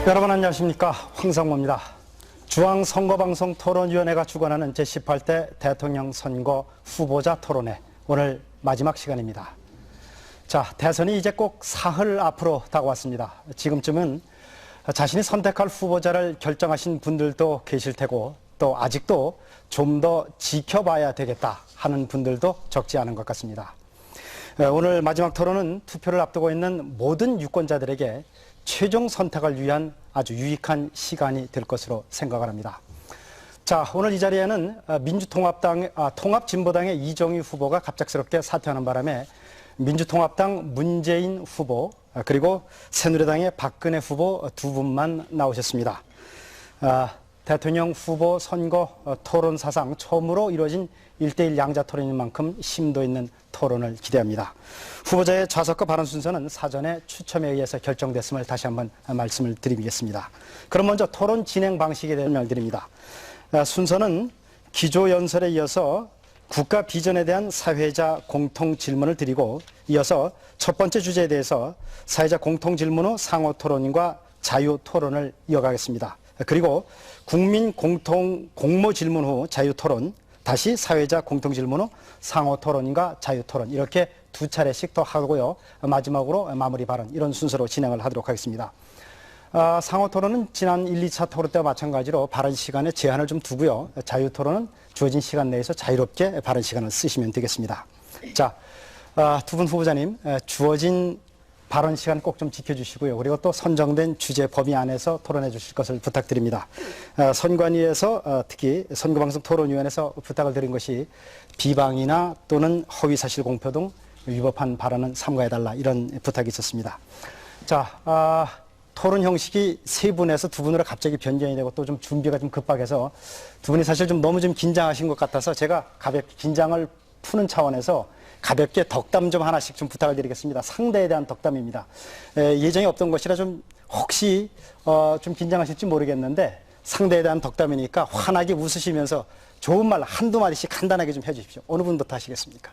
여러분 안녕하십니까, 황상무입니다. 중앙선거방송토론위원회가 주관하는 제18대 대통령 선거 후보자 토론회, 오늘 마지막 시간입니다. 자, 대선이 이제 꼭 사흘 앞으로 다가왔습니다. 지금쯤은 자신이 선택할 후보자를 결정하신 분들도 계실 테고, 또 아직도 좀 더 지켜봐야 되겠다 하는 분들도 적지 않은 것 같습니다. 오늘 마지막 토론은 투표를 앞두고 있는 모든 유권자들에게 최종 선택을 위한 아주 유익한 시간이 될 것으로 생각을 합니다. 자, 오늘 이 자리에는 통합진보당의 이정희 후보가 갑작스럽게 사퇴하는 바람에 민주통합당 문재인 후보, 그리고 새누리당의 박근혜 후보 두 분만 나오셨습니다. 대통령 후보 선거 토론 사상 처음으로 이루어진 1대1 양자 토론인 만큼 심도 있는 토론을 기대합니다. 후보자의 좌석과 발언 순서는 사전에 추첨에 의해서 결정됐음을 다시 한번 말씀을 드리겠습니다. 그럼 먼저 토론 진행 방식에 대해 설명드립니다. 순서는 기조연설에 이어서 국가 비전에 대한 사회자 공통 질문을 드리고, 이어서 첫 번째 주제에 대해서 사회자 공통 질문 후 상호 토론과 자유 토론을 이어가겠습니다. 그리고 국민 공통 공모 질문 후 자유 토론, 다시 사회자 공통 질문 후 상호 토론과 자유 토론, 이렇게 두 차례씩 더 하고요. 마지막으로 마무리 발언, 이런 순서로 진행을 하도록 하겠습니다. 상호 토론은 지난 1, 2차 토론 때와 마찬가지로 발언 시간에 제한을 좀 두고요. 자유 토론은 주어진 시간 내에서 자유롭게 발언 시간을 쓰시면 되겠습니다. 자, 두 분 후보자님, 주어진 발언 시간 꼭 좀 지켜주시고요. 그리고 또 선정된 주제 범위 안에서 토론해 주실 것을 부탁드립니다. 선관위에서 특히 선거방송토론위원회에서 부탁을 드린 것이 비방이나 또는 허위사실 공표 등 위법한 발언은 삼가해달라, 이런 부탁이 있었습니다. 자, 토론 형식이 세 분에서 두 분으로 갑자기 변경이 되고 또 좀 준비가 좀 급박해서 두 분이 사실 좀 너무 좀 긴장하신 것 같아서 제가 가볍게 긴장을 푸는 차원에서 가볍게 덕담 좀 하나씩 좀 부탁을 드리겠습니다. 상대에 대한 덕담입니다. 예정이 없던 것이라 좀 혹시 좀 긴장하실지 모르겠는데, 상대에 대한 덕담이니까 환하게 웃으시면서 좋은 말 한두 마디씩 간단하게 좀 해주십시오. 어느 분부터 하시겠습니까?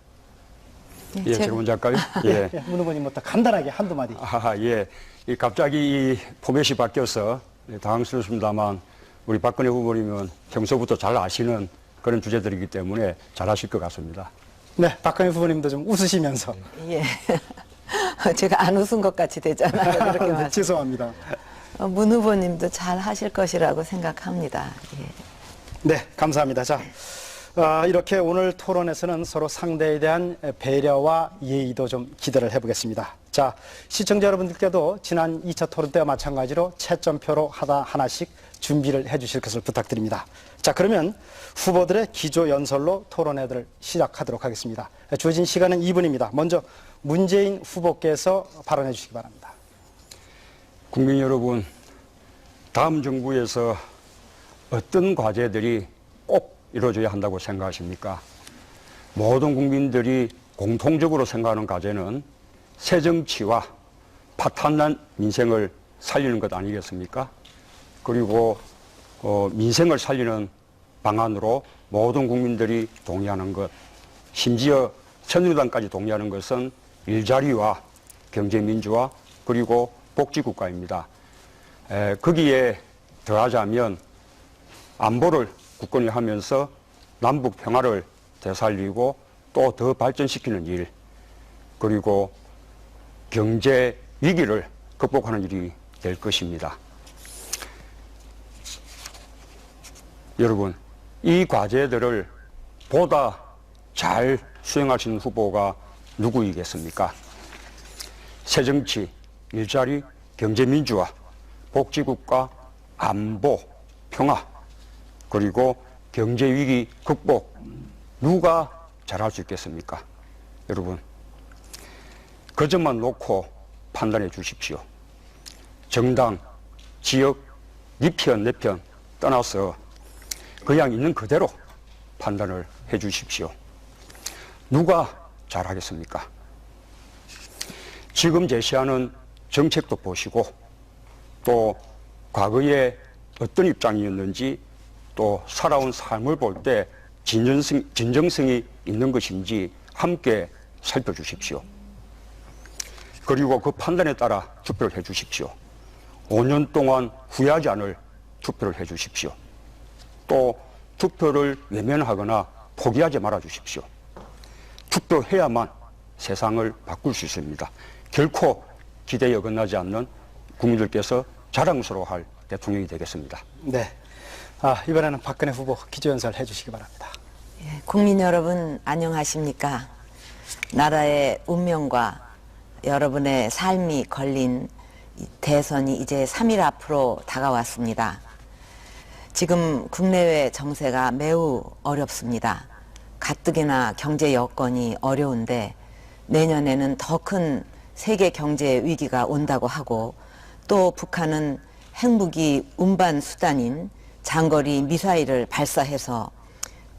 예, 제가 먼저 할까요? 예. 문 후보님부터 간단하게 한두 마디. 예. 갑자기 이 포맷이 바뀌어서 당황스럽습니다만, 우리 박근혜 후보님은 평소부터 잘 아시는 그런 주제들이기 때문에 잘 하실 것 같습니다. 네, 박근혜 후보님도 좀 웃으시면서. 예. 제가 안 웃은 것 같이 되잖아요. 그렇게 네, 죄송합니다. 문 후보님도 잘 하실 것이라고 생각합니다. 예. 네, 감사합니다. 자, 이렇게 오늘 토론에서는 서로 상대에 대한 배려와 예의도 좀 기대를 해보겠습니다. 자, 시청자 여러분들께도 지난 2차 토론 때와 마찬가지로 채점표로 하나씩 준비를 해주실 것을 부탁드립니다. 자, 그러면 후보들의 기조 연설로 토론회를 시작하도록 하겠습니다. 주어진 시간은 2분입니다. 먼저 문재인 후보께서 발언해 주시기 바랍니다. 국민 여러분, 다음 정부에서 어떤 과제들이 꼭 이루어져야 한다고 생각하십니까? 모든 국민들이 공통적으로 생각하는 과제는 새정치와 파탄난 민생을 살리는 것 아니겠습니까? 그리고 민생을 살리는 방안으로 모든 국민들이 동의하는 것, 심지어 새누리당까지 동의하는 것은 일자리와 경제민주화 그리고 복지국가입니다. 거기에 더하자면 안보를 굳건히 하면서 남북 평화를 되살리고 또 더 발전시키는 일, 그리고 경제 위기를 극복하는 일이 될 것입니다. 여러분, 이 과제들을 보다 잘 수행할 수 있는 후보가 누구이겠습니까? 새정치, 일자리, 경제민주화, 복지국가, 안보, 평화, 그리고 경제위기 극복, 누가 잘할 수 있겠습니까? 여러분, 그 점만 놓고 판단해 주십시오. 정당, 지역, 니 편, 내 편 떠나서 그냥 있는 그대로 판단을 해 주십시오. 누가 잘하겠습니까? 지금 제시하는 정책도 보시고, 또 과거에 어떤 입장이었는지, 또 살아온 삶을 볼 때 진정성이 있는 것인지 함께 살펴주십시오. 그리고 그 판단에 따라 투표를 해 주십시오. 5년 동안 후회하지 않을 투표를 해 주십시오. 또 투표를 외면하거나 포기하지 말아 주십시오. 투표해야만 세상을 바꿀 수 있습니다. 결코 기대에 어긋나지 않는 국민들께서 자랑스러워할 대통령이 되겠습니다. 네. 이번에는 박근혜 후보 기조연설 해주시기 바랍니다. 예, 국민 여러분 안녕하십니까? 나라의 운명과 여러분의 삶이 걸린 대선이 이제 3일 앞으로 다가왔습니다. 지금 국내외 정세가 매우 어렵습니다. 가뜩이나 경제 여건이 어려운데 내년에는 더 큰 세계 경제 위기가 온다고 하고, 또 북한은 핵무기 운반 수단인 장거리 미사일을 발사해서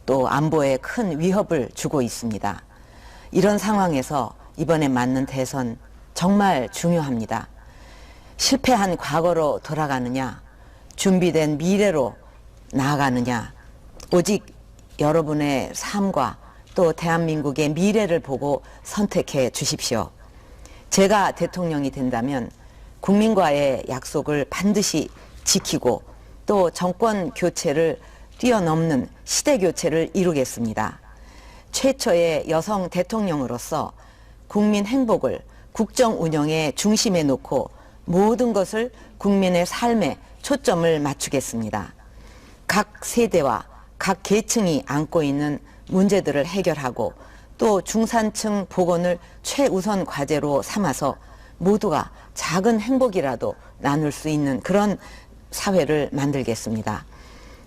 또 안보에 큰 위협을 주고 있습니다. 이런 상황에서 이번에 맞는 대선 정말 중요합니다. 실패한 과거로 돌아가느냐, 준비된 미래로 나아가느냐, 오직 여러분의 삶과 또 대한민국의 미래를 보고 선택해 주십시오. 제가 대통령이 된다면 국민과의 약속을 반드시 지키고 또 정권 교체를 뛰어넘는 시대 교체를 이루겠습니다. 최초의 여성 대통령으로서 국민 행복을 국정 운영의 중심에 놓고 모든 것을 국민의 삶에 초점을 맞추겠습니다. 각 세대와 각 계층이 안고 있는 문제들을 해결하고 또 중산층 복원을 최우선 과제로 삼아서 모두가 작은 행복이라도 나눌 수 있는 그런 사회를 만들겠습니다.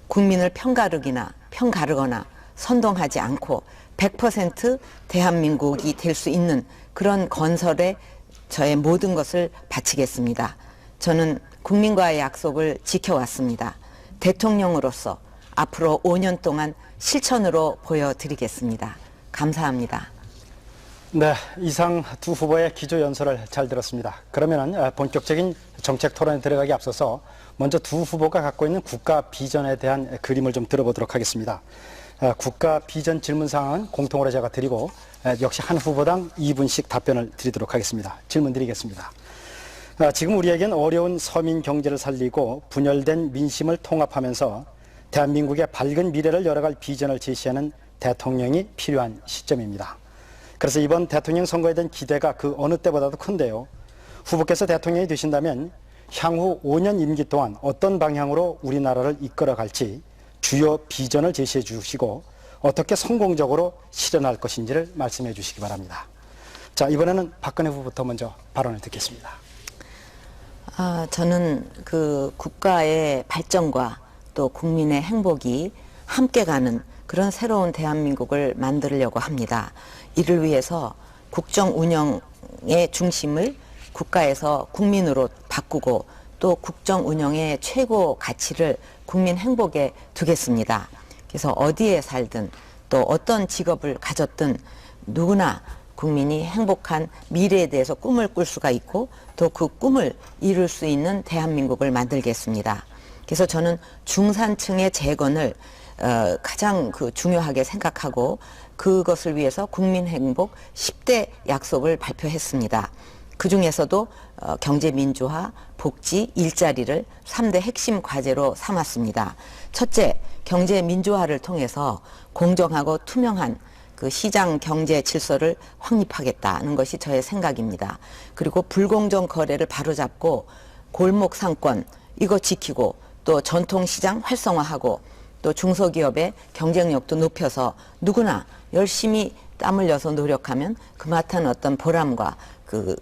국민을 편가르거나 선동하지 않고 100% 대한민국이 될 수 있는 그런 건설에 저의 모든 것을 바치겠습니다. 저는 국민과의 약속을 지켜왔습니다. 대통령으로서 앞으로 5년 동안 실천으로 보여드리겠습니다. 감사합니다. 네, 이상 두 후보의 기조연설을 잘 들었습니다. 그러면 본격적인 정책 토론에 들어가기 앞서서 먼저 두 후보가 갖고 있는 국가 비전에 대한 그림을 좀 들어보도록 하겠습니다. 국가 비전 질문 사항은 공통으로 제가 드리고 역시 한 후보당 2분씩 답변을 드리도록 하겠습니다. 질문 드리겠습니다. 지금 우리에겐 어려운 서민 경제를 살리고 분열된 민심을 통합하면서 대한민국의 밝은 미래를 열어갈 비전을 제시하는 대통령이 필요한 시점입니다. 그래서 이번 대통령 선거에 대한 기대가 그 어느 때보다도 큰데요. 후보께서 대통령이 되신다면 향후 5년 임기 동안 어떤 방향으로 우리나라를 이끌어갈지 주요 비전을 제시해 주시고 어떻게 성공적으로 실현할 것인지를 말씀해 주시기 바랍니다. 자, 이번에는 박근혜 후보부터 먼저 발언을 듣겠습니다. 저는 그 국가의 발전과 또 국민의 행복이 함께 가는 그런 새로운 대한민국을 만들려고 합니다. 이를 위해서 국정 운영의 중심을 국가에서 국민으로 바꾸고 또 국정 운영의 최고 가치를 국민 행복에 두겠습니다. 그래서 어디에 살든 또 어떤 직업을 가졌든 누구나 국민이 행복한 미래에 대해서 꿈을 꿀 수가 있고 또 그 꿈을 이룰 수 있는 대한민국을 만들겠습니다. 그래서 저는 중산층의 재건을 가장 중요하게 생각하고 그것을 위해서 국민 행복 10대 약속을 발표했습니다. 그 중에서도 경제민주화, 복지, 일자리를 3대 핵심 과제로 삼았습니다. 첫째, 경제민주화를 통해서 공정하고 투명한 그 시장 경제 질서를 확립하겠다는 것이 저의 생각입니다. 그리고 불공정 거래를 바로잡고 골목 상권 이거 지키고 또 전통시장 활성화하고 또 중소기업의 경쟁력도 높여서 누구나 열심히 땀 흘려서 노력하면 그마탄 어떤 보람과 그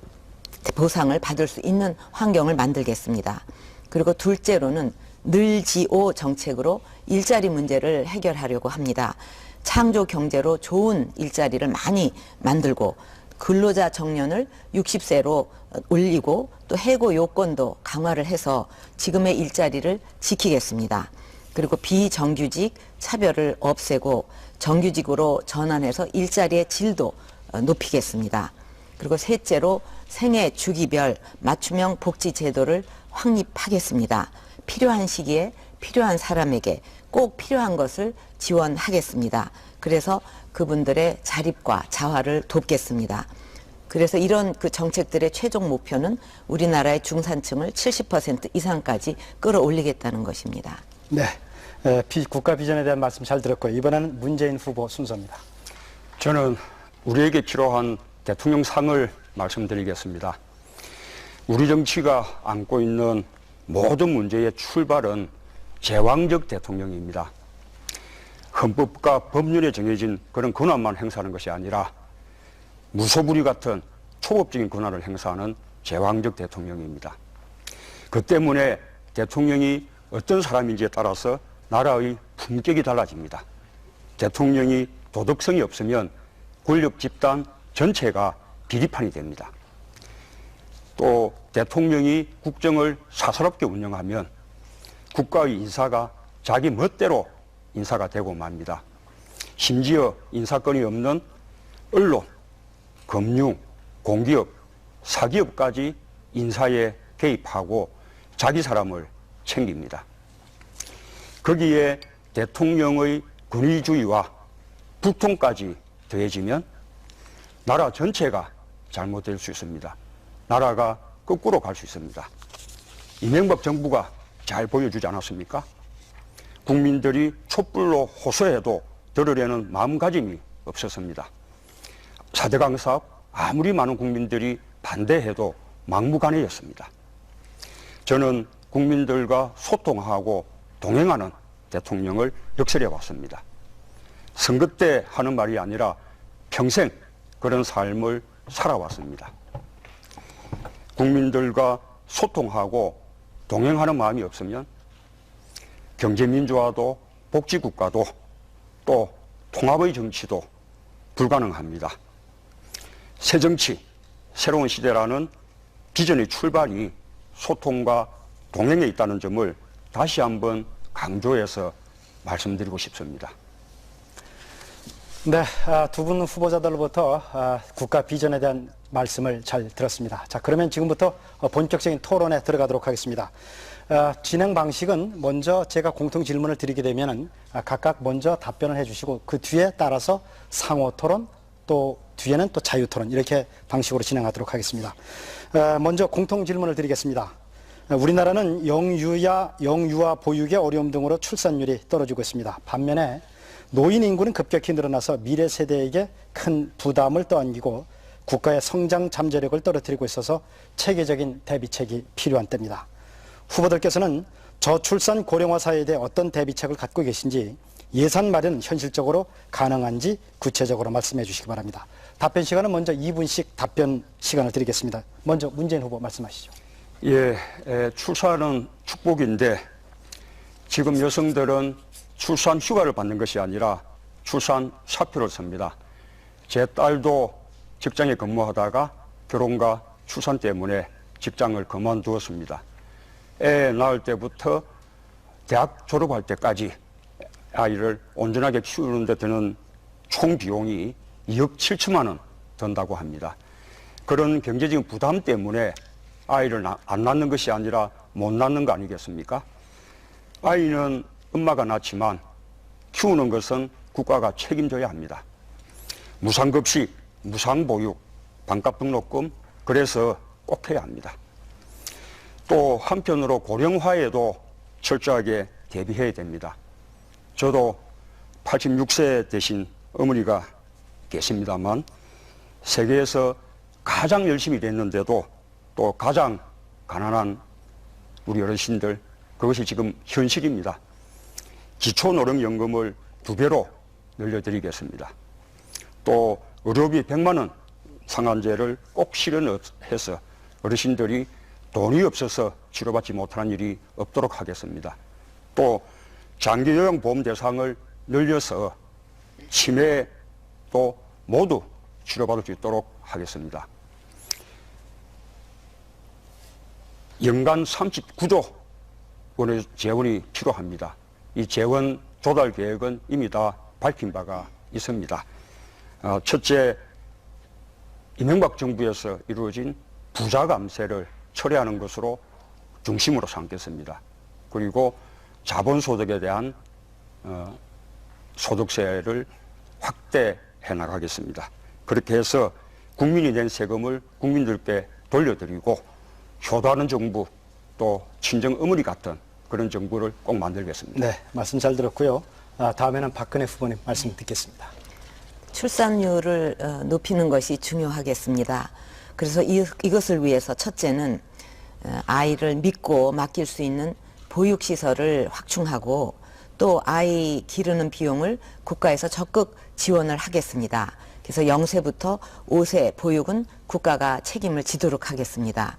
보상을 받을 수 있는 환경을 만들겠습니다. 그리고 둘째로는 늘지오 정책으로 일자리 문제를 해결하려고 합니다. 창조 경제로 좋은 일자리를 많이 만들고 근로자 정년을 60세로 올리고 또 해고 요건도 강화를 해서 지금의 일자리를 지키겠습니다. 그리고 비정규직 차별을 없애고 정규직으로 전환해서 일자리의 질도 높이겠습니다. 그리고 셋째로 생애 주기별 맞춤형 복지 제도를 확립하겠습니다. 필요한 시기에 필요한 사람에게 꼭 필요한 것을 지원하겠습니다. 그래서 그분들의 자립과 자활을 돕겠습니다. 그래서 이런 그 정책들의 최종 목표는 우리나라의 중산층을 70% 이상까지 끌어올리겠다는 것입니다. 네, 국가 비전에 대한 말씀 잘 들었고요. 이번에는 문재인 후보 순서입니다. 저는 우리에게 필요한 대통령상을 말씀드리겠습니다. 우리 정치가 안고 있는 모든 문제의 출발은 제왕적 대통령입니다. 헌법과 법률에 정해진 그런 권한만 행사하는 것이 아니라 무소불위 같은 초법적인 권한을 행사하는 제왕적 대통령입니다. 그 때문에 대통령이 어떤 사람인지에 따라서 나라의 품격이 달라집니다. 대통령이 도덕성이 없으면 권력 집단 전체가 비리판이 됩니다. 또 대통령이 국정을 사사롭게 운영하면 국가의 인사가 자기 멋대로 인사가 되고 맙니다. 심지어 인사권이 없는 언론, 금융, 공기업, 사기업까지 인사에 개입하고 자기 사람을 챙깁니다. 거기에 대통령의 권위주의와 불통까지 더해지면 나라 전체가 잘못될 수 있습니다. 나라가 거꾸로 갈 수 있습니다. 이명박 정부가 잘 보여주지 않았습니까? 국민들이 촛불로 호소해도 들으려는 마음가짐이 없었습니다. 4대 강사업 아무리 많은 국민들이 반대해도 막무가내였습니다. 저는 국민들과 소통하고 동행하는 대통령을 역설해 왔습니다. 선거 때 하는 말이 아니라 평생 그런 삶을 살아왔습니다. 국민들과 소통하고 동행하는 마음이 없으면 경제민주화도 복지국가도 또 통합의 정치도 불가능합니다. 새 정치, 새로운 시대라는 비전의 출발이 소통과 동행에 있다는 점을 다시 한번 강조해서 말씀드리고 싶습니다. 네, 두 분 후보자들로부터 국가 비전에 대한 말씀을 잘 들었습니다. 자, 그러면 지금부터 본격적인 토론에 들어가도록 하겠습니다. 진행 방식은 먼저 제가 공통 질문을 드리게 되면은 각각 먼저 답변을 해주시고 그 뒤에 따라서 상호 토론 또 뒤에는 또 자유 토론 이렇게 방식으로 진행하도록 하겠습니다. 먼저 공통 질문을 드리겠습니다. 우리나라는 영유아 보육의 어려움 등으로 출산율이 떨어지고 있습니다. 반면에 노인 인구는 급격히 늘어나서 미래 세대에게 큰 부담을 떠안기고 국가의 성장 잠재력을 떨어뜨리고 있어서 체계적인 대비책이 필요한 때입니다. 후보들께서는 저출산 고령화 사회에 대해 어떤 대비책을 갖고 계신지 예산 마련은 현실적으로 가능한지 구체적으로 말씀해 주시기 바랍니다. 답변 시간은 먼저 2분씩 답변 시간을 드리겠습니다. 먼저 문재인 후보 말씀하시죠. 예, 출산은 축복인데 지금 여성들은 출산 휴가를 받는 것이 아니라 출산 사표를 씁니다. 제 딸도 직장에 근무하다가 결혼과 출산 때문에 직장을 그만두었습니다. 애 낳을 때부터 대학 졸업할 때까지 아이를 온전하게 키우는 데 드는 총 비용이 2억 7천만 원 든다고 합니다. 그런 경제적인 부담 때문에 아이를 안 낳는 것이 아니라 못 낳는 거 아니겠습니까? 아이는 엄마가 낳지만 키우는 것은 국가가 책임져야 합니다. 무상급식, 무상보육, 반값 등록금 그래서 꼭 해야 합니다. 또 한편으로 고령화에도 철저하게 대비해야 됩니다. 저도 86세 되신 어머니가 계십니다만 세계에서 가장 열심히 됐는데도 또 가장 가난한 우리 어르신들 그것이 지금 현실입니다. 기초노령연금을 2배로 늘려드리겠습니다. 또 의료비 100만 원 상한제를 꼭 실현해서 어르신들이 돈이 없어서 치료받지 못하는 일이 없도록 하겠습니다. 또 장기요양보험 대상을 늘려서 치매도 모두 치료받을 수 있도록 하겠습니다. 연간 39조 원의 재원이 필요합니다. 이 재원 조달 계획은 이미 다 밝힌 바가 있습니다. 첫째, 이명박 정부에서 이루어진 부자 감세를 처리하는 것으로 중심으로 삼겠습니다. 그리고 자본소득에 대한 소득세를 확대해 나가겠습니다. 그렇게 해서 국민이 낸 세금을 국민들께 돌려드리고 효도하는 정부, 또 친정 어머니 같은 그런 정부를 꼭 만들겠습니다. 네, 말씀 잘 들었고요. 다음에는 박근혜 후보님 말씀 듣겠습니다. 출산율을 높이는 것이 중요하겠습니다. 그래서 이것을 위해서 첫째는 아이를 믿고 맡길 수 있는 보육시설을 확충하고 또 아이 기르는 비용을 국가에서 적극 지원을 하겠습니다. 그래서 0세부터 5세 보육은 국가가 책임을 지도록 하겠습니다.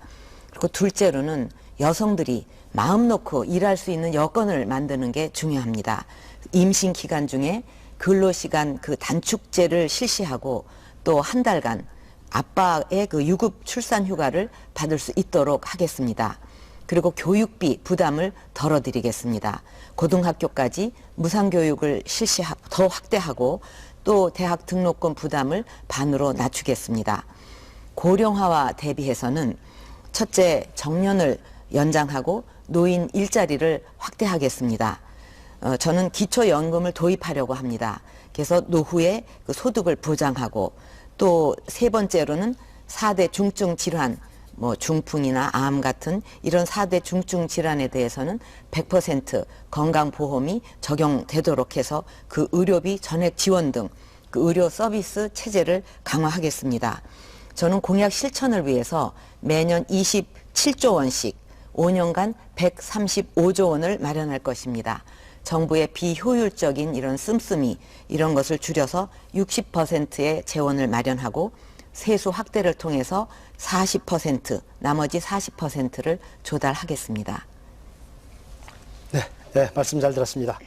그리고 둘째로는 여성들이 마음 놓고 일할 수 있는 여건을 만드는 게 중요합니다. 임신 기간 중에 근로시간 그 단축제를 실시하고 또 한 달간 아빠의 그 유급 출산 휴가를 받을 수 있도록 하겠습니다. 그리고 교육비 부담을 덜어드리겠습니다. 고등학교까지 무상교육을 더 확대하고 또 대학 등록금 부담을 반으로 낮추겠습니다. 고령화와 대비해서는 첫째, 정년을 연장하고 노인 일자리를 확대하겠습니다. 저는 기초연금을 도입하려고 합니다. 그래서 노후에 그 소득을 보장하고 또 세 번째로는 4대 중증 질환, 뭐 중풍이나 암 같은 이런 4대 중증 질환에 대해서는 100% 건강보험이 적용되도록 해서 그 의료비 전액 지원 등 그 의료 서비스 체제를 강화하겠습니다. 저는 공약 실천을 위해서 매년 27조 원씩 5년간 135조 원을 마련할 것입니다. 정부의 비효율적인 이런 씀씀이 이런 것을 줄여서 60%의 재원을 마련하고 세수 확대를 통해서 40%, 나머지 40%를 조달하겠습니다. 네, 말씀 잘 들었습니다.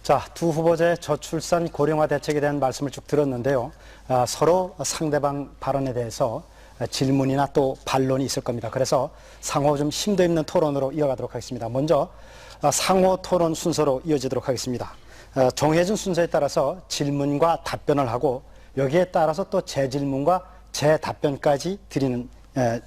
자, 두 후보자의 저출산 고령화 대책에 대한 말씀을 쭉 들었는데요. 서로 상대방 발언에 대해서 질문이나 또 반론이 있을 겁니다. 그래서 상호 좀 심도 있는 토론으로 이어가도록 하겠습니다. 먼저 상호 토론 순서로 이어지도록 하겠습니다. 정해진 순서에 따라서 질문과 답변을 하고 여기에 따라서 또 재질문과 재답변까지 드리는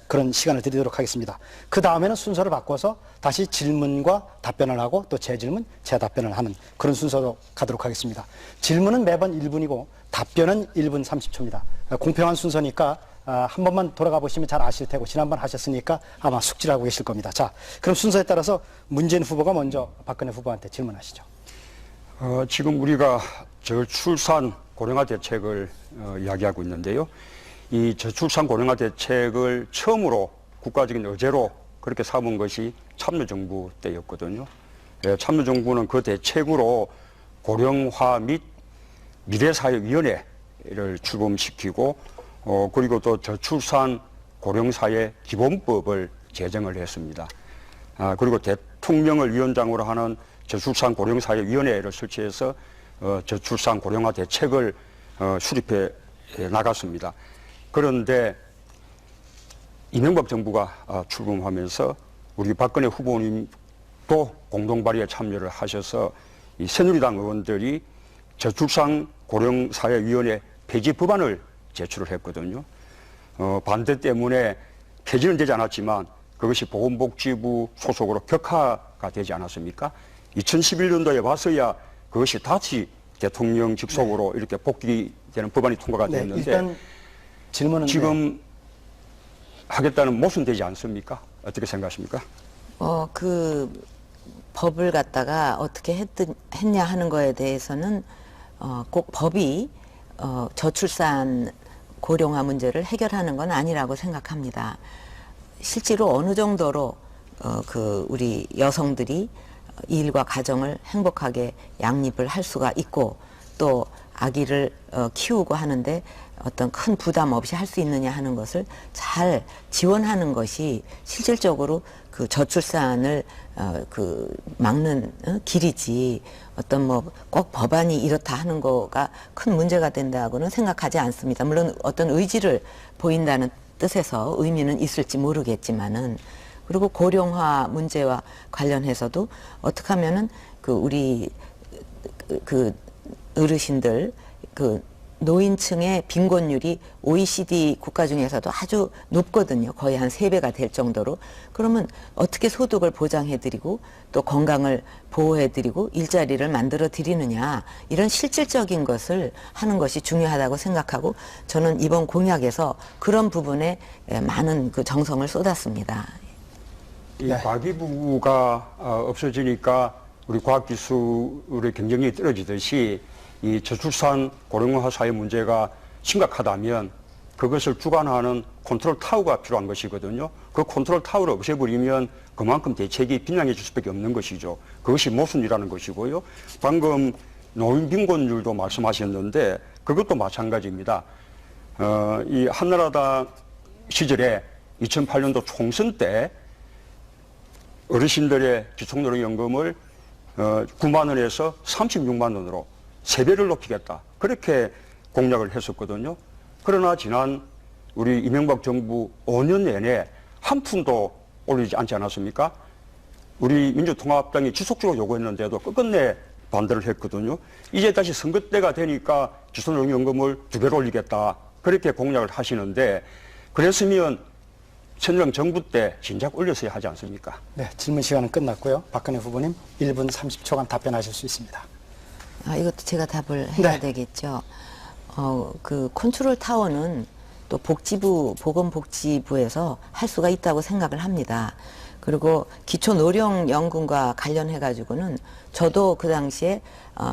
그런 시간을 드리도록 하겠습니다. 그 다음에는 순서를 바꿔서 다시 질문과 답변을 하고 또 재질문, 재답변을 하는 그런 순서로 가도록 하겠습니다. 질문은 매번 1분이고 답변은 1분 30초입니다. 공평한 순서니까 한 번만 돌아가 보시면 잘 아실 테고 지난번 하셨으니까 아마 숙지를 하고 계실 겁니다. 자, 그럼 순서에 따라서 문재인 후보가 먼저 박근혜 후보한테 질문하시죠. 지금 우리가 저출산 고령화 대책을 이야기하고 있는데요. 이 저출산 고령화 대책을 처음으로 국가적인 의제로 그렇게 삼은 것이 참여정부 때였거든요. 참여정부는 그 대책으로 고령화 및 미래사회위원회를 출범시키고 그리고 또 저출산 고령사회 기본법을 제정을 했습니다. 그리고 대통령을 위원장으로 하는 저출산 고령사회위원회를 설치해서 저출산 고령화 대책을 수립해 나갔습니다. 그런데 이명박 정부가 출범하면서 우리 박근혜 후보님도 공동 발의에 참여를 하셔서 이 새누리당 의원들이 저출산 고령사회위원회 폐지 법안을 제출을 했거든요. 반대 때문에 폐지는 되지 않았지만 그것이 보건복지부 소속으로 격하가 되지 않았습니까? 2011년도에 와서야 그것이 다시 대통령 직속으로 이렇게 복귀되는 법안이 통과가 됐는데 일단 질문은 지금 하겠다는 모순되지 않습니까? 어떻게 생각하십니까? 그 법을 갖다가 어떻게 했냐 하는 거에 대해서는 꼭 법이 저출산 고령화 문제를 해결하는 건 아니라고 생각합니다. 실제로 어느 정도로 우리 여성들이 일과 가정을 행복하게 양립을 할 수가 있고 또 아기를 키우고 하는데 어떤 큰 부담 없이 할 수 있느냐 하는 것을 잘 지원하는 것이 실질적으로 그 저출산을 막는 길이지 어떤 뭐 꼭 법안이 이렇다 하는 거가 큰 문제가 된다고는 생각하지 않습니다. 물론 어떤 의지를 보인다는 뜻에서 의미는 있을지 모르겠지만은 그리고 고령화 문제와 관련해서도 어떻게 하면은 우리 어르신들 노인층의 빈곤율이 OECD 국가 중에서도 아주 높거든요. 거의 한 3배가 될 정도로. 그러면 어떻게 소득을 보장해드리고 또 건강을 보호해드리고 일자리를 만들어 드리느냐, 이런 실질적인 것을 하는 것이 중요하다고 생각하고, 저는 이번 공약에서 그런 부분에 많은 그 정성을 쏟았습니다. 이 과기부가 없어지니까 우리 과학기술의 경쟁력이 떨어지듯이 이 저출산 고령화 사회 문제가 심각하다면 그것을 주관하는 컨트롤 타워가 필요한 것이거든요. 그 컨트롤 타워를 없애버리면 그만큼 대책이 빈약해질 수밖에 없는 것이죠. 그것이 모순이라는 것이고요. 방금 노인 빈곤율도 말씀하셨는데 그것도 마찬가지입니다. 이 한나라당 시절에 2008년도 총선 때 어르신들의 기초노령연금을 9만 원에서 36만 원으로 3배를 높이겠다. 그렇게 공약을 했었거든요. 그러나 지난 우리 이명박 정부 5년 내내 한 푼도 올리지 않지 않았습니까? 우리 민주통합당이 지속적으로 요구했는데도 끝끝내 반대를 했거든요. 이제 다시 선거 때가 되니까 기초노령연금을 2배로 올리겠다. 그렇게 공약을 하시는데, 그랬으면 새누리당 정부 때 진작 올렸어야 하지 않습니까? 네, 질문 시간은 끝났고요. 박근혜 후보님 1분 30초간 답변하실 수 있습니다. 이것도 제가 답을 해야 네. 되겠죠. 그 컨트롤 타워는 또 보건복지부에서 할 수가 있다고 생각을 합니다. 그리고 기초노령연금과 관련해가지고는 저도 그 당시에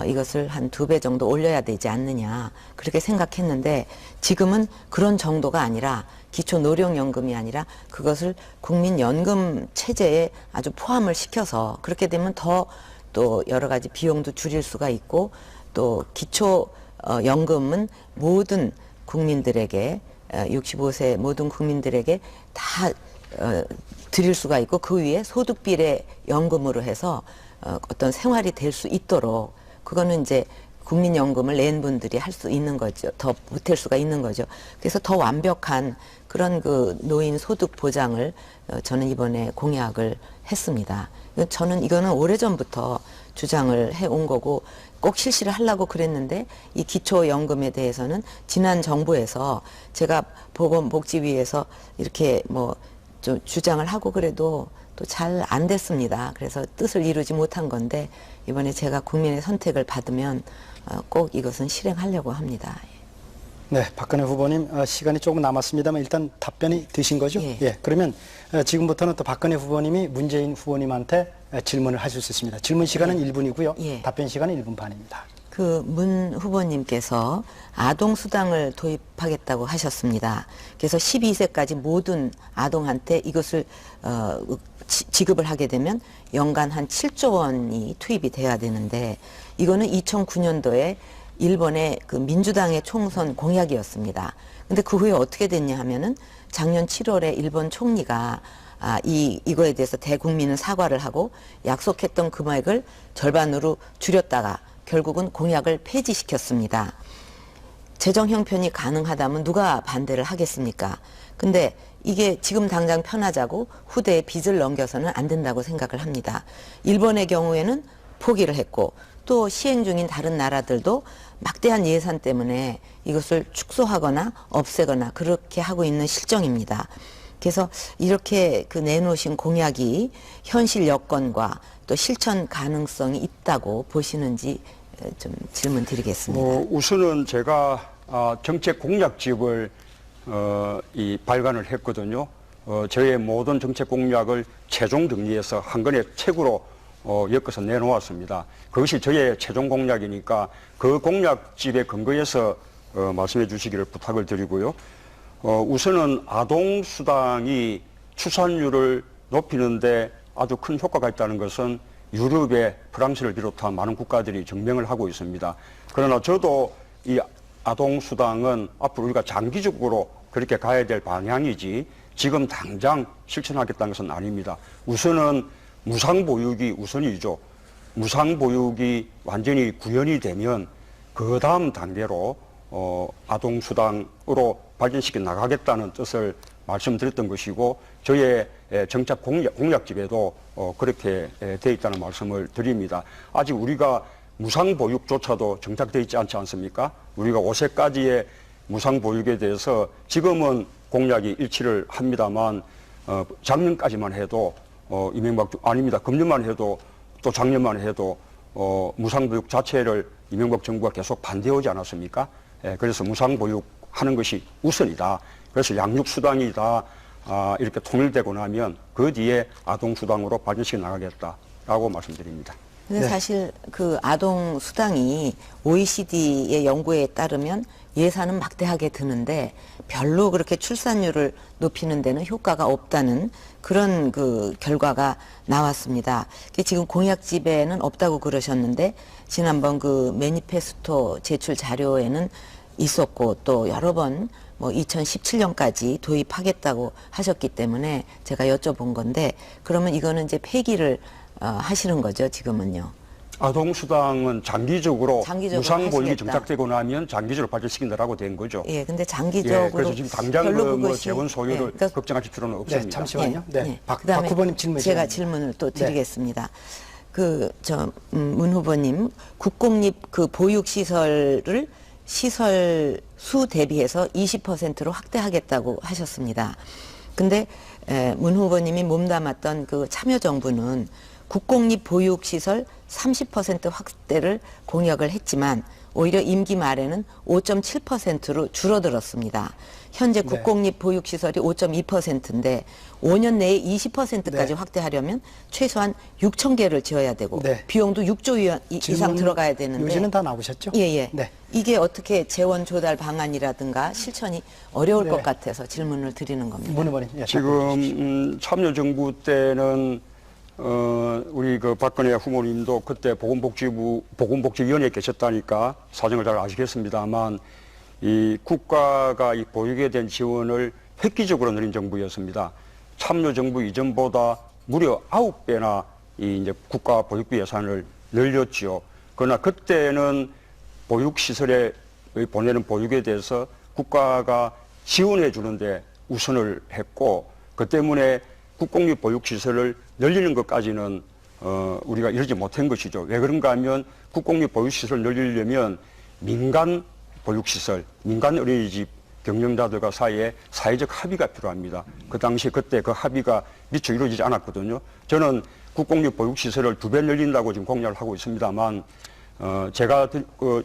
이것을 한 2배 정도 올려야 되지 않느냐 그렇게 생각했는데, 지금은 그런 정도가 아니라 기초노령연금이 아니라 그것을 국민연금 체제에 아주 포함을 시켜서, 그렇게 되면 더 또 여러 가지 비용도 줄일 수가 있고, 또 기초연금은 모든 국민들에게 65세 모든 국민들에게 다 드릴 수가 있고, 그 위에 소득비례 연금으로 해서 어떤 생활이 될 수 있도록, 그거는 이제 국민연금을 낸 분들이 할 수 있는 거죠. 더 보탤 수가 있는 거죠. 그래서 더 완벽한 그런 그 노인 소득 보장을 저는 이번에 공약을 했습니다. 저는 이거는 오래전부터 주장을 해온 거고 꼭 실시를 하려고 그랬는데, 이 기초연금에 대해서는 지난 정부에서 제가 보건복지위에서 이렇게 뭐 좀 주장을 하고 그래도 또 잘 안 됐습니다. 그래서 뜻을 이루지 못한 건데, 이번에 제가 국민의 선택을 받으면 꼭 이것은 실행하려고 합니다. 네, 박근혜 후보님 시간이 조금 남았습니다만 일단 답변이 되신 거죠? 예. 그러면 지금부터는 또 박근혜 후보님이 문재인 후보님한테 질문을 하실 수 있습니다. 질문 시간은 1분이고요. 예. 답변 시간은 1분 반입니다. 그 문 후보님께서 아동수당을 도입하겠다고 하셨습니다. 그래서 12세까지 모든 아동한테 이것을 지급을 하게 되면 연간 한 7조 원이 투입이 돼야 되는데, 이거는 2009년도에 일본의 그 민주당의 총선 공약이었습니다. 근데 그 후에 어떻게 됐냐 하면은 작년 7월에 일본 총리가 이거에 대해서 대국민은 사과를 하고 약속했던 금액을 절반으로 줄였다가 결국은 공약을 폐지시켰습니다. 재정 형편이 가능하다면 누가 반대를 하겠습니까? 근데 이게 지금 당장 편하자고 후대에 빚을 넘겨서는 안 된다고 생각을 합니다. 일본의 경우에는 포기를 했고, 또 시행 중인 다른 나라들도 막대한 예산 때문에 이것을 축소하거나 없애거나 그렇게 하고 있는 실정입니다. 그래서 이렇게 그 내놓으신 공약이 현실 여건과 또 실천 가능성이 있다고 보시는지 좀 질문 드리겠습니다. 우선은 제가 정책 공약집을 발간을 했거든요. 저의 모든 정책 공약을 최종 정리해서 한 권의 책으로 엮어서 내놓았습니다. 그것이 저의 최종 공약이니까 그 공약집에 근거해서 말씀해 주시기를 부탁을 드리고요. 우선은 아동수당이 출산율을 높이는데 아주 큰 효과가 있다는 것은 유럽의 프랑스를 비롯한 많은 국가들이 증명을 하고 있습니다. 그러나 저도 이 아동수당은 앞으로 우리가 장기적으로 그렇게 가야 될 방향이지 지금 당장 실천하겠다는 것은 아닙니다. 우선은 무상보육이 우선이죠. 무상보육이 완전히 구현이 되면 그 다음 단계로 아동수당으로 발전시켜 나가겠다는 뜻을 말씀드렸던 것이고, 저의 정책 공약집에도 그렇게 되어 있다는 말씀을 드립니다. 아직 우리가 무상보육조차도 정착되어 있지 않지 않습니까? 우리가 5세까지의 무상보육에 대해서 지금은 공약이 일치를 합니다만 작년까지만 해도 아닙니다. 금년만 해도 또 작년만 해도 무상보육 자체를 이명박 정부가 계속 반대하지 않았습니까? 예, 그래서 무상보육 하는 것이 우선이다. 그래서 양육수당이 다 이렇게 통일되고 나면 그 뒤에 아동수당으로 발전시켜 나가겠다라고 말씀드립니다. 근데 네. 사실 그 아동 수당이 OECD의 연구에 따르면 예산은 막대하게 드는데 별로 그렇게 출산율을 높이는 데는 효과가 없다는 그런 그 결과가 나왔습니다. 지금 공약집에는 없다고 그러셨는데 지난번 그 매니페스토 제출 자료에는 있었고 또 여러 번 뭐 2017년까지 도입하겠다고 하셨기 때문에 제가 여쭤본 건데 그러면 이거는 이제 폐기를 하시는 거죠, 지금은요? 아동수당은 장기적으로 무상보육이 하시겠다. 정착되고 나면 장기적으로 발전시킨다라고 된 거죠. 예, 근데 장기적으로 예, 그래서 지금 당장 별로 뭐 그것이- 재원 소유를 예, 그러니까 걱정하실 필요는 없습니다. 네, 잠시만요. 네, 박 그다음에 후보님 질문 제가 시간입니다. 질문을 또 네. 드리겠습니다. 문 후보님, 국공립 그 보육 시설을 시설 수 대비해서 20%로 확대하겠다고 하셨습니다. 근데 문 후보님이 몸담았던 그 참여정부는 국공립 보육 시설 30% 확대를 공약을 했지만 오히려 임기 말에는 5.7%로 줄어들었습니다. 현재 네. 국공립 보육시설이 5.2%인데 5년 내에 20%까지 네. 확대하려면 최소한 6천 개를 지어야 되고 네. 비용도 6조 이상 질문 들어가야 되는데 요지는 다 나오셨죠? 예. 네. 이게 어떻게 재원 조달 방안이라든가 실천이 어려울 네. 것 같아서 질문을 드리는 겁니다. 문 후보님. 예, 답변해 주십시오. 지금 참여정부 때는 우리 그 박근혜 후보님도 그때 보건복지위원회에 계셨다니까 사정을 잘 아시겠습니다만 이 국가가 이 보육에 대한 지원을 획기적으로 늘린 정부였습니다. 참여정부 이전보다 무려 9배나 이 이제 국가 보육비 예산을 늘렸죠. 그러나 그때는 보육시설에 보내는 보육에 대해서 국가가 지원해 주는데 우선을 했고 그 때문에 국공립 보육시설을 늘리는 것까지는 우리가 이러지 못한 것이죠. 왜 그런가 하면 국공립 보육시설을 늘리려면 민간 보육시설, 민간 어린이집 경영자들과 사이에 사회적 합의가 필요합니다. 그 당시 그때 그 합의가 미처 이루어지지 않았거든요. 저는 국공립 보육시설을 2배 늘린다고 지금 공약을 하고 있습니다만 제가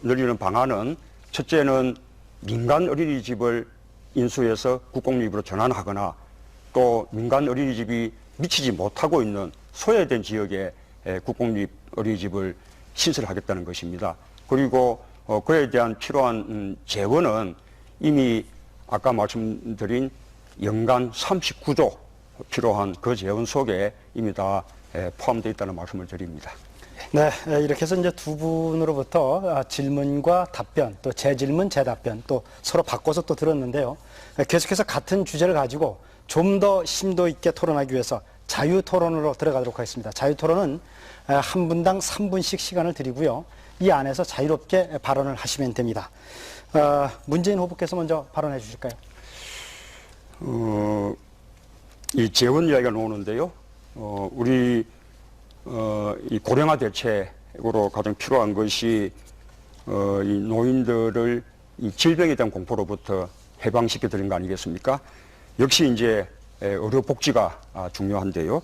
늘리는 방안은 첫째는 민간 어린이집을 인수해서 국공립으로 전환하거나 또 민간 어린이집이 미치지 못하고 있는 소외된 지역에 국공립 어린이집을 신설하겠다는 것입니다. 그리고 그에 대한 필요한 재원은 이미 아까 말씀드린 연간 39조 필요한 그 재원 속에 이미 다 포함되어 있다는 말씀을 드립니다. 네, 이렇게 해서 이제 두 분으로부터 질문과 답변, 또 재질문, 재답변, 또 서로 바꿔서 또 들었는데요. 계속해서 같은 주제를 가지고 좀 더 심도 있게 토론하기 위해서 자유 토론으로 들어가도록 하겠습니다. 자유 토론은 한 분당 3분씩 시간을 드리고요. 이 안에서 자유롭게 발언을 하시면 됩니다. 문재인 후보께서 먼저 발언해 주실까요? 이 재원 이야기가 나오는데요. 우리 이 고령화 대책으로 가장 필요한 것이 이 노인들을 이 질병에 대한 공포로부터 해방시켜 드리는 거 아니겠습니까? 역시 이제 의료복지가 중요한데요.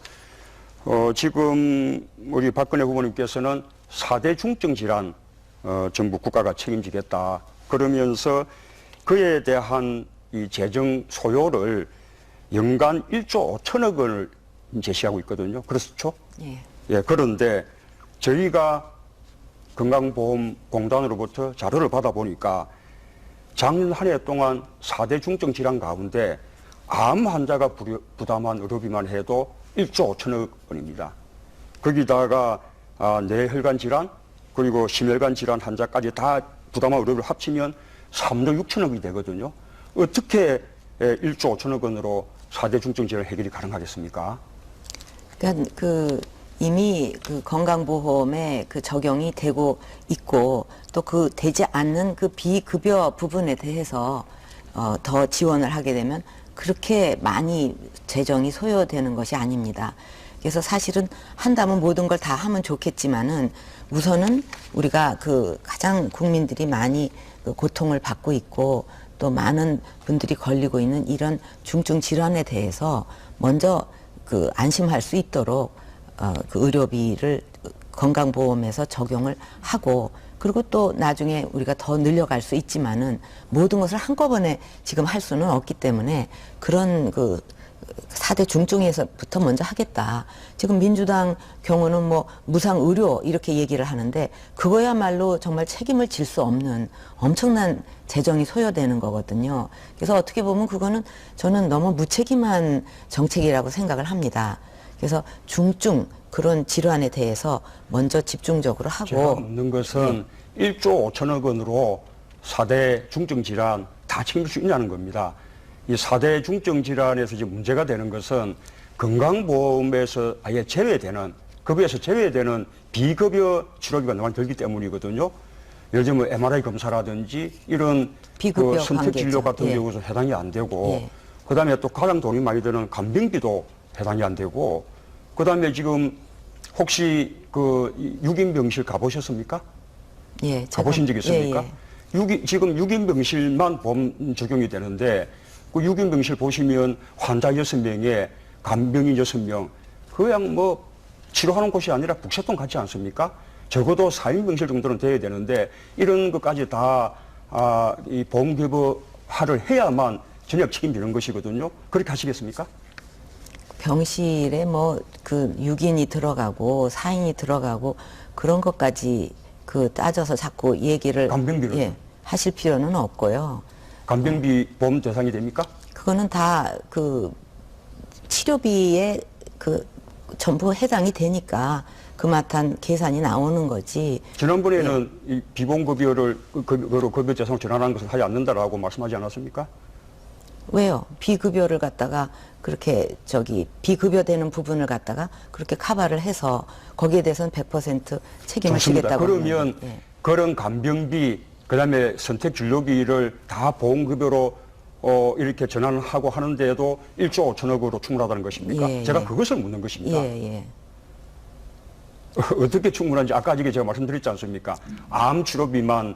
지금 우리 박근혜 후보님께서는 4대 중증 질환 정부 국가가 책임지겠다. 그러면서 그에 대한 이 재정 소요를 연간 1조 5천억 원을 제시하고 있거든요. 그렇죠? 예. 예, 그런데 저희가 건강보험공단으로부터 자료를 받아보니까 작년 한 해 동안 4대 중증 질환 가운데 암 환자가 부담한 의료비만 해도 1조 5천억 원입니다. 거기다가 뇌혈관 질환 그리고 심혈관 질환 환자까지 다 부담한 의료비를 합치면 3조 6천억이 되거든요. 어떻게 1조 5천억 원으로 4대 중증 질환 해결이 가능하겠습니까? 그러니까 이미 그 건강보험에 그 적용이 되고 있고 또 그 되지 않는 그 비급여 부분에 대해서 더 지원을 하게 되면 그렇게 많이 재정이 소요되는 것이 아닙니다. 그래서 사실은 한다면 모든 걸 다 하면 좋겠지만은 우선은 우리가 그 가장 국민들이 많이 그 고통을 받고 있고 또 많은 분들이 걸리고 있는 이런 중증 질환에 대해서 먼저 그 안심할 수 있도록 그 의료비를 건강보험에서 적용을 하고 그리고 또 나중에 우리가 더 늘려갈 수 있지만은 모든 것을 한꺼번에 지금 할 수는 없기 때문에 그런 그 4대 중증에서부터 먼저 하겠다. 지금 민주당 경우는 뭐 무상 의료 이렇게 얘기를 하는데 그거야말로 정말 책임을 질 수 없는 엄청난 재정이 소요되는 거거든요. 그래서 어떻게 보면 그거는 저는 너무 무책임한 정책이라고 생각을 합니다. 그래서 중증 그런 질환에 대해서 먼저 집중적으로 하고 제가 묻는 것은 1조 5천억 원으로 4대 중증 질환 다 책임질 수 있냐는 겁니다. 이 4대 중증 질환에서 이제 문제가 되는 것은 건강보험에서 아예 제외되는, 급여에서 제외되는 비급여 치료비가 너무 들기 때문이거든요. 예를 들면 MRI 검사라든지 이런 비급여 그 선택 진료 관계죠. 같은 예. 경우는 해당이 안 되고, 예. 그 다음에 또 가장 돈이 많이 드는 간병비도 해당이 안 되고, 그 다음에 지금 혹시 그 6인 병실 가보셨습니까? 예, 가보신 적 있습니까? 예, 예. 지금 6인 병실만 보험 적용이 되는데 그 6인 병실 보시면 환자 6명에 간병인 6명 그냥 뭐 치료하는 곳이 아니라 북새통 같지 않습니까? 적어도 4인 병실 정도는 돼야 되는데 이런 것까지 다 이 보험급여화를 해야만 전액 책임지는 것이거든요. 그렇게 하시겠습니까? 병실에 뭐 그 6인이 들어가고 4인이 들어가고 그런 것까지 그 따져서 자꾸 얘기를 간병비는? 하실 필요는 없고요. 간병비 보험 대상이 됩니까? 그거는 다 그 치료비에 그 전부 해당이 되니까 그마탄 계산이 나오는 거지. 지난번에는 이 비보험급여를 급여재산으로 전환하는 것을 하지 않는다라고 말씀하지 않았습니까? 왜요? 비급여를 갖다가 그렇게 비급여되는 부분을 갖다가 그렇게 커버를 해서 거기에 대해서는 100% 책임을 좋습니다. 지겠다고 그러면 하는데, 예. 그런 간병비, 그다음에 선택 진료비를 다 보험급여로 이렇게 전환을 하고 하는데도 1조 5천억으로 충분하다는 것입니까? 예, 제가 예. 그것을 묻는 것입니다. 예, 예. 어떻게 충분한지 아까 제가 말씀드렸지 않습니까? 암 치료비만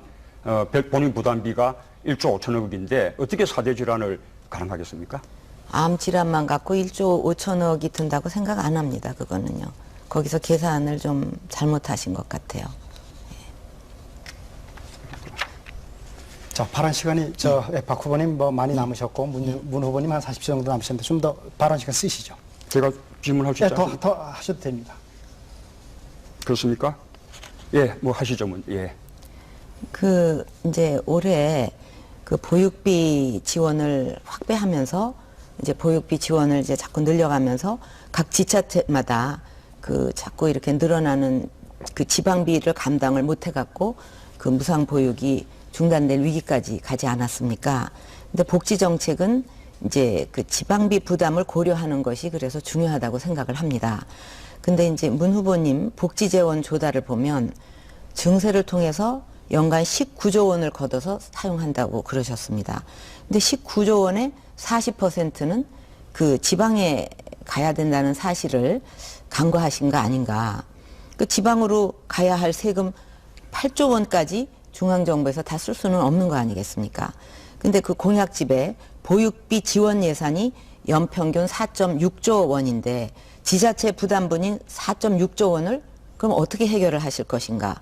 본인 부담비가 1조 5천억인데 어떻게 4대 질환을 가능하겠습니까? 암 질환만 갖고 1조 5천억이 든다고 생각 안 합니다. 그거는요. 거기서 계산을 좀 잘못하신 것 같아요. 자, 발언 시간이 박 후보님 뭐 많이 남으셨고 문 후보님 한 40초 정도 남으셨는데 좀 더 발언 시간 쓰시죠. 제가 질문할 수 예, 있지 않습니까? 더 하셔도 됩니다. 그렇습니까? 예, 뭐 하시죠. 예. 그 이제 올해 그 보육비 지원을 확대하면서 이제 보육비 지원을 이제 자꾸 늘려가면서 각 지자체마다 그 자꾸 이렇게 늘어나는 그 지방비를 감당을 못 해갖고 그 무상 보육이 중단될 위기까지 가지 않았습니까? 근데 복지 정책은 이제 그 지방비 부담을 고려하는 것이 그래서 중요하다고 생각을 합니다. 근데 이제 문 후보님 복지 재원 조달을 보면 증세를 통해서 연간 19조 원을 걷어서 사용한다고 그러셨습니다. 근데 19조 원의 40%는 그 지방에 가야 된다는 사실을 간과하신 거 아닌가. 그 지방으로 가야 할 세금 8조 원까지 중앙정부에서 다 쓸 수는 없는 거 아니겠습니까? 근데 그 공약집에 보육비 지원 예산이 연평균 4.6조 원인데 지자체 부담분인 4.6조 원을 그럼 어떻게 해결을 하실 것인가?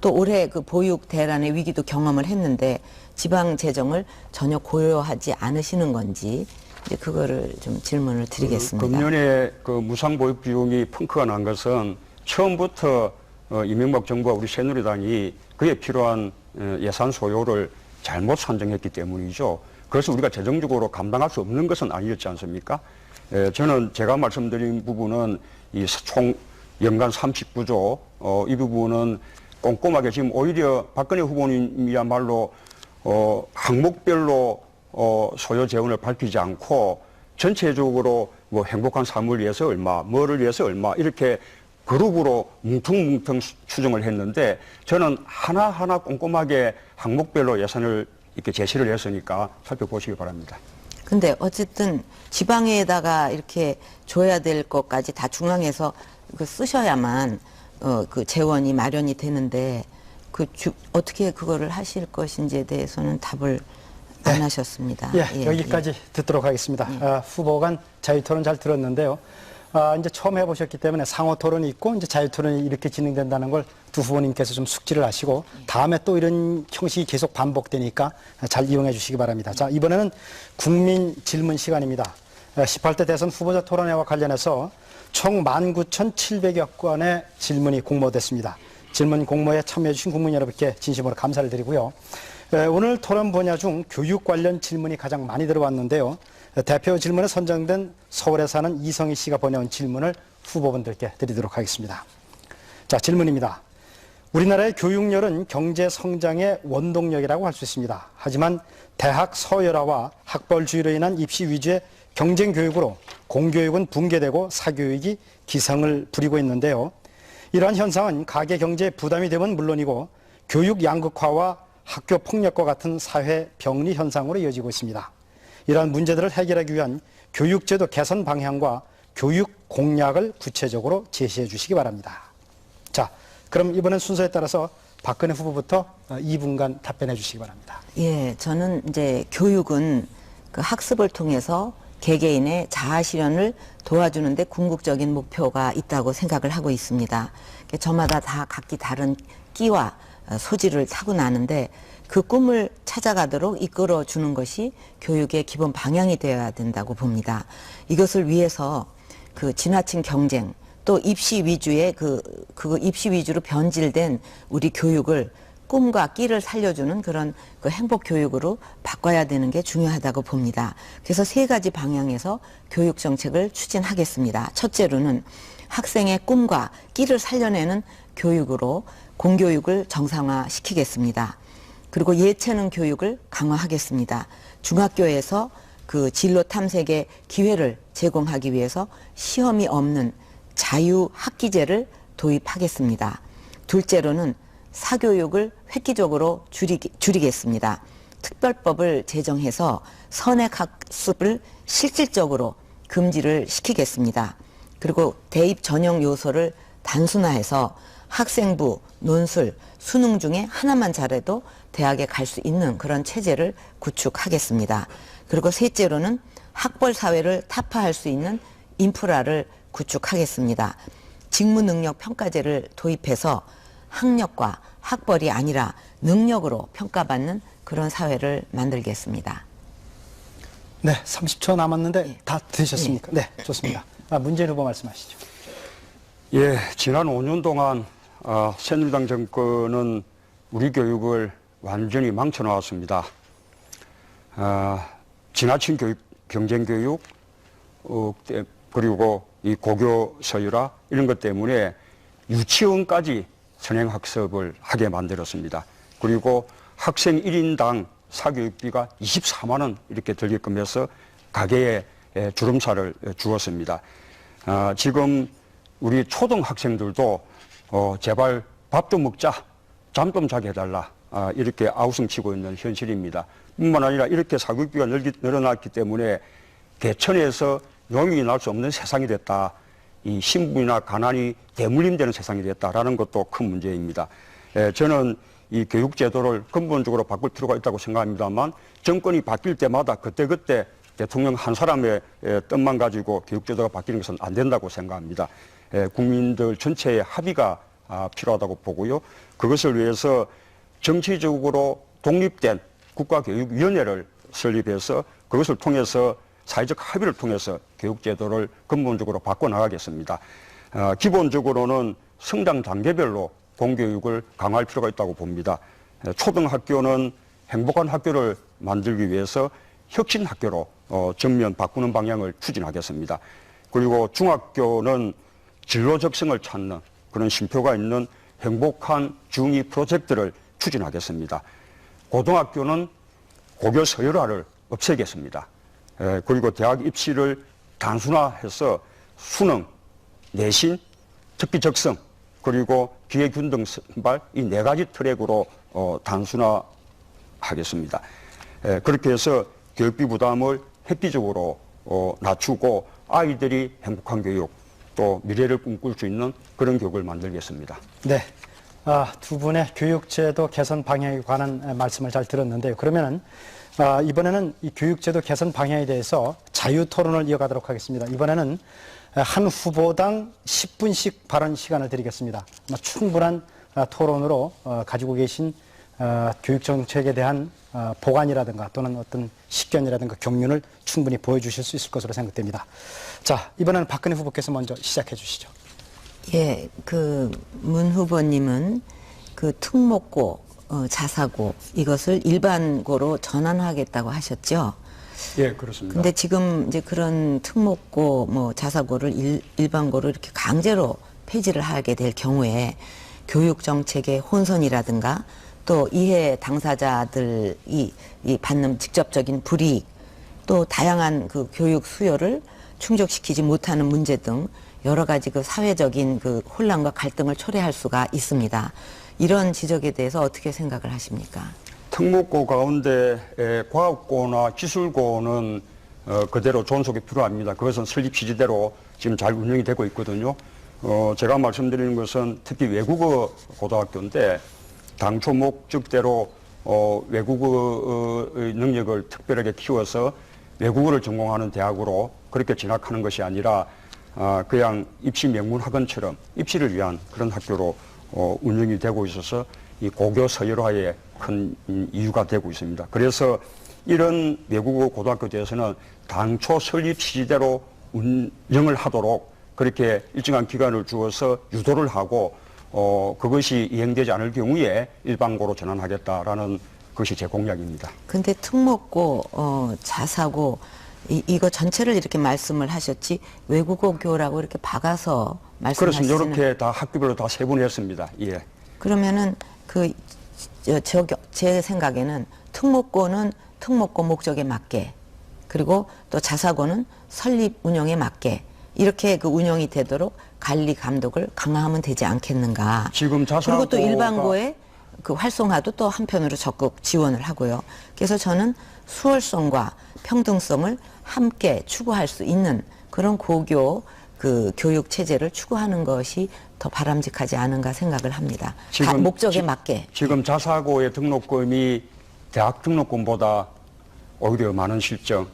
또 올해 그 보육 대란의 위기도 경험을 했는데 지방 재정을 전혀 고려하지 않으시는 건지 이제 그거를 좀 질문을 드리겠습니다. 금년에 그 무상보육 비용이 펑크가 난 것은 처음부터 이명박 정부와 우리 새누리당이 그에 필요한 예산 소요를 잘못 산정했기 때문이죠. 그래서 우리가 재정적으로 감당할 수 없는 것은 아니었지 않습니까? 저는 제가 말씀드린 부분은 이 총 연간 39조 이 부분은 꼼꼼하게 지금 오히려 박근혜 후보님이야말로 항목별로 소요 재원을 밝히지 않고 전체적으로 뭐 행복한 삶을 위해서 얼마, 뭐를 위해서 얼마 이렇게 그룹으로 뭉텅뭉텅 추정을 했는데 저는 하나하나 꼼꼼하게 항목별로 예산을 이렇게 제시를 했으니까 살펴보시기 바랍니다. 근데 어쨌든 지방에다가 이렇게 줘야 될 것까지 다 중앙에서 쓰셔야만 그 재원이 마련이 되는데 어떻게 그거를 하실 것인지에 대해서는 답을 안 하셨습니다. 예, 여기까지 듣도록 하겠습니다. 후보 간 자유토론 잘 들었는데요. 이제 처음 해보셨기 때문에 상호 토론이 있고 이제 자유 토론이 이렇게 진행된다는 걸 두 후보님께서 좀 숙지를 하시고 다음에 또 이런 형식이 계속 반복되니까 잘 이용해 주시기 바랍니다. 자, 이번에는 국민 질문 시간입니다. 18대 대선 후보자 토론회와 관련해서 총 19,700여 건의 질문이 공모됐습니다. 질문 공모에 참여해 주신 국민 여러분께 진심으로 감사를 드리고요. 오늘 토론 분야 중 교육 관련 질문이 가장 많이 들어왔는데요. 대표 질문에 선정된 서울에 사는 이성희 씨가 보내온 질문을 후보분들께 드리도록 하겠습니다. 자, 질문입니다. 우리나라의 교육열은 경제 성장의 원동력이라고 할 수 있습니다. 하지만 대학 서열화와 학벌주의로 인한 입시 위주의 경쟁 교육으로 공교육은 붕괴되고 사교육이 기성을 부리고 있는데요. 이러한 현상은 가계 경제에 부담이 되면 물론이고 교육 양극화와 학교 폭력과 같은 사회 병리 현상으로 이어지고 있습니다. 이러한 문제들을 해결하기 위한 교육제도 개선 방향과 교육 공약을 구체적으로 제시해 주시기 바랍니다. 자, 그럼 이번엔 순서에 따라서 박근혜 후보부터 2분간 답변해 주시기 바랍니다. 예, 저는 이제 교육은 그 학습을 통해서 개개인의 자아 실현을 도와주는데 궁극적인 목표가 있다고 생각을 하고 있습니다. 저마다 다 각기 다른 끼와 소질을 타고나는데 그 꿈을 찾아가도록 이끌어 주는 것이 교육의 기본 방향이 되어야 된다고 봅니다. 이것을 위해서 그 지나친 경쟁 또 입시 위주의 그 입시 위주로 변질된 우리 교육을 꿈과 끼를 살려주는 그런 그 행복 교육으로 바꿔야 되는 게 중요하다고 봅니다. 그래서 3가지 방향에서 교육 정책을 추진하겠습니다. 첫째로는 학생의 꿈과 끼를 살려내는 교육으로 공교육을 정상화시키겠습니다. 그리고 예체능 교육을 강화하겠습니다. 중학교에서 그 진로 탐색의 기회를 제공하기 위해서 시험이 없는 자유학기제를 도입하겠습니다. 둘째로는 사교육을 획기적으로 줄이겠습니다. 특별법을 제정해서 선행학습을 실질적으로 금지를 시키겠습니다. 그리고 대입 전형 요소를 단순화해서 학생부, 논술, 수능 중에 하나만 잘해도 대학에 갈 수 있는 그런 체제를 구축하겠습니다. 그리고 셋째로는 학벌 사회를 타파할 수 있는 인프라를 구축하겠습니다. 직무능력 평가제를 도입해서 학력과 학벌이 아니라 능력으로 평가받는 그런 사회를 만들겠습니다. 네, 30초 남았는데 다 되셨습니까? 네, 좋습니다. 문재인 후보 말씀하시죠. 예, 지난 5년 동안 새누리당 정권은 우리 교육을 완전히 망쳐놓았습니다. 지나친 교육, 경쟁교육, 그리고 이 고교 서열화 이런 것 때문에 유치원까지 선행학습을 하게 만들었습니다. 그리고 학생 1인당 사교육비가 24만 원 이렇게 들게끔 해서 가계에 주름살을 주었습니다. 지금 우리 초등학생들도 제발 밥 좀 먹자, 잠 좀 자게 해달라 이렇게 아우성치고 있는 현실입니다. 뿐만 아니라 이렇게 사교육비가 늘어났기 때문에 개천에서 용이 날 수 없는 세상이 됐다. 이 신분이나 가난이 대물림되는 세상이 됐다라는 것도 큰 문제입니다. 저는 이 교육제도를 근본적으로 바꿀 필요가 있다고 생각합니다만 정권이 바뀔 때마다 그때그때 대통령 한 사람의 뜻만 가지고 교육제도가 바뀌는 것은 안 된다고 생각합니다. 국민들 전체의 합의가 필요하다고 보고요. 그것을 위해서 정치적으로 독립된 국가교육위원회를 설립해서 그것을 통해서 사회적 합의를 통해서 교육제도를 근본적으로 바꿔나가겠습니다. 기본적으로는 성장 단계별로 공교육을 강화할 필요가 있다고 봅니다. 초등학교는 행복한 학교를 만들기 위해서 혁신학교로 전면 바꾸는 방향을 추진하겠습니다. 그리고 중학교는 진로 적성을 찾는 그런 쉼표가 있는 행복한 중2 프로젝트를 추진하겠습니다. 고등학교는 고교 서열화를 없애겠습니다. 그리고 대학 입시를 단순화해서 수능, 내신, 특기 적성, 그리고 기회균등 선발 이 4가지 트랙으로 단순화하겠습니다. 그렇게 해서 교육비 부담을 획기적으로 낮추고 아이들이 행복한 교육 또 미래를 꿈꿀 수 있는 그런 교육을 만들겠습니다. 네. 두 분의 교육제도 개선 방향에 관한 말씀을 잘 들었는데요. 그러면은 이번에는 이 교육제도 개선 방향에 대해서 자유 토론을 이어가도록 하겠습니다. 이번에는 한 후보당 10분씩 발언 시간을 드리겠습니다. 충분한 토론으로 가지고 계신 교육 정책에 대한 보관이라든가 또는 어떤 식견이라든가 경륜을 충분히 보여주실 수 있을 것으로 생각됩니다. 자, 이번에는 박근혜 후보께서 먼저 시작해 주시죠. 예, 문 후보님은 특목고, 자사고 이것을 일반고로 전환하겠다고 하셨죠. 예, 그렇습니다. 근데 지금 이제 그런 특목고, 자사고를 일반고로 이렇게 강제로 폐지를 하게 될 경우에 교육 정책의 혼선이라든가 또 이해 당사자들이 받는 직접적인 불이익 또 다양한 교육 수요를 충족시키지 못하는 문제 등 여러 가지 사회적인 혼란과 갈등을 초래할 수가 있습니다. 이런 지적에 대해서 어떻게 생각을 하십니까? 특목고 가운데 과학고나 기술고는 그대로 존속이 필요합니다. 그것은 설립 취지대로 지금 잘 운영이 되고 있거든요. 제가 말씀드리는 것은 특히 외국어 고등학교인데 당초 목적대로 외국어의 능력을 특별하게 키워서 외국어를 전공하는 대학으로 그렇게 진학하는 것이 아니라 그냥 입시 명문 학원처럼 입시를 위한 그런 학교로 운영이 되고 있어서 이 고교 서열화에 큰 이유가 되고 있습니다. 그래서 이런 외국어 고등학교 대해서는 당초 설립 취지대로 운영을 하도록 그렇게 일정한 기간을 주어서 유도를 하고 그것이 이행되지 않을 경우에 일반고로 전환하겠다라는 것이 제 공약입니다. 근데 특목고, 자사고 이거 전체를 이렇게 말씀을 하셨지 외국어교라고 이렇게 박아서 말씀하시는. 그렇습니다. 이렇게 다 학교별로 다 세분했습니다. 예. 그러면은 제 생각에는 특목고는 특목고 목적에 맞게 그리고 또 자사고는 설립 운영에 맞게 이렇게 운영이 되도록 관리 감독을 강화하면 되지 않겠는가. 지금 자사고가 그리고 또 일반고의 활성화도 또 한편으로 적극 지원을 하고요. 그래서 저는 수월성과 평등성을 함께 추구할 수 있는 그런 고교 교육 체제를 추구하는 것이 더 바람직하지 않은가 생각을 합니다. 목적에 맞게. 지금 자사고의 등록금이 대학 등록금보다 오히려 많은 실정,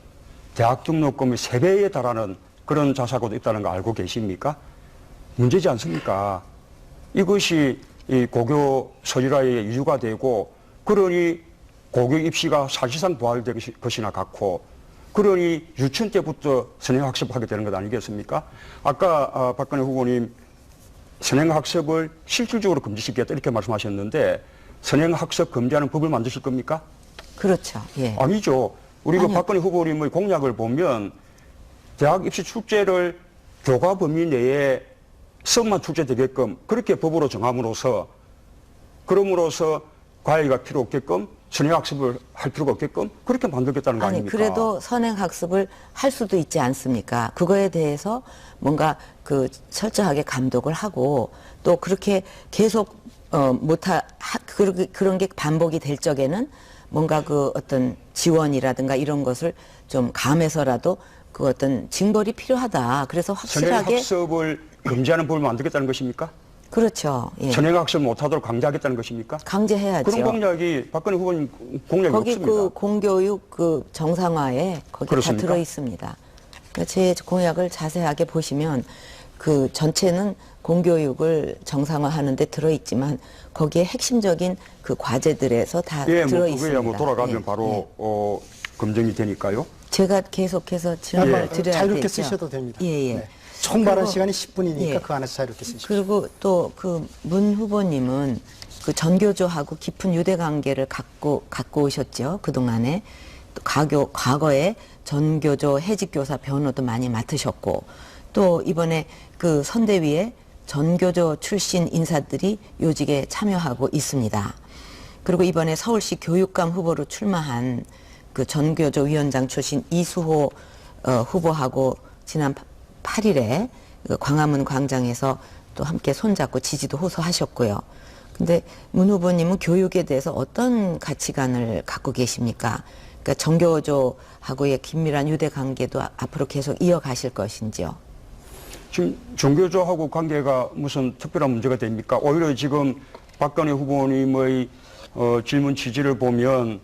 대학 등록금이 3배에 달하는 그런 자사고도 있다는 거 알고 계십니까? 문제지 않습니까? 이것이 이 고교 서열화의 이유가 되고 그러니 고교 입시가 사실상 부활될 것이나 같고 그러니 유치원 때부터 선행학습하게 되는 것 아니겠습니까? 아까 박근혜 후보님 선행학습을 실질적으로 금지시키겠다 이렇게 말씀하셨는데 선행학습 금지하는 법을 만드실 겁니까? 그렇죠. 예. 아니죠. 우리가 박근혜 후보님의 공약을 보면 대학 입시 출제를 교과 범위 내에 수업만 출제되게끔 그렇게 법으로 정함으로써 그럼으로써 과외가 필요 없게끔 선행학습을 할 필요가 없게끔 그렇게 만들겠다는 거 아닙니까? 그래도 선행학습을 할 수도 있지 않습니까? 그거에 대해서 뭔가 철저하게 감독을 하고 또 그렇게 계속 그런 게 반복이 될 적에는 뭔가 어떤 지원이라든가 이런 것을 좀 감해서라도 어떤 징벌이 필요하다. 그래서 확실하게 선행학습을 금지하는 법을 만들겠다는 것입니까? 그렇죠. 예. 선행학습 못하도록 강제하겠다는 것입니까? 강제해야죠. 그런 공약이 박근혜 후보님 공약이 거기 없습니다. 공교육 정상화에 거기 그렇습니까? 다 들어 있습니다. 제 공약을 자세하게 보시면 전체는 공교육을 정상화하는 데 들어 있지만 거기에 핵심적인 과제들에서 다 들어 있습니다. 그거야 돌아가면 바로 검증이 되니까요. 제가 계속해서 질문을 드려야 자유롭게 되죠. 쓰셔도 됩니다. 예. 네. 총 발언 시간이 10분이니까 예. 그 안에서 자유롭게 쓰십시오. 그리고 또 문 후보님은 전교조하고 깊은 유대 관계를 갖고 오셨죠. 그동안에 또 과거에 전교조 해직교사 변호도 많이 맡으셨고 또 이번에 선대위에 전교조 출신 인사들이 요직에 참여하고 있습니다. 그리고 이번에 서울시 교육감 후보로 출마한 전교조 위원장 출신 이수호 후보하고 지난 8일에 광화문 광장에서 또 함께 손잡고 지지도 호소하셨고요. 근데 문 후보님은 교육에 대해서 어떤 가치관을 갖고 계십니까? 그러니까 정교조하고의 긴밀한 유대 관계도 앞으로 계속 이어가실 것인지요? 지금 정교조하고 관계가 무슨 특별한 문제가 됩니까? 오히려 지금 박근혜 후보님의 질문 취지를 보면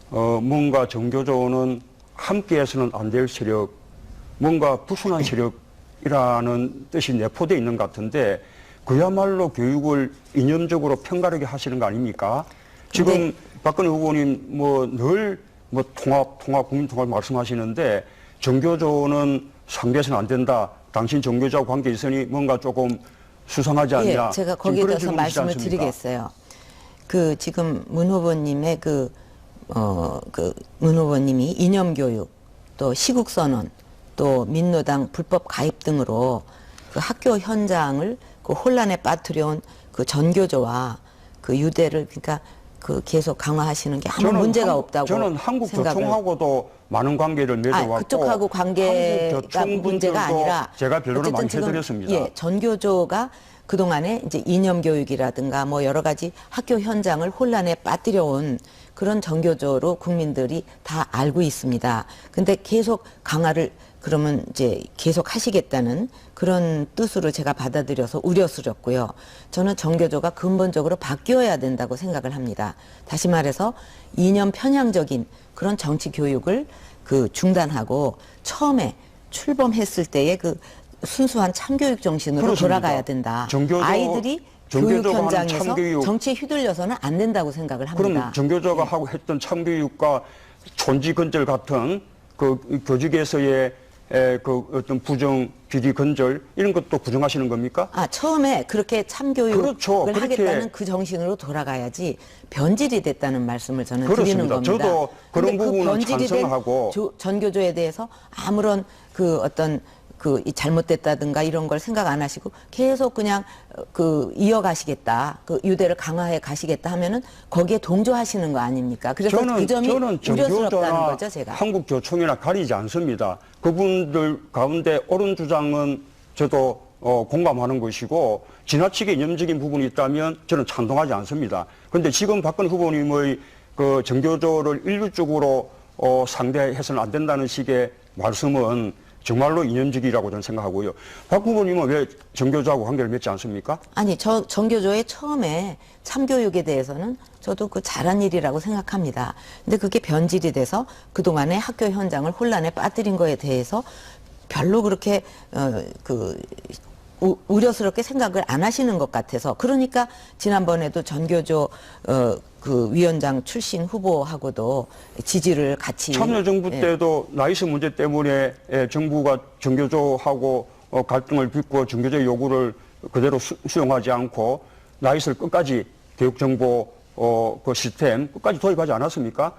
뭔가 정교조는 함께해서는 안 될 세력, 뭔가 불순한 세력이라는 뜻이 내포되어 있는 것 같은데 그야말로 교육을 이념적으로 편가르게 하시는 거 아닙니까? 지금 박근혜 후보님 늘 국민 통합 말씀하시는데 정교조는 상대해서는 안 된다. 당신 정교조하고 관계 있으니 뭔가 조금 수상하지 않냐. 예, 제가 거기에 대해서 말씀을 드리겠어요. 그 지금 문 후보님의 문 후보님이 이념교육, 또 시국선언, 또 민노당 불법 가입 등으로 그 학교 현장을 그 혼란에 빠뜨려온 그 전교조와 그 유대를 그러니까 그 계속 강화하시는 게 아무 문제가 없다고 저는 한국교총하고도 많은 관계를 맺어왔고 그쪽하고 관계가 문제가 아니라 제가 변론을 많이 해드렸습니다. 예, 전교조가 그동안에 이제 이념교육이라든가 뭐 여러 가지 학교 현장을 혼란에 빠뜨려온 그런 전교조로 국민들이 다 알고 있습니다. 근데 계속 강화를 그러면 이제 계속 하시겠다는 그런 뜻으로 제가 받아들여서 우려스럽고요. 저는 정교조가 근본적으로 바뀌어야 된다고 생각을 합니다. 다시 말해서 이념 편향적인 그런 정치 교육을 그 중단하고 처음에 출범했을 때의 그 순수한 참교육 정신으로 그렇습니다. 돌아가야 된다. 정교조, 아이들이 교육 정교조가 하는 현장에서 참교육, 정치에 휘둘려서는 안 된다고 생각을 합니다. 그럼 정교조가 하고 했던 참교육과 촌지 건절 같은 그 교직에서의 그 어떤 부정 비리 건절 이런 것도 부정하시는 겁니까? 처음에 그렇게 참교육을 그렇죠. 하겠다는 그 정신으로 돌아가야지 변질이 됐다는 말씀을 저는 그렇습니다. 드리는 겁니다. 저도 그런 그 부분은 변질이 찬성하고 된 전교조에 대해서 아무런 그 어떤 그 잘못됐다든가 이런 걸 생각 안 하시고 계속 그냥 그 이어가시겠다, 그 유대를 강화해 가시겠다 하면은 거기에 동조하시는 거 아닙니까? 그래서 그 점이 우려스럽다는 거죠, 제가. 한국교총이나 가리지 않습니다. 그분들 가운데 옳은 주장은 저도 공감하는 것이고 지나치게 이념적인 부분이 있다면 저는 찬동하지 않습니다. 그런데 지금 박근혜 후보님의 그 정교조를 일률적으로 상대해서는 안 된다는 식의 말씀은 정말로 이념적이라고 저는 생각하고요. 박 후보님은 왜 정교조하고 관계를 맺지 않습니까? 아니, 정교조의 처음에 참교육에 대해서는 저도 그 잘한 일이라고 생각합니다. 근데 그게 변질이 돼서 그동안에 학교 현장을 혼란에 빠뜨린 거에 대해서 별로 그렇게 우려스럽게 생각을 안 하시는 것 같아서 그러니까 지난번에도 전교조 그 위원장 출신 후보하고도 지지를 같이 참여정부 때도 나이스 문제 때문에 정부가 정교조하고 갈등을 빚고 정교조의 요구를 그대로 수용하지 않고 나이스를 끝까지 교육정보 그 시스템 끝까지 도입하지 않았습니까?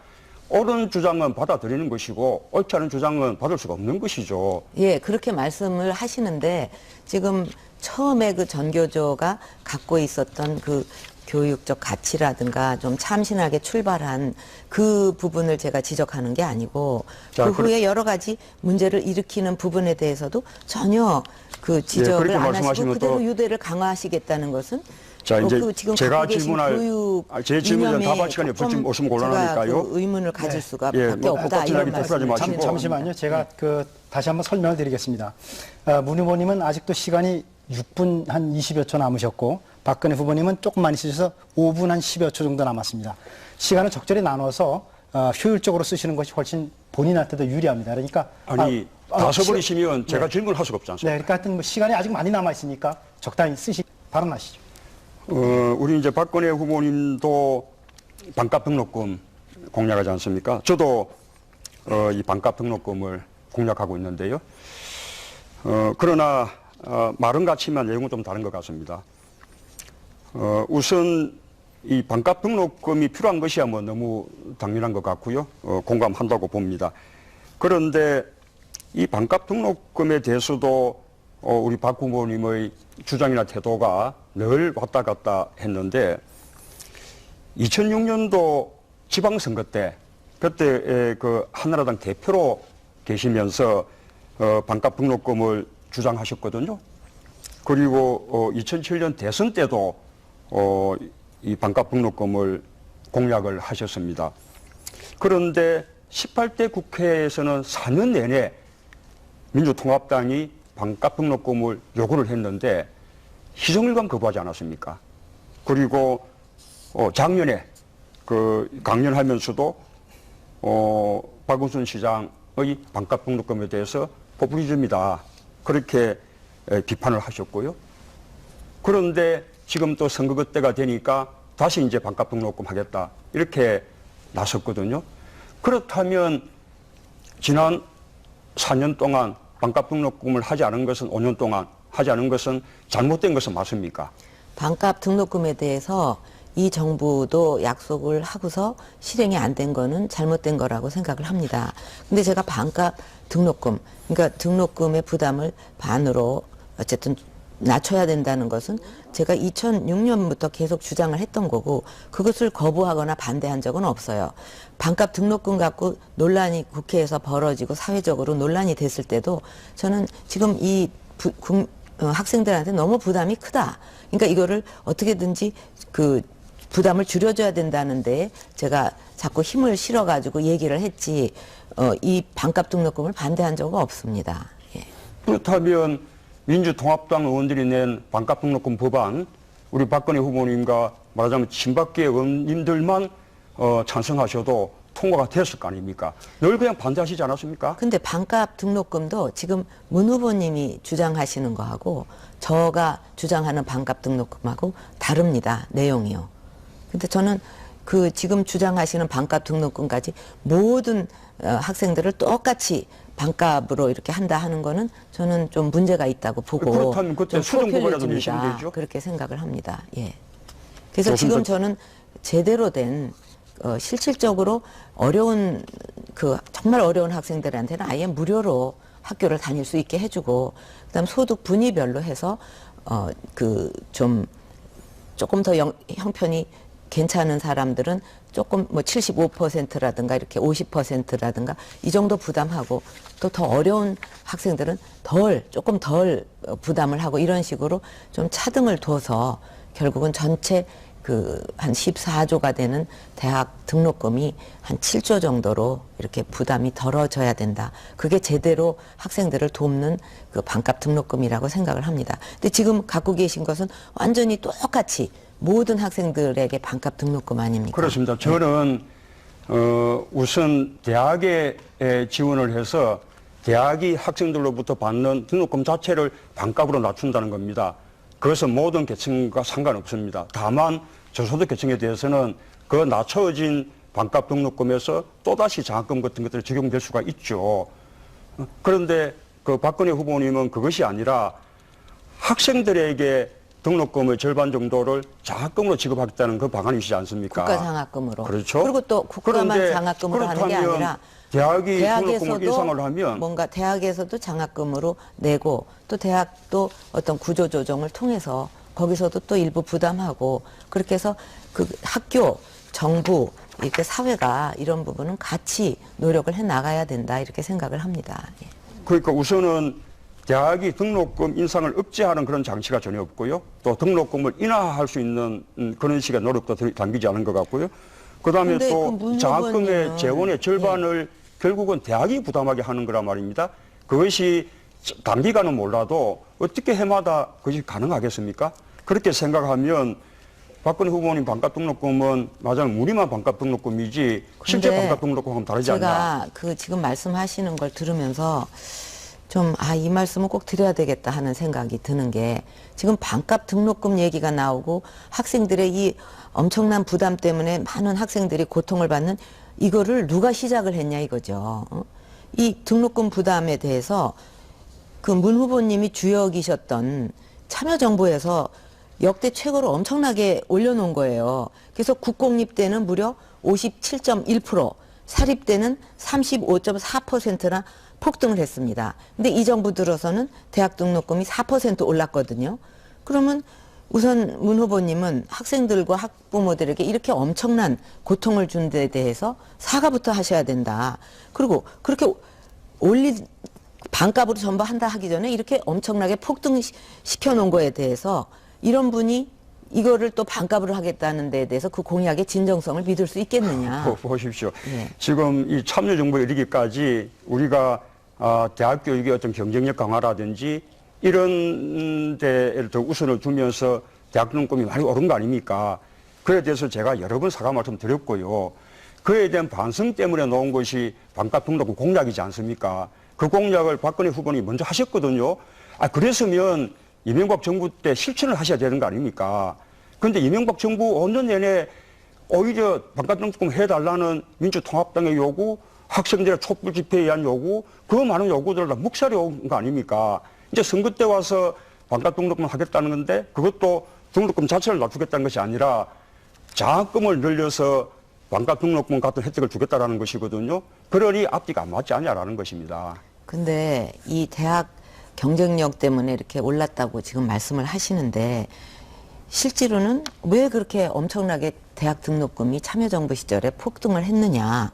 옳은 주장은 받아들이는 것이고 옳지 않은 주장은 받을 수가 없는 것이죠. 예, 그렇게 말씀을 하시는데 지금 처음에 그 전교조가 갖고 있었던 그 교육적 가치라든가 좀 참신하게 출발한 그 부분을 제가 지적하는 게 아니고 그 후에 여러 가지 문제를 일으키는 부분에 대해서도 전혀 그 지적을 안 하시고 그대로 유대를 강화하시겠다는 것은 자, 이제 지금 제가 질문할 제 질문에 답할 시간이 없을지 오시면 곤란하니까요. 그 의문을 가질 수가 예, 밖에 없다 이런 말씀. 잠시만요. 제가 다시 한번 설명을 드리겠습니다. 문 후보님은 아직도 시간이 6분 한 20여 초 남으셨고 박근혜 후보님은 조금만 있으셔서 5분 한 10여 초 정도 남았습니다. 시간을 적절히 나눠서 효율적으로 쓰시는 것이 훨씬 본인한테도 유리합니다. 그러니까 다 써버리시면 제가 질문을 할 수가 없지 않습니까? 네, 그러니까 하여튼 시간이 아직 많이 남아 있으니까 적당히 발언하시죠. 우리 이제 박근혜 후보님도 반값 등록금 공략하지 않습니까? 저도 이 반값 등록금을 공략하고 있는데요. 그러나 말은 같지만 내용은 좀 다른 것 같습니다. 우선 이 반값 등록금이 필요한 것이야 뭐 너무 당연한 것 같고요. 공감한다고 봅니다. 그런데 이 반값 등록금에 대해서도 우리 박 후보님의 주장이나 태도가 늘 왔다 갔다 했는데 2006년도 지방선거 때 그때 그 한나라당 대표로 계시면서 반값 등록금을 주장하셨거든요. 그리고 2007년 대선 때도 이 반값 등록금을 공약을 하셨습니다. 그런데 18대 국회에서는 4년 내내 민주통합당이 반값 등록금을 요구를 했는데 희정일관 거부하지 않았습니까? 그리고 작년에 그 강연하면서도 박원순 시장의 반값 등록금에 대해서 포퓰리즘이다 그렇게 비판을 하셨고요. 그런데 지금 또 선거 때가 되니까 다시 이제 반값 등록금 하겠다 이렇게 나섰거든요. 그렇다면 지난 4년 동안 반값 등록금을 하지 않은 것은 5년 동안 하지 않은 것은 잘못된 것은 맞습니까? 반값 등록금에 대해서 이 정부도 약속을 하고서 실행이 안 된 거는 잘못된 거라고 생각을 합니다. 근데 제가 반값 등록금, 그러니까 등록금의 부담을 반으로 어쨌든 낮춰야 된다는 것은 제가 2006년부터 계속 주장을 했던 거고 그것을 거부하거나 반대한 적은 없어요. 반값 등록금 갖고 논란이 국회에서 벌어지고 사회적으로 논란이 됐을 때도 저는 지금 이 학생들한테 너무 부담이 크다. 그러니까 이거를 어떻게든지 그 부담을 줄여줘야 된다는데 제가 자꾸 힘을 실어가지고 얘기를 했지 이 반값 등록금을 반대한 적은 없습니다. 예. 그렇다면 민주통합당 의원들이 낸 반값 등록금 법안 우리 박근혜 후보님과 말하자면 친박계 의원님들만 찬성하셔도 통과가 됐을 거 아닙니까? 늘 그냥 반대하시지 않았습니까? 근데 반값 등록금도 지금 문 후보님이 주장하시는 거하고 저가 주장하는 반값 등록금하고 다릅니다. 내용이요. 근데 저는 그 지금 주장하시는 반값 등록금까지 모든 학생들을 똑같이 반값으로 이렇게 한다 하는 거는 저는 좀 문제가 있다고 보고 그렇다면 그때 수정법이라도 내시면 되죠? 그렇게 생각을 합니다. 예. 그래서 지금 저는 제대로 된 실질적으로 어려운 정말 어려운 학생들한테는 아예 무료로 학교를 다닐 수 있게 해주고 그다음 소득 분위별로 해서 조금 더 형편이 괜찮은 사람들은 조금 뭐 75%라든가 이렇게 50%라든가 이 정도 부담하고 또 더 어려운 학생들은 조금 덜 부담을 하고 이런 식으로 좀 차등을 둬서 결국은 전체 한 14조가 되는 대학 등록금이 한 7조 정도로 이렇게 부담이 덜어져야 된다. 그게 제대로 학생들을 돕는 그 반값 등록금이라고 생각을 합니다. 근데 지금 갖고 계신 것은 완전히 똑같이 모든 학생들에게 반값 등록금 아닙니까? 그렇습니다. 저는 우선 대학에 지원을 해서 대학이 학생들로부터 받는 등록금 자체를 반값으로 낮춘다는 겁니다. 그것은 모든 계층과 상관없습니다. 다만 저소득 계층에 대해서는 그 낮춰진 반값 등록금에서 또다시 장학금 같은 것들이 적용될 수가 있죠. 그런데 그 박근혜 후보님은 그것이 아니라 학생들에게 등록금의 절반 정도를 장학금으로 지급하겠다는 그 방안이시지 않습니까? 국가 장학금으로. 그렇죠. 그리고 또 국가만 장학금으로 하는 게 아니라 대학이 등록금을 인상을 하면 뭔가 대학에서도 장학금으로 내고 또 대학도 어떤 구조 조정을 통해서 거기서도 또 일부 부담하고 그렇게 해서 그 학교, 정부, 이렇게 사회가 이런 부분은 같이 노력을 해 나가야 된다 이렇게 생각을 합니다. 예. 그러니까 우선은 대학이 등록금 인상을 억제하는 그런 장치가 전혀 없고요. 또 등록금을 인하할 수 있는 그런 식의 노력도 담기지 않은 것 같고요. 그다음에 또 장학금의 재원의 절반을 결국은 대학이 부담하게 하는 거란 말입니다. 그것이 단기간은 몰라도 어떻게 해마다 그것이 가능하겠습니까? 그렇게 생각하면 박근혜 후보님 반값 등록금은 맞아요. 우리만 반값 등록금이지 실제 반값 등록금하고는 다르지 않냐. 제가 지금 말씀하시는 걸 들으면서 이 말씀은 꼭 드려야 되겠다 하는 생각이 드는 게 지금 반값 등록금 얘기가 나오고 학생들의 이 엄청난 부담 때문에 많은 학생들이 고통을 받는 이거를 누가 시작을 했냐 이거죠. 이 등록금 부담에 대해서 그 문 후보님이 주역이셨던 참여정부에서 역대 최고로 엄청나게 올려놓은 거예요. 그래서 국공립 때는 무려 57.1%, 사립 때는 35.4%나 폭등을 했습니다. 근데 이 정부 들어서는 대학 등록금이 4% 올랐거든요. 그러면 우선 문 후보님은 학생들과 학부모들에게 이렇게 엄청난 고통을 준 데 대해서 사과부터 하셔야 된다. 그리고 그렇게 반값으로 전부 한다 하기 전에 이렇게 엄청나게 폭등시켜 놓은 거에 대해서 이런 분이 이거를 또 반값으로 하겠다는 데에 대해서 그 공약의 진정성을 믿을 수 있겠느냐. 보십시오. 예. 지금 이 참여정부에 이르기까지 우리가 대학 교육의 어떤 경쟁력 강화라든지 이런 데에 더 우선을 두면서 대학 등록금이 많이 오른 거 아닙니까? 그에 대해서 제가 여러 번 사과 말씀 드렸고요. 그에 대한 반성 때문에 놓은 것이 반값 등록금 공약이지 않습니까? 그 공약을 박근혜 후보님이 먼저 하셨거든요. 그랬으면 이명박 정부 때 실천을 하셔야 되는 거 아닙니까? 그런데 이명박 정부 5년 내내 오히려 반값 등록금 해달라는 민주통합당의 요구, 학생들의 촛불 집회에 의한 요구, 그 많은 요구들을 다 묵살해 온 거 아닙니까? 이제 선거 때 와서 반값 등록금 하겠다는 건데 그것도 등록금 자체를 낮추겠다는 것이 아니라 장학금을 늘려서 반값 등록금 같은 혜택을 주겠다라는 것이거든요. 그러니 앞뒤가 안 맞지 않냐라는 것입니다. 근데 이 대학 경쟁력 때문에 이렇게 올랐다고 지금 말씀을 하시는데 실제로는 왜 그렇게 엄청나게 대학 등록금이 참여정부 시절에 폭등을 했느냐.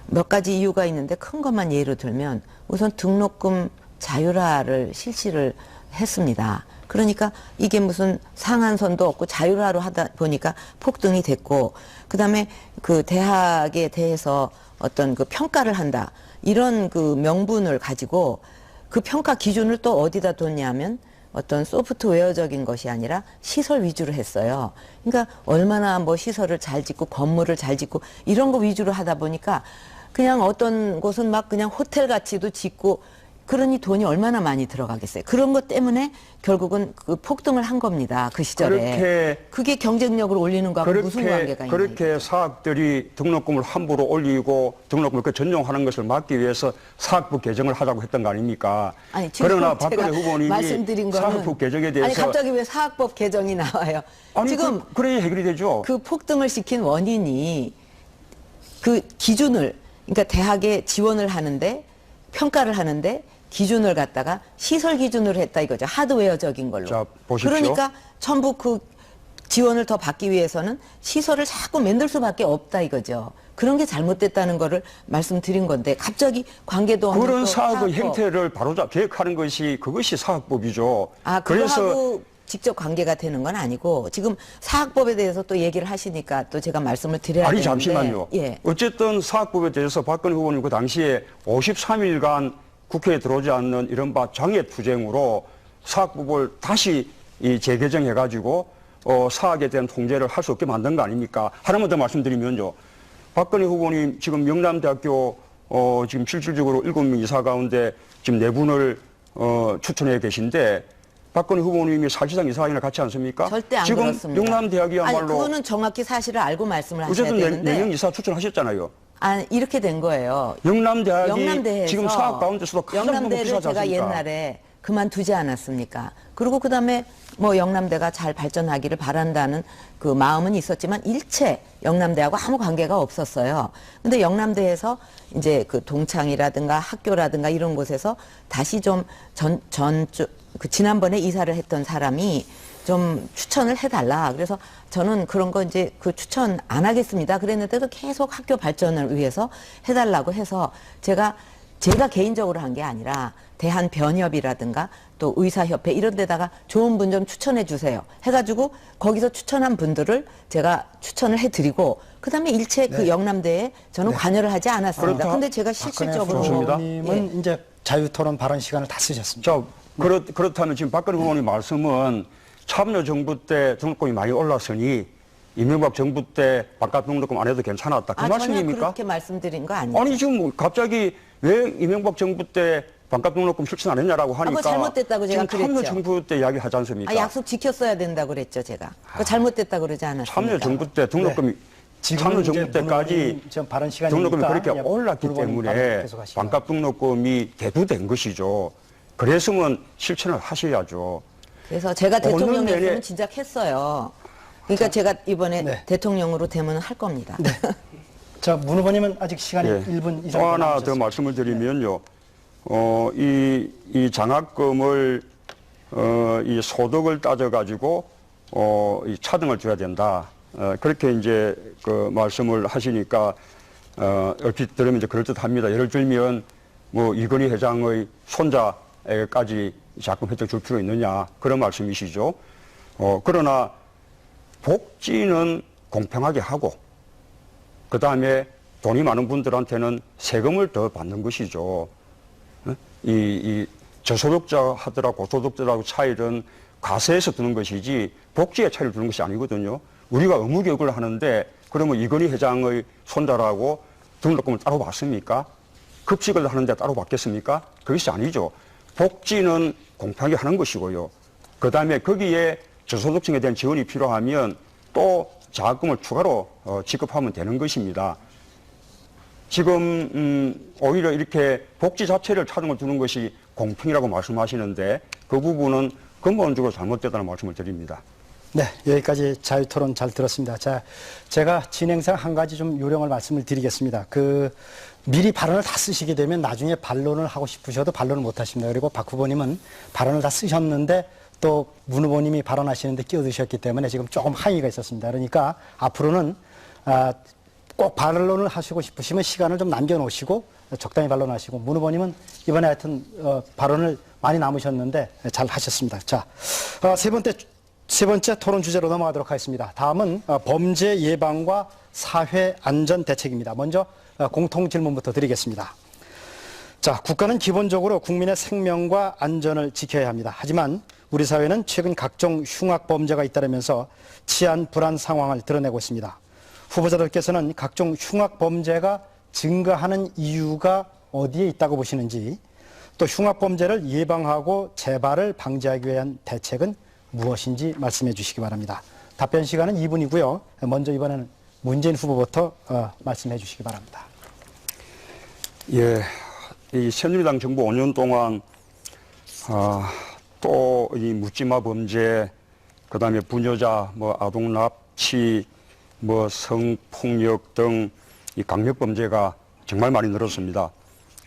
몇 가지 이유가 있는데 큰 것만 예로 들면 우선 등록금 자율화를 실시를 했습니다. 그러니까 이게 무슨 상한선도 없고 자율화로 하다 보니까 폭등이 됐고, 그 다음에 그 대학에 대해서 어떤 그 평가를 한다. 이런 그 명분을 가지고 그 평가 기준을 또 어디다 뒀냐면 어떤 소프트웨어적인 것이 아니라 시설 위주로 했어요. 그러니까 얼마나 뭐 시설을 잘 짓고 건물을 잘 짓고 이런 거 위주로 하다 보니까 그냥 어떤 곳은 막 그냥 호텔 같이도 짓고 그러니 돈이 얼마나 많이 들어가겠어요. 그런 것 때문에 결국은 그 폭등을 한 겁니다. 그 시절에. 그게 경쟁력을 올리는 거하고 무슨 관계가 있나요? 그렇게 사학들이 등록금을 함부로 올리고 등록금을 그 전용하는 것을 막기 위해서 사학부 개정을 하자고 했던 거 아닙니까? 아니, 지금 그러나 제가 박근혜 후보님이 말씀드린 거는 사학부 개정에 대해서 아니 갑자기 왜 사학법 개정이 나와요? 아니, 지금 그래야 해결이 되죠. 그 폭등을 시킨 원인이 그 기준을, 그러니까 대학에 지원을 하는데 평가를 하는데 기준을 갖다가 시설 기준으로 했다 이거죠. 하드웨어적인 걸로. 자, 보십시오. 그러니까 전부 그 지원을 더 받기 위해서는 시설을 자꾸 만들 수밖에 없다 이거죠. 그런 게 잘못됐다는 거를 말씀드린 건데 갑자기 관계도 없는 그런 또 사학의 사학법. 행태를 바로잡 계획하는 것이 그것이 사학법이죠. 그거하고 직접 관계가 되는 건 아니고 지금 사학법에 대해서 또 얘기를 하시니까 또 제가 말씀을 드려야 아니 되는데. 잠시만요. 예. 어쨌든 사학법에 대해서 박근혜 후보님 그 당시에 53일간 국회에 들어오지 않는 이른바 장애투쟁으로 사학법을 다시 재개정해가지고 사학에 대한 통제를 할 수 없게 만든 거 아닙니까? 하나만 더 말씀드리면요. 박근혜 후보님 지금 영남대학교 지금 실질적으로 7명 이사 가운데 지금 4분을 추천해 계신데 박근혜 후보님이 사실상 이사회를 같이 않습니까? 절대 안 지금 그렇습니다. 영남대학이야말로 아니, 그거는 정확히 사실을 알고 말씀을 하셔야 어쨌든 되는데. 4명 이사 추천하셨잖아요. 이렇게 된 거예요. 영남대학이 영남대에서 지금 사학 가운데서도 가장 영남대를 비싸지 제가 않습니까? 옛날에 그만두지 않았습니까? 그리고 그다음에 뭐 영남대가 잘 발전하기를 바란다는 그 마음은 있었지만 일체 영남대하고 아무 관계가 없었어요. 근데 영남대에서 이제 그 동창이라든가 학교라든가 이런 곳에서 다시 좀 그 지난번에 이사를 했던 사람이 좀 추천을 해달라. 그래서 저는 그런 거 이제 그 추천 안 하겠습니다. 그랬는데도 계속 학교 발전을 위해서 해달라고 해서 제가 개인적으로 한 게 아니라 대한변협이라든가 또 의사협회 이런 데다가 좋은 분 좀 추천해 주세요. 해가지고 거기서 추천한 분들을 제가 추천을 해드리고 그다음에 일체 그 영남대에 저는 관여를 하지 않았습니다. 근데 제가 실질적으로 후보님은 이제 자유토론 발언 시간을 다 쓰셨습니다. 자, 그렇다면 지금 박근혜 후보님 말씀은 참여정부 때 등록금이 많이 올랐으니 이명박 정부 때 반값 등록금 안 해도 괜찮았다. 그 말씀입니까? 전혀 그렇게 말씀드린 거 아니에요. 아니 지금 뭐 갑자기 왜 이명박 정부 때 반값 등록금 실천 안 했냐라고 하니까 잘못됐다고 제가 지금 그랬죠. 참여정부 때 이야기 하지 않습니까? 약속 지켰어야 된다고 그랬죠, 제가. 그거 잘못됐다고 그러지 않았습니까? 참여정부 때 등록금이 참여정부 때까지 발언 등록금이 그렇게 올랐기 때문에 계속하시죠. 반값 등록금이 대두된 것이죠. 그랬으면 실천을 하셔야죠. 그래서 제가 5년 대통령이었으면 내내 진작 했어요. 그러니까 제가 이번에 대통령으로 되면 할 겁니다. 자, 문 후보님은 아직 시간이 예. 1분 이상 또 하나 더 남으셨습니다. 말씀을 드리면요. 이 장학금을 이 소득을 따져가지고 이 차등을 줘야 된다. 그렇게 이제 그 말씀을 하시니까 얼핏 들으면 이제 그럴듯합니다. 예를 들면 뭐 이건희 회장의 손자에게까지 자금 혜택 줄 필요 있느냐 그런 말씀이시죠. 그러나 복지는 공평하게 하고 그 다음에 돈이 많은 분들한테는 세금을 더 받는 것이죠. 이 저소득자 하더라 고소득자하고 차이는 과세에서 두는 것이지 복지의 차이를 두는 것이 아니거든요. 우리가 의무교육을 하는데 그러면 이건희 회장의 손자라고 등록금을 따로 받습니까? 급식을 하는데 따로 받겠습니까? 그것이 아니죠. 복지는 공평하게 하는 것이고요. 그 다음에 거기에 저소득층에 대한 지원이 필요하면 또 자금을 추가로 지급하면 되는 것입니다. 지금 오히려 이렇게 복지 자체를 차등을 두는 것이 공평이라고 말씀하시는데 그 부분은 근본적으로 잘못됐다는 말씀을 드립니다. 네, 여기까지 자유토론 잘 들었습니다. 자, 제가 진행상 한 가지 좀 요령을 말씀을 드리겠습니다. 미리 발언을 다 쓰시게 되면 나중에 반론을 하고 싶으셔도 반론을 못 하십니다. 그리고 박 후보님은 발언을 다 쓰셨는데 또 문 후보님이 발언하시는데 끼어드셨기 때문에 지금 조금 항의가 있었습니다. 그러니까 앞으로는 꼭 반론을 하시고 싶으시면 시간을 좀 남겨놓으시고 적당히 반론하시고 문 후보님은 이번에 하여튼 발언을 많이 남으셨는데 잘 하셨습니다. 자, 세 번째 토론 주제로 넘어가도록 하겠습니다. 다음은 범죄 예방과 사회 안전 대책입니다. 먼저 공통 질문부터 드리겠습니다. 자, 국가는 기본적으로 국민의 생명과 안전을 지켜야 합니다. 하지만 우리 사회는 최근 각종 흉악 범죄가 잇따르면서 치안 불안 상황을 드러내고 있습니다. 후보자들께서는 각종 흉악 범죄가 증가하는 이유가 어디에 있다고 보시는지, 또 흉악 범죄를 예방하고 재발을 방지하기 위한 대책은 무엇인지 말씀해 주시기 바랍니다. 답변 시간은 2분이고요. 먼저 이번에는 문재인 후보부터 말씀해 주시기 바랍니다. 예, 이 새누리당 정부 5년 동안 또 이 묻지마 범죄, 그다음에 부녀자, 아동 납치, 성폭력 등 이 강력 범죄가 정말 많이 늘었습니다.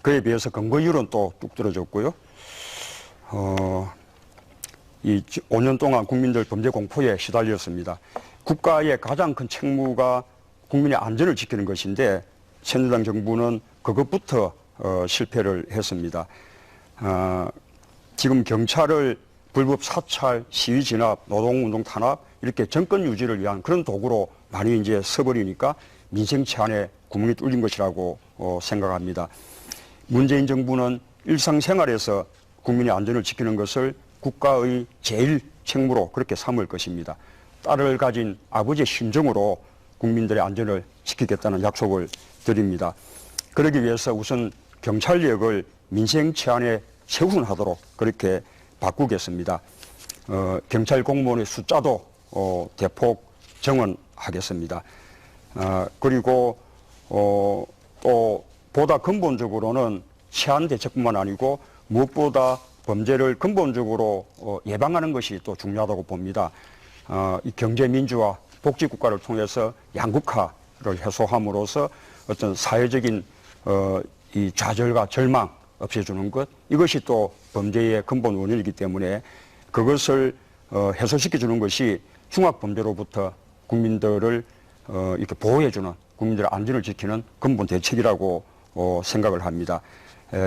그에 비해서 근거이율은 또 뚝 떨어졌고요. 이 5년 동안 국민들 범죄 공포에 시달렸습니다. 국가의 가장 큰 책무가 국민의 안전을 지키는 것인데 새누리당 정부는 그것부터 실패를 했습니다. 지금 경찰을 불법 사찰, 시위 진압, 노동운동 탄압 이렇게 정권 유지를 위한 그런 도구로 많이 이제 써버리니까 민생 치안에 구멍이 뚫린 것이라고 생각합니다. 문재인 정부는 일상생활에서 국민의 안전을 지키는 것을 국가의 제일 책무로 그렇게 삼을 것입니다. 딸을 가진 아버지의 심정으로 국민들의 안전을 지키겠다는 약속을 드립니다. 그러기 위해서 우선 경찰력을 민생 치안에 최우선하도록 그렇게 바꾸겠습니다. 경찰 공무원의 숫자도 대폭 정원하겠습니다. 그리고 또 보다 근본적으로는 치안 대책뿐만 아니고 무엇보다 범죄를 근본적으로 예방하는 것이 또 중요하다고 봅니다. 이 경제 민주화, 복지 국가를 통해서 양극화를 해소함으로써 어떤 사회적인 이 좌절과 절망 없애주는 것, 이것이 또 범죄의 근본 원인이기 때문에 그것을 해소시켜주는 것이 흉악범죄로부터 국민들을 이렇게 보호해주는, 국민들의 안전을 지키는 근본 대책이라고 생각을 합니다.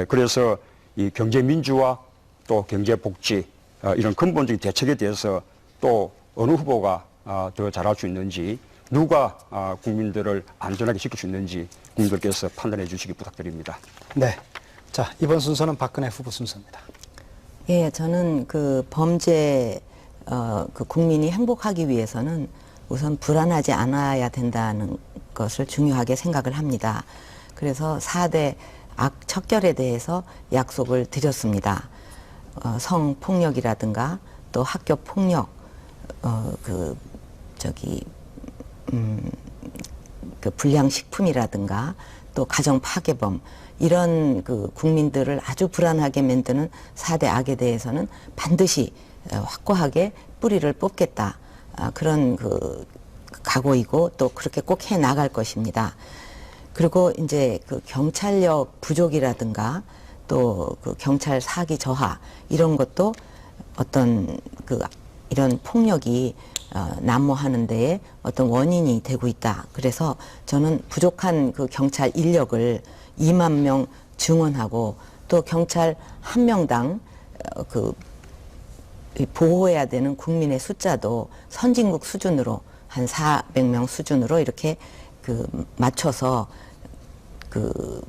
그래서 이 경제 민주화 또 경제 복지 이런 근본적인 대책에 대해서 또 어느 후보가 더 잘할 수 있는지, 누가 국민들을 안전하게 지킬 수 있는지 국민들께서 판단해 주시기 부탁드립니다. 네. 자, 이번 순서는 박근혜 후보 순서입니다. 예, 저는 범죄, 국민이 행복하기 위해서는 우선 불안하지 않아야 된다는 것을 중요하게 생각을 합니다. 그래서 4대 척결에 대해서 약속을 드렸습니다. 성폭력이라든가 또 학교 폭력, 불량식품이라든가 또 가정 파괴범, 이런 국민들을 아주 불안하게 만드는 4대 악에 대해서는 반드시 확고하게 뿌리를 뽑겠다. 그런 각오이고 또 그렇게 꼭 해 나갈 것입니다. 그리고 이제 경찰력 부족이라든가 또 경찰 사기 저하 이런 것도 어떤 이런 폭력이 난무하는 데에 어떤 원인이 되고 있다. 그래서 저는 부족한 경찰 인력을 2만 명 증원하고 또 경찰 한 명당 보호해야 되는 국민의 숫자도 선진국 수준으로 한 400명 수준으로 이렇게 그 맞춰서 그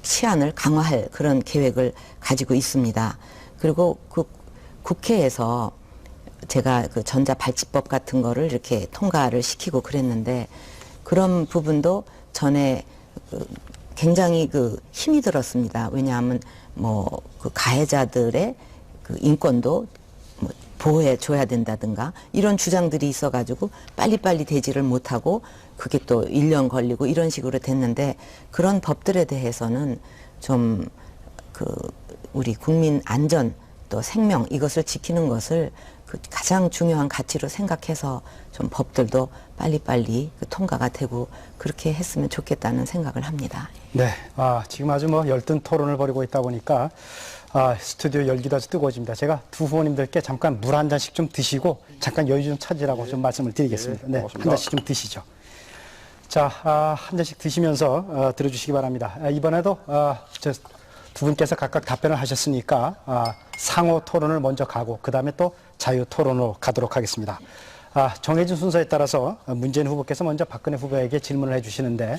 시한을 강화할 그런 계획을 가지고 있습니다. 그리고 그 국회에서 제가 그 전자발찌법 같은 거를 이렇게 통과를 시키고 그랬는데 그런 부분도 전에 그 굉장히 그 힘이 들었습니다. 왜냐하면 뭐 그 가해자들의 그 인권도 뭐 보호해 줘야 된다든가 이런 주장들이 있어가지고 빨리빨리 되지를 못하고 그게 또 1년 걸리고 이런 식으로 됐는데 그런 법들에 대해서는 좀 그 우리 국민 안전 또 생명 이것을 지키는 것을 그 가장 중요한 가치로 생각해서 좀 법들도 빨리빨리 그 통과가 되고 그렇게 했으면 좋겠다는 생각을 합니다. 네, 지금 아주 뭐 열띤 토론을 벌이고 있다 보니까 스튜디오 열기도 아주 뜨거워집니다. 제가 두 후보님들께 잠깐 물 한 잔씩 좀 드시고 잠깐 여유 좀 찾으라고 좀 말씀을 드리겠습니다. 네, 한 잔씩 좀 드시죠. 자, 한 잔씩 드시면서 들어주시기 바랍니다. 이번에도 저 두 분께서 각각 답변을 하셨으니까 상호 토론을 먼저 가고 그 다음에 또 자유 토론으로 가도록 하겠습니다. 정해진 순서에 따라서 문재인 후보께서 먼저 박근혜 후보에게 질문을 해주시는데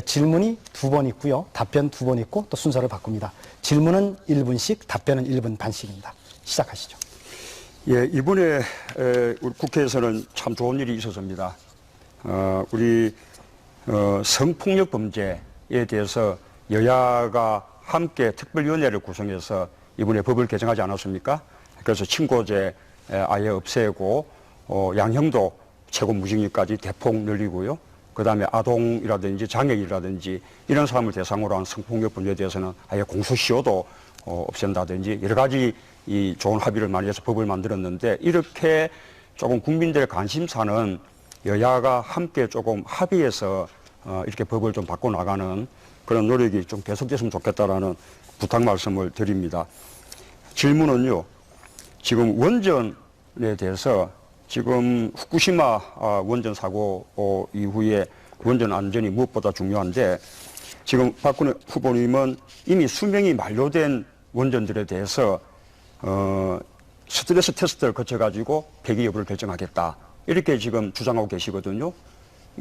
질문이 2번 있고요. 답변 2번 있고 또 순서를 바꿉니다. 질문은 1분씩, 답변은 1분 반씩입니다. 시작하시죠. 예, 이번에 우리 국회에서는 참 좋은 일이 있었습니다. 우리 성폭력 범죄에 대해서 여야가 함께 특별위원회를 구성해서 이번에 법을 개정하지 않았습니까? 그래서 친고죄 아예 없애고 양형도 최고 무징역까지 대폭 늘리고요. 그 다음에 아동이라든지 장애인이라든지 이런 사람을 대상으로 한 성폭력 범죄에 대해서는 아예 공소시효도 없앤다든지 여러 가지 이 좋은 합의를 많이 해서 법을 만들었는데 이렇게 조금 국민들의 관심사는 여야가 함께 조금 합의해서 이렇게 법을 좀 바꿔나가는 그런 노력이 좀 계속됐으면 좋겠다라는 부탁 말씀을 드립니다. 질문은요, 지금 원전에 대해서 지금 후쿠시마 원전 사고 이후에 원전 안전이 무엇보다 중요한데 지금 박근혜 후보님은 이미 수명이 만료된 원전들에 대해서 스트레스 테스트를 거쳐가지고 폐기 여부를 결정하겠다. 이렇게 지금 주장하고 계시거든요.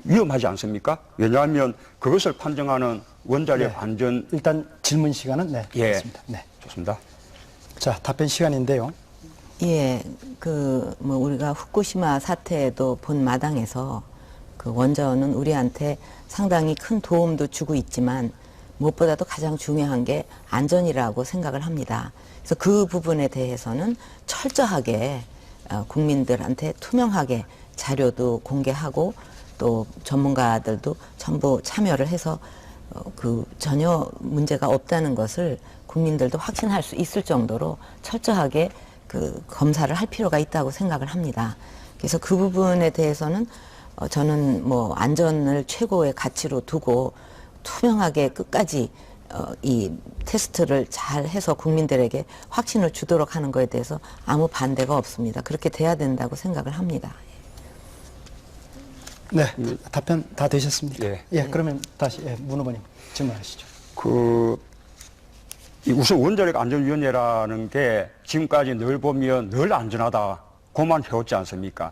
위험하지 않습니까? 왜냐하면 그것을 판정하는 원자력 안전. 일단 질문 시간은 됐습니다. 네. 좋습니다. 자, 답변 시간인데요. 예, 뭐 우리가 후쿠시마 사태도 본 마당에서 그 원전은 우리한테 상당히 큰 도움도 주고 있지만 무엇보다도 가장 중요한 게 안전이라고 생각을 합니다. 그래서 그 부분에 대해서는 철저하게 국민들한테 투명하게 자료도 공개하고 또 전문가들도 전부 참여를 해서 그 전혀 문제가 없다는 것을 국민들도 확신할 수 있을 정도로 철저하게 그 검사를 할 필요가 있다고 생각을 합니다. 그래서 그 부분에 대해서는 저는 뭐 안전을 최고의 가치로 두고 투명하게 끝까지 이 테스트를 잘 해서 국민들에게 확신을 주도록 하는 것에 대해서 아무 반대가 없습니다. 그렇게 돼야 된다고 생각을 합니다. 네, 답변 다 되셨습니까? 예. 그러면 다시 문 후보님 질문하시죠. 이 우선 원자력 안전위원회라는 게 지금까지 늘 보면 늘 안전하다. 그만 해왔지 않습니까?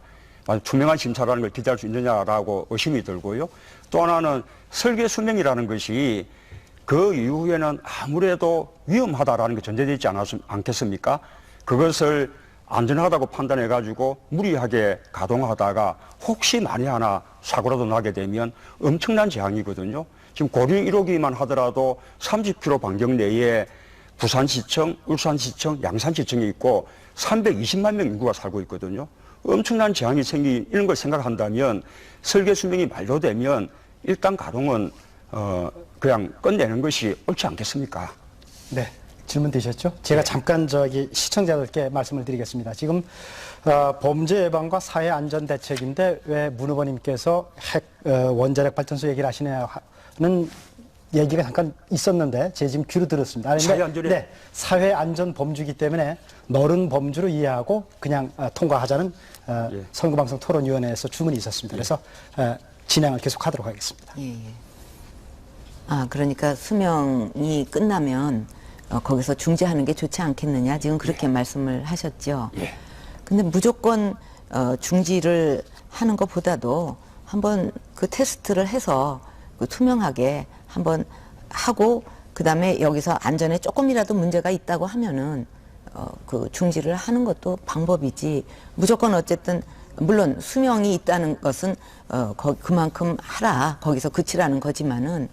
투명한 심사라는 걸 기대할 수 있느냐라고 의심이 들고요. 또 하나는 설계 수명이라는 것이 그 이후에는 아무래도 위험하다라는 게 전제되어 있지 않겠습니까? 그것을 안전하다고 판단해가지고 무리하게 가동하다가 혹시 만에 하나 사고라도 나게 되면 엄청난 재앙이거든요. 지금 고려 1호기만 하더라도 30km 반경 내에 부산시청, 울산시청, 양산시청이 있고 320만 명 인구가 살고 있거든요. 엄청난 재앙이 이런 걸 생각한다면 설계 수명이 만료되면 일단 가동은 그냥 끝내는 것이 옳지 않겠습니까? 네. 질문 되셨죠? 제가 잠깐 시청자들께 말씀을 드리겠습니다. 지금 범죄 예방과 사회 안전 대책인데 왜 문 후보님께서 원자력 발전소 얘기를 하시냐는 얘기가 잠깐 있었는데 제 지금 귀로 들었습니다. 네, 사회 안전 범주이기 때문에 너른 범주로 이해하고 그냥 통과하자는 선거방송 토론위원회에서 주문이 있었습니다. 그래서 진행을 계속하도록 하겠습니다. 예. 그러니까 수명이 끝나면 거기서 중지하는 게 좋지 않겠느냐 지금 그렇게 말씀을 하셨죠. 근데 무조건 중지를 하는 것보다도 한번 그 테스트를 해서 그 투명하게 한번 하고 그다음에 여기서 안전에 조금이라도 문제가 있다고 하면은 그 중지를 하는 것도 방법이지 무조건 어쨌든 물론 수명이 있다는 것은 그만큼 하라 거기서 그치라는 거지만은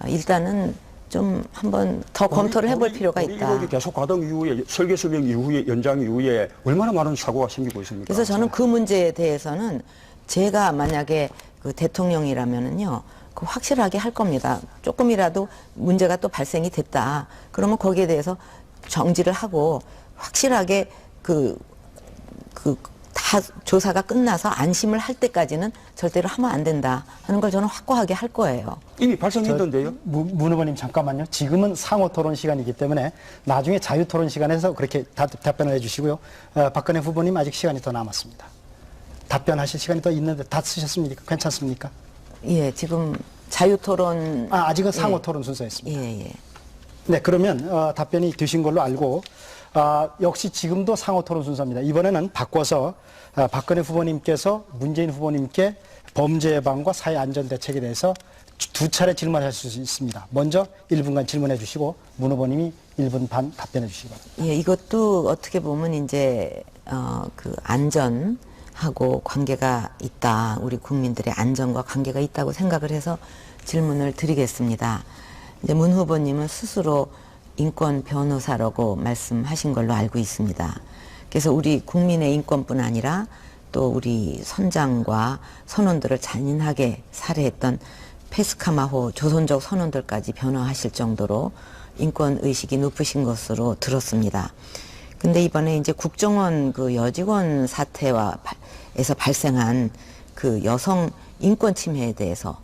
일단은 좀 한번 더 검토를 해볼 필요가 있다. 이렇게 계속 가동 이후에 설계 수명 이후에 연장 이후에 얼마나 많은 사고가 생기고 있습니까? 그래서 저는 그 문제에 대해서는 제가 만약에 그 대통령이라면은요, 그 확실하게 할 겁니다. 조금이라도 문제가 또 발생이 됐다. 그러면 거기에 대해서 정지를 하고 확실하게 다 조사가 끝나서 안심을 할 때까지는 절대로 하면 안 된다 하는 걸 저는 확고하게 할 거예요. 이미 발생했던데요? 문 후보님 잠깐만요. 지금은 상호 토론 시간이기 때문에 나중에 자유 토론 시간에서 그렇게 답변을 해주시고요. 박근혜 후보님 아직 시간이 더 남았습니다. 답변하실 시간이 더 있는데 다 쓰셨습니까? 괜찮습니까? 예, 지금 자유 토론. 아직은 상호 토론 순서였습니다. 예, 예. 네, 그러면 답변이 되신 걸로 알고 역시 지금도 상호 토론 순서입니다. 이번에는 바꿔서 박근혜 후보님께서 문재인 후보님께 범죄 예방과 사회 안전 대책에 대해서 두 차례 질문할 수 있습니다. 먼저 1분간 질문해 주시고 문 후보님이 1분 반 답변해 주시기 바랍니다. 예, 이것도 어떻게 보면 이제 그 안전하고 관계가 있다. 우리 국민들의 안전과 관계가 있다고 생각을 해서 질문을 드리겠습니다. 이제 문 후보님은 스스로 인권 변호사라고 말씀하신 걸로 알고 있습니다. 그래서 우리 국민의 인권뿐 아니라 또 우리 선장과 선원들을 잔인하게 살해했던 페스카마호 조선족 선원들까지 변호하실 정도로 인권 의식이 높으신 것으로 들었습니다. 근데 이번에 이제 국정원 그 여직원 사태에서 발생한 그 여성 인권 침해에 대해서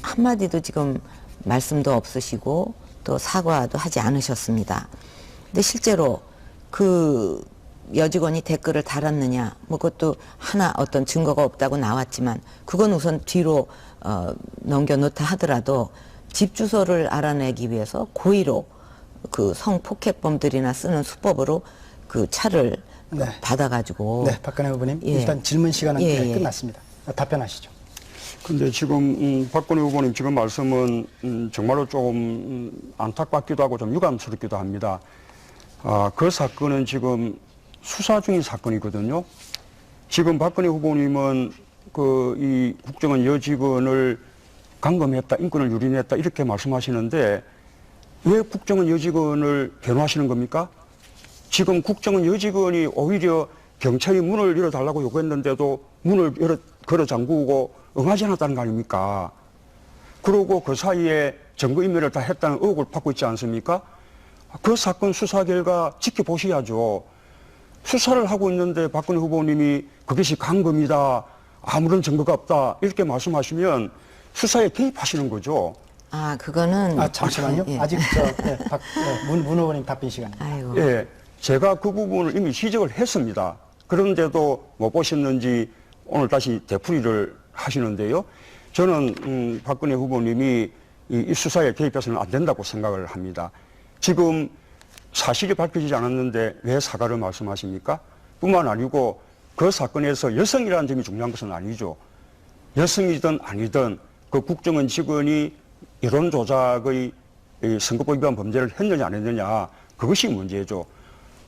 한마디도 지금 말씀도 없으시고 또 사과도 하지 않으셨습니다. 근데 실제로 그 여직원이 댓글을 달았느냐, 뭐 그것도 하나 어떤 증거가 없다고 나왔지만 그건 우선 뒤로 넘겨놓다 하더라도 집 주소를 알아내기 위해서 고의로 그 성폭행범들이나 쓰는 수법으로 그 차를 네. 받아가지고. 네, 박근혜 후보님 예. 일단 질문 시간은 예, 예. 끝났습니다. 답변하시죠. 근데 지금 박근혜 후보님 지금 말씀은 정말로 조금 안타깝기도 하고 좀 유감스럽기도 합니다. 그 사건은 지금 수사 중인 사건이거든요. 지금 박근혜 후보님은 이 국정원 여직원을 감금했다, 인권을 유린했다 이렇게 말씀하시는데 왜 국정원 여직원을 변호하시는 겁니까? 지금 국정원 여직원이 오히려 경찰이 문을 열어달라고 요구했는데도 문을 걸어 잠그고 응하지 않았다는 거 아닙니까? 그러고 그 사이에 증거인멸을 다 했다는 의혹을 받고 있지 않습니까? 그 사건 수사 결과 지켜보셔야죠. 수사를 하고 있는데 박근혜 후보님이 그것이 감금이다, 아무런 증거가 없다 이렇게 말씀하시면 수사에 개입하시는 거죠. 그거는. 잠시만요. 예. 아직 문 후보님 답변 시간입니다. 아이고. 예, 제가 그 부분을 이미 지적을 했습니다. 그런데도 못 보셨는지 오늘 다시 되풀이를 하시는데요. 저는 박근혜 후보님이 이 수사에 개입해서는 안 된다고 생각을 합니다. 지금 사실이 밝혀지지 않았는데 왜 사과를 말씀하십니까? 뿐만 아니고 그 사건에서 여성이라는 점이 중요한 것은 아니죠. 여성이든 아니든 그 국정원 직원이 여론 조작의 선거법 위반 범죄를 했느냐 안 했느냐 그것이 문제죠.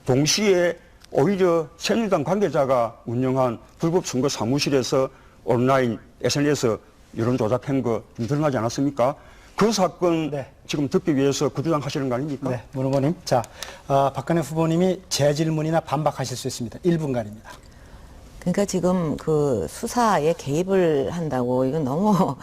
동시에 오히려 새누리당 관계자가 운영한 불법 선거 사무실에서 온라인 SNS 여론 조작한 거 좀 드러나지 않았습니까? 그 사건 네. 지금 듣기 위해서 구두장 하시는 거 아닙니까? 네, 문 후보님. 자, 박근혜 후보님이 재질문이나 반박하실 수 있습니다. 1분간입니다. 그러니까 지금 그 수사에 개입을 한다고 이건 너무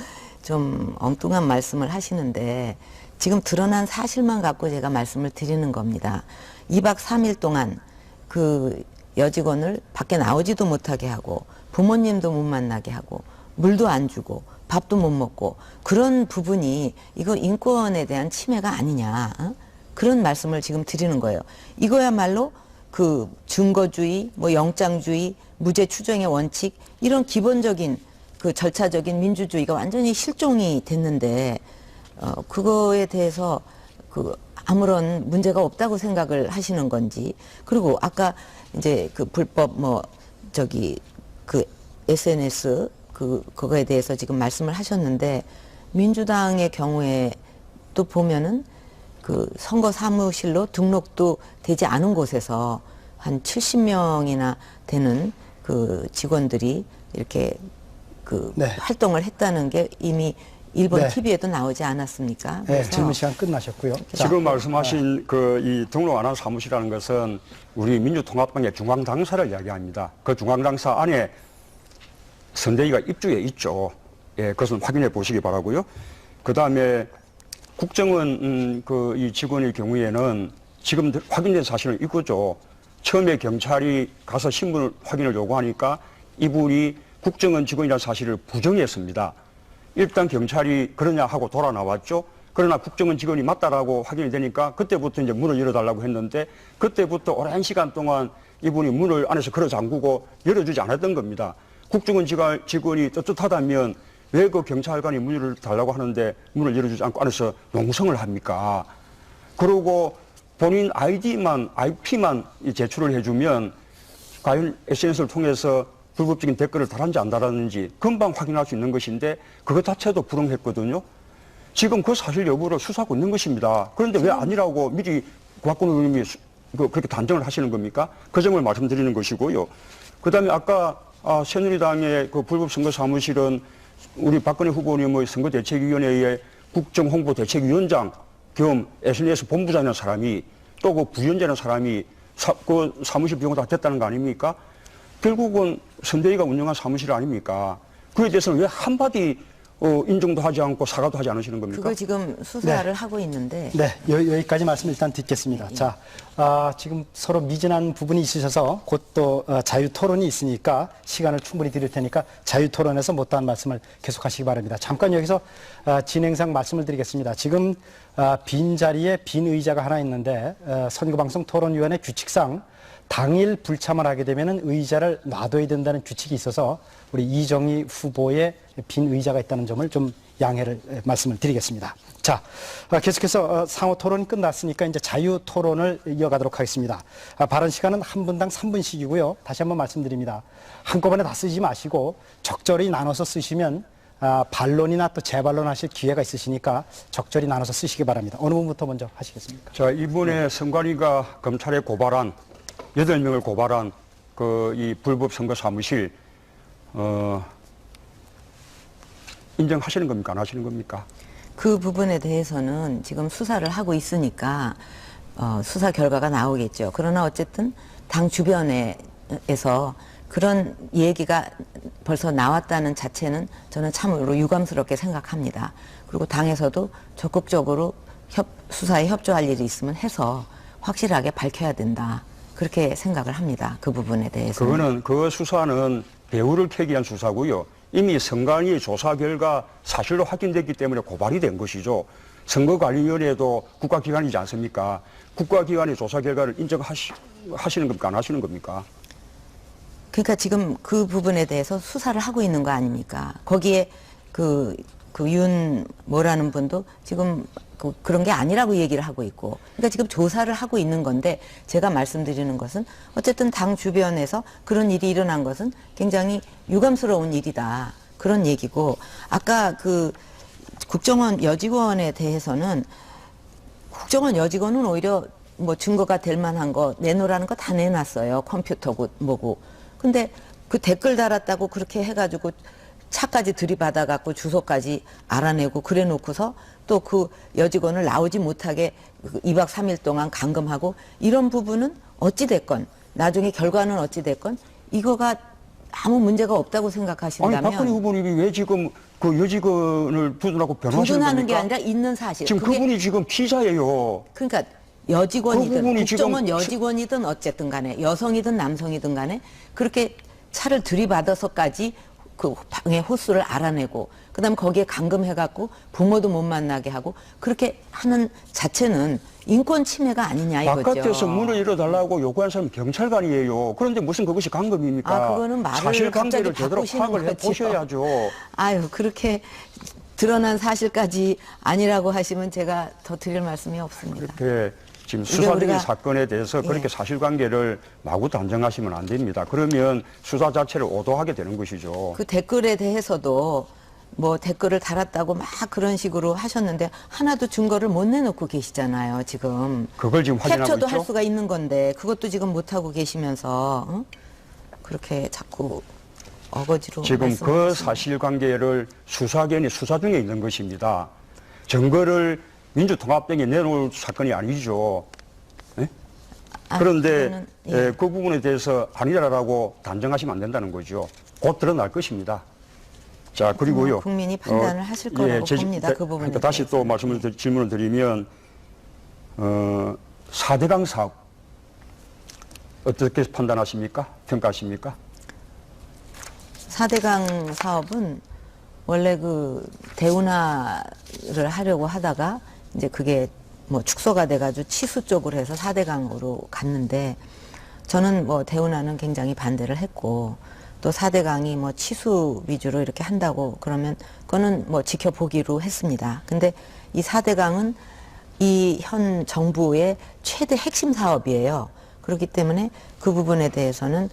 좀 엉뚱한 말씀을 하시는데 지금 드러난 사실만 갖고 제가 말씀을 드리는 겁니다. 2박 3일 동안 그 여직원을 밖에 나오지도 못하게 하고 부모님도 못 만나게 하고 물도 안 주고 밥도 못 먹고 그런 부분이 이거 인권에 대한 침해가 아니냐, 그런 말씀을 지금 드리는 거예요. 이거야말로 그 증거주의, 뭐 영장주의, 무죄 추정의 원칙 이런 기본적인 그 절차적인 민주주의가 완전히 실종이 됐는데 그거에 대해서 그 아무런 문제가 없다고 생각을 하시는 건지, 그리고 아까 이제 그 불법 그 SNS 그거에 대해서 지금 말씀을 하셨는데 민주당의 경우에 또 보면은 그 선거 사무실로 등록도 되지 않은 곳에서 한 70명이나 되는 그 직원들이 이렇게 그 네. 활동을 했다는 게 이미 일본 네. TV에도 나오지 않았습니까? 네, 그래서 질문 시간 끝나셨고요. 자, 지금 말씀하신 그 이 등록 안 한 사무실이라는 것은 우리 민주통합당의 중앙당사를 이야기합니다. 그 중앙당사 안에 선대위가 입주해 있죠. 예, 그것은 확인해 보시기 바라고요. 그 다음에 국정원 그 이 직원의 경우에는 지금 확인된 사실은 이거죠. 처음에 경찰이 가서 신분 확인을 요구하니까 이분이 국정원 직원이라는 사실을 부정했습니다. 일단 경찰이 그러냐 하고 돌아 나왔죠. 그러나 국정원 직원이 맞다라고 확인이 되니까 그때부터 이제 문을 열어달라고 했는데 그때부터 오랜 시간 동안 이분이 문을 안에서 걸어 잠그고 열어주지 않았던 겁니다. 국정원 직원이 떳떳하다면 왜 그 경찰관이 문을 달라고 하는데 문을 열어주지 않고 안에서 농성을 합니까? 그러고 본인 IP만 제출을 해주면 과연 SNS를 통해서 불법적인 댓글을 달았는지 안 달았는지 금방 확인할 수 있는 것인데 그것 자체도 불응했거든요. 지금 그 사실 여부를 수사하고 있는 것입니다. 그런데 왜 아니라고 미리 박근혜 의원님이 그렇게 단정을 하시는 겁니까? 그 점을 말씀드리는 것이고요. 그 다음에 아까 새누리당의 그 불법선거사무실은 우리 박근혜 후보님의 선거대책위원회의 국정홍보대책위원장 겸 SNS 본부장이라는 사람이 또 그 부위원장이라는 사람이 그 사무실 비용을 다 댔다는 거 아닙니까? 결국은 선대위가 운영한 사무실 아닙니까? 그에 대해서는 왜 한마디 인정도 하지 않고 사과도 하지 않으시는 겁니까? 그거 지금 수사를 네. 하고 있는데 네, 여기까지 말씀 일단 듣겠습니다. 자, 지금 서로 미진한 부분이 있으셔서 곧 또 자유 토론이 있으니까 시간을 충분히 드릴 테니까 자유 토론에서 못다한 말씀을 계속하시기 바랍니다. 잠깐 여기서 진행상 말씀을 드리겠습니다. 지금 빈 자리에 빈 의자가 하나 있는데 선거방송 토론위원회 규칙상 당일 불참을 하게 되면 의자를 놔둬야 된다는 규칙이 있어서 우리 이정희 후보의 빈 의자가 있다는 점을 좀 양해를 말씀을 드리겠습니다. 자, 계속해서 상호 토론이 끝났으니까 이제 자유 토론을 이어가도록 하겠습니다. 발언 시간은 한 분당 3분씩이고요. 다시 한번 말씀드립니다. 한꺼번에 다 쓰지 마시고 적절히 나눠서 쓰시면 반론이나 또 재반론하실 기회가 있으시니까 적절히 나눠서 쓰시기 바랍니다. 어느 분부터 먼저 하시겠습니까? 자, 이번에 선관위가 검찰에 고발한 8명을 고발한 그 이 불법 선거 사무실 인정하시는 겁니까? 안 하시는 겁니까? 그 부분에 대해서는 지금 수사를 하고 있으니까 수사 결과가 나오겠죠. 그러나 어쨌든 당 주변에서 그런 얘기가 벌써 나왔다는 자체는 저는 참으로 유감스럽게 생각합니다. 그리고 당에서도 적극적으로 수사에 협조할 일이 있으면 해서 확실하게 밝혀야 된다. 그렇게 생각을 합니다. 그 부분에 대해서는. 그 수사는 배후를 캐기 위한 수사고요. 이미 선관위 조사 결과 사실로 확인됐기 때문에 고발이 된 것이죠. 선거관리위원회도 국가기관이지 않습니까? 국가기관의 조사 결과를 인정하시는 겁니까? 안 하시는 겁니까? 그러니까 지금 그 부분에 대해서 수사를 하고 있는 거 아닙니까? 거기에 윤 뭐라는 분도 지금 그런 게 아니라고 얘기를 하고 있고, 그러니까 지금 조사를 하고 있는 건데 제가 말씀드리는 것은 어쨌든 당 주변에서 그런 일이 일어난 것은 굉장히 유감스러운 일이다. 그런 얘기고, 아까 그 국정원 여직원에 대해서는 국정원 여직원은 오히려 뭐 증거가 될 만한 거 내놓으라는 거 다 내놨어요. 컴퓨터고 뭐고. 근데 그 댓글 달았다고 그렇게 해가지고 차까지 들이받아갖고 주소까지 알아내고 그래 놓고서 또 그 여직원을 나오지 못하게 2박 3일 동안 감금하고, 이런 부분은 어찌됐건 나중에 결과는 어찌됐건 이거가 아무 문제가 없다고 생각하신다면. 아니, 박근혜 후보님이 왜 지금 그 여직원을 두둔하고 변호하시는 겁니까? 두둔하는 게 아니라 있는 사실. 지금 그분이 지금 기자예요. 그러니까 여직원이든 그 국정원 지금 여직원이든 어쨌든 간에 여성이든 남성이든 간에 그렇게 차를 들이받아서까지 그 방의 호수를 알아내고 그다음에 거기에 감금해갖고 부모도 못 만나게 하고 그렇게 하는 자체는 인권 침해가 아니냐 이거죠. 바깥에서 문을 열어달라고 요구한 사람은 경찰관이에요. 그런데 무슨 그것이 감금입니까? 그거는 말을 사실관계를 갑자기 제대로 바꾸시는 파악을 거죠. 해보셔야죠. 아유, 그렇게 드러난 사실까지 아니라고 하시면 제가 더 드릴 말씀이 없습니다. 그렇게 지금 이게 수사적인 우리가- 사건에 대해서 그렇게 예. 사실관계를 마구 단정하시면 안 됩니다. 그러면 수사 자체를 오도하게 되는 것이죠. 그 댓글에 대해서도 뭐 댓글을 달았다고 막 그런 식으로 하셨는데 하나도 증거를 못 내놓고 계시잖아요, 지금. 그걸 지금 확인하고 캡처도 있죠. 할 수가 있는 건데 그것도 지금 못 하고 계시면서 그렇게 자꾸 어거지로 지금 그 말씀하시는 사실관계를 수사견이 수사 중에 있는 것입니다. 증거를 민주통합당에 내놓을 사건이 아니죠. 예? 그런데 그거는, 예. 그 부분에 대해서 아니라고 단정하시면 안 된다는 거죠. 곧 드러날 것입니다. 자, 그리고요. 국민이 판단을 하실 거라고 봅니다. 그 부분에 그러니까 다시 또 질문을 드리면 4대강 사업 어떻게 판단하십니까? 평가하십니까? 4대강 사업은 원래 그 대운하를 하려고 하다가 이제 그게 뭐 축소가 돼가지고 치수 쪽으로 해서 4대강으로 갔는데 저는 뭐 대운하는 굉장히 반대를 했고 또 4대강이 뭐 치수 위주로 이렇게 한다고 그러면 그거는 뭐 지켜보기로 했습니다. 근데 이 4대강은 이 현 정부의 최대 핵심 사업이에요. 그렇기 때문에 그 부분에 대해서는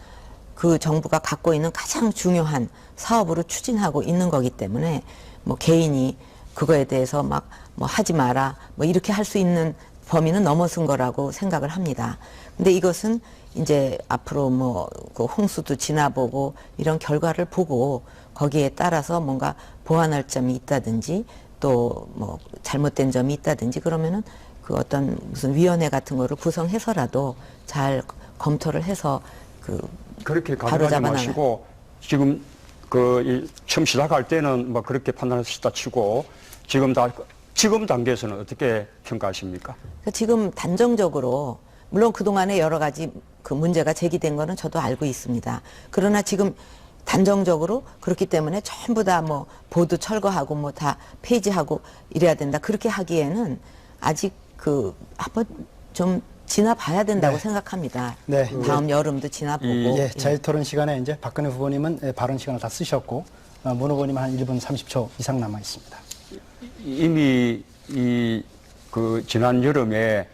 그 정부가 갖고 있는 가장 중요한 사업으로 추진하고 있는 거기 때문에 뭐 개인이 그거에 대해서 막 뭐 하지 마라 뭐 이렇게 할 수 있는 범위는 넘어선 거라고 생각을 합니다. 근데 이것은 이제 앞으로 뭐 그 홍수도 지나보고 이런 결과를 보고 거기에 따라서 뭔가 보완할 점이 있다든지 또 뭐 잘못된 점이 있다든지 그러면은 그 어떤 무슨 위원회 같은 거를 구성해서라도 잘 검토를 해서 그렇게 바로 가져가지 잡아나가요. 마시고 지금 처음 시작할 때는 뭐 그렇게 판단하시다 치고 지금 단계에서는 어떻게 평가하십니까? 그러니까 지금 단정적으로 물론 그동안에 여러 가지 그 문제가 제기된 거는 저도 알고 있습니다. 그러나 지금 단정적으로 그렇기 때문에 전부 다 뭐 보도 철거하고 뭐 다 폐지하고 이래야 된다. 그렇게 하기에는 아직 한번 좀 지나봐야 된다고 네. 생각합니다. 네. 다음 여름도 지나보고. 예, 자유토론 시간에 이제 박근혜 후보님은 발언 시간을 다 쓰셨고 문 후보님은 한 1분 30초 이상 남아 있습니다. 이미 지난 여름에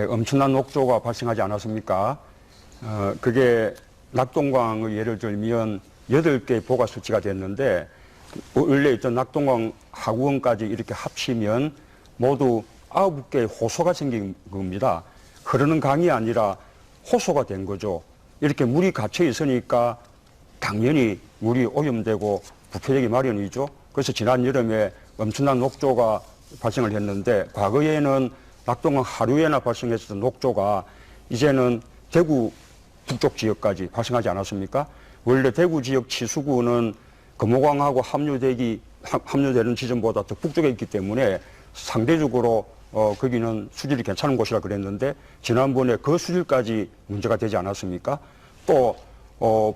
엄청난 녹조가 발생하지 않았습니까? 그게 낙동강의 예를 들면 8개 보가 설치가 됐는데 원래 있던 낙동강 하구원까지 이렇게 합치면 모두 9개의 호소가 생긴 겁니다. 흐르는 강이 아니라 호소가 된 거죠. 이렇게 물이 갇혀 있으니까 당연히 물이 오염되고 부패되기 마련이죠. 그래서 지난 여름에 엄청난 녹조가 발생을 했는데 과거에는 낙동강 하류에나 발생했던 녹조가 이제는 대구 북쪽 지역까지 발생하지 않았습니까? 원래 대구 지역 치수구는 금호강하고 합류되는 지점보다 더 북쪽에 있기 때문에 상대적으로 거기는 수질이 괜찮은 곳이라 그랬는데 지난번에 그 수질까지 문제가 되지 않았습니까? 또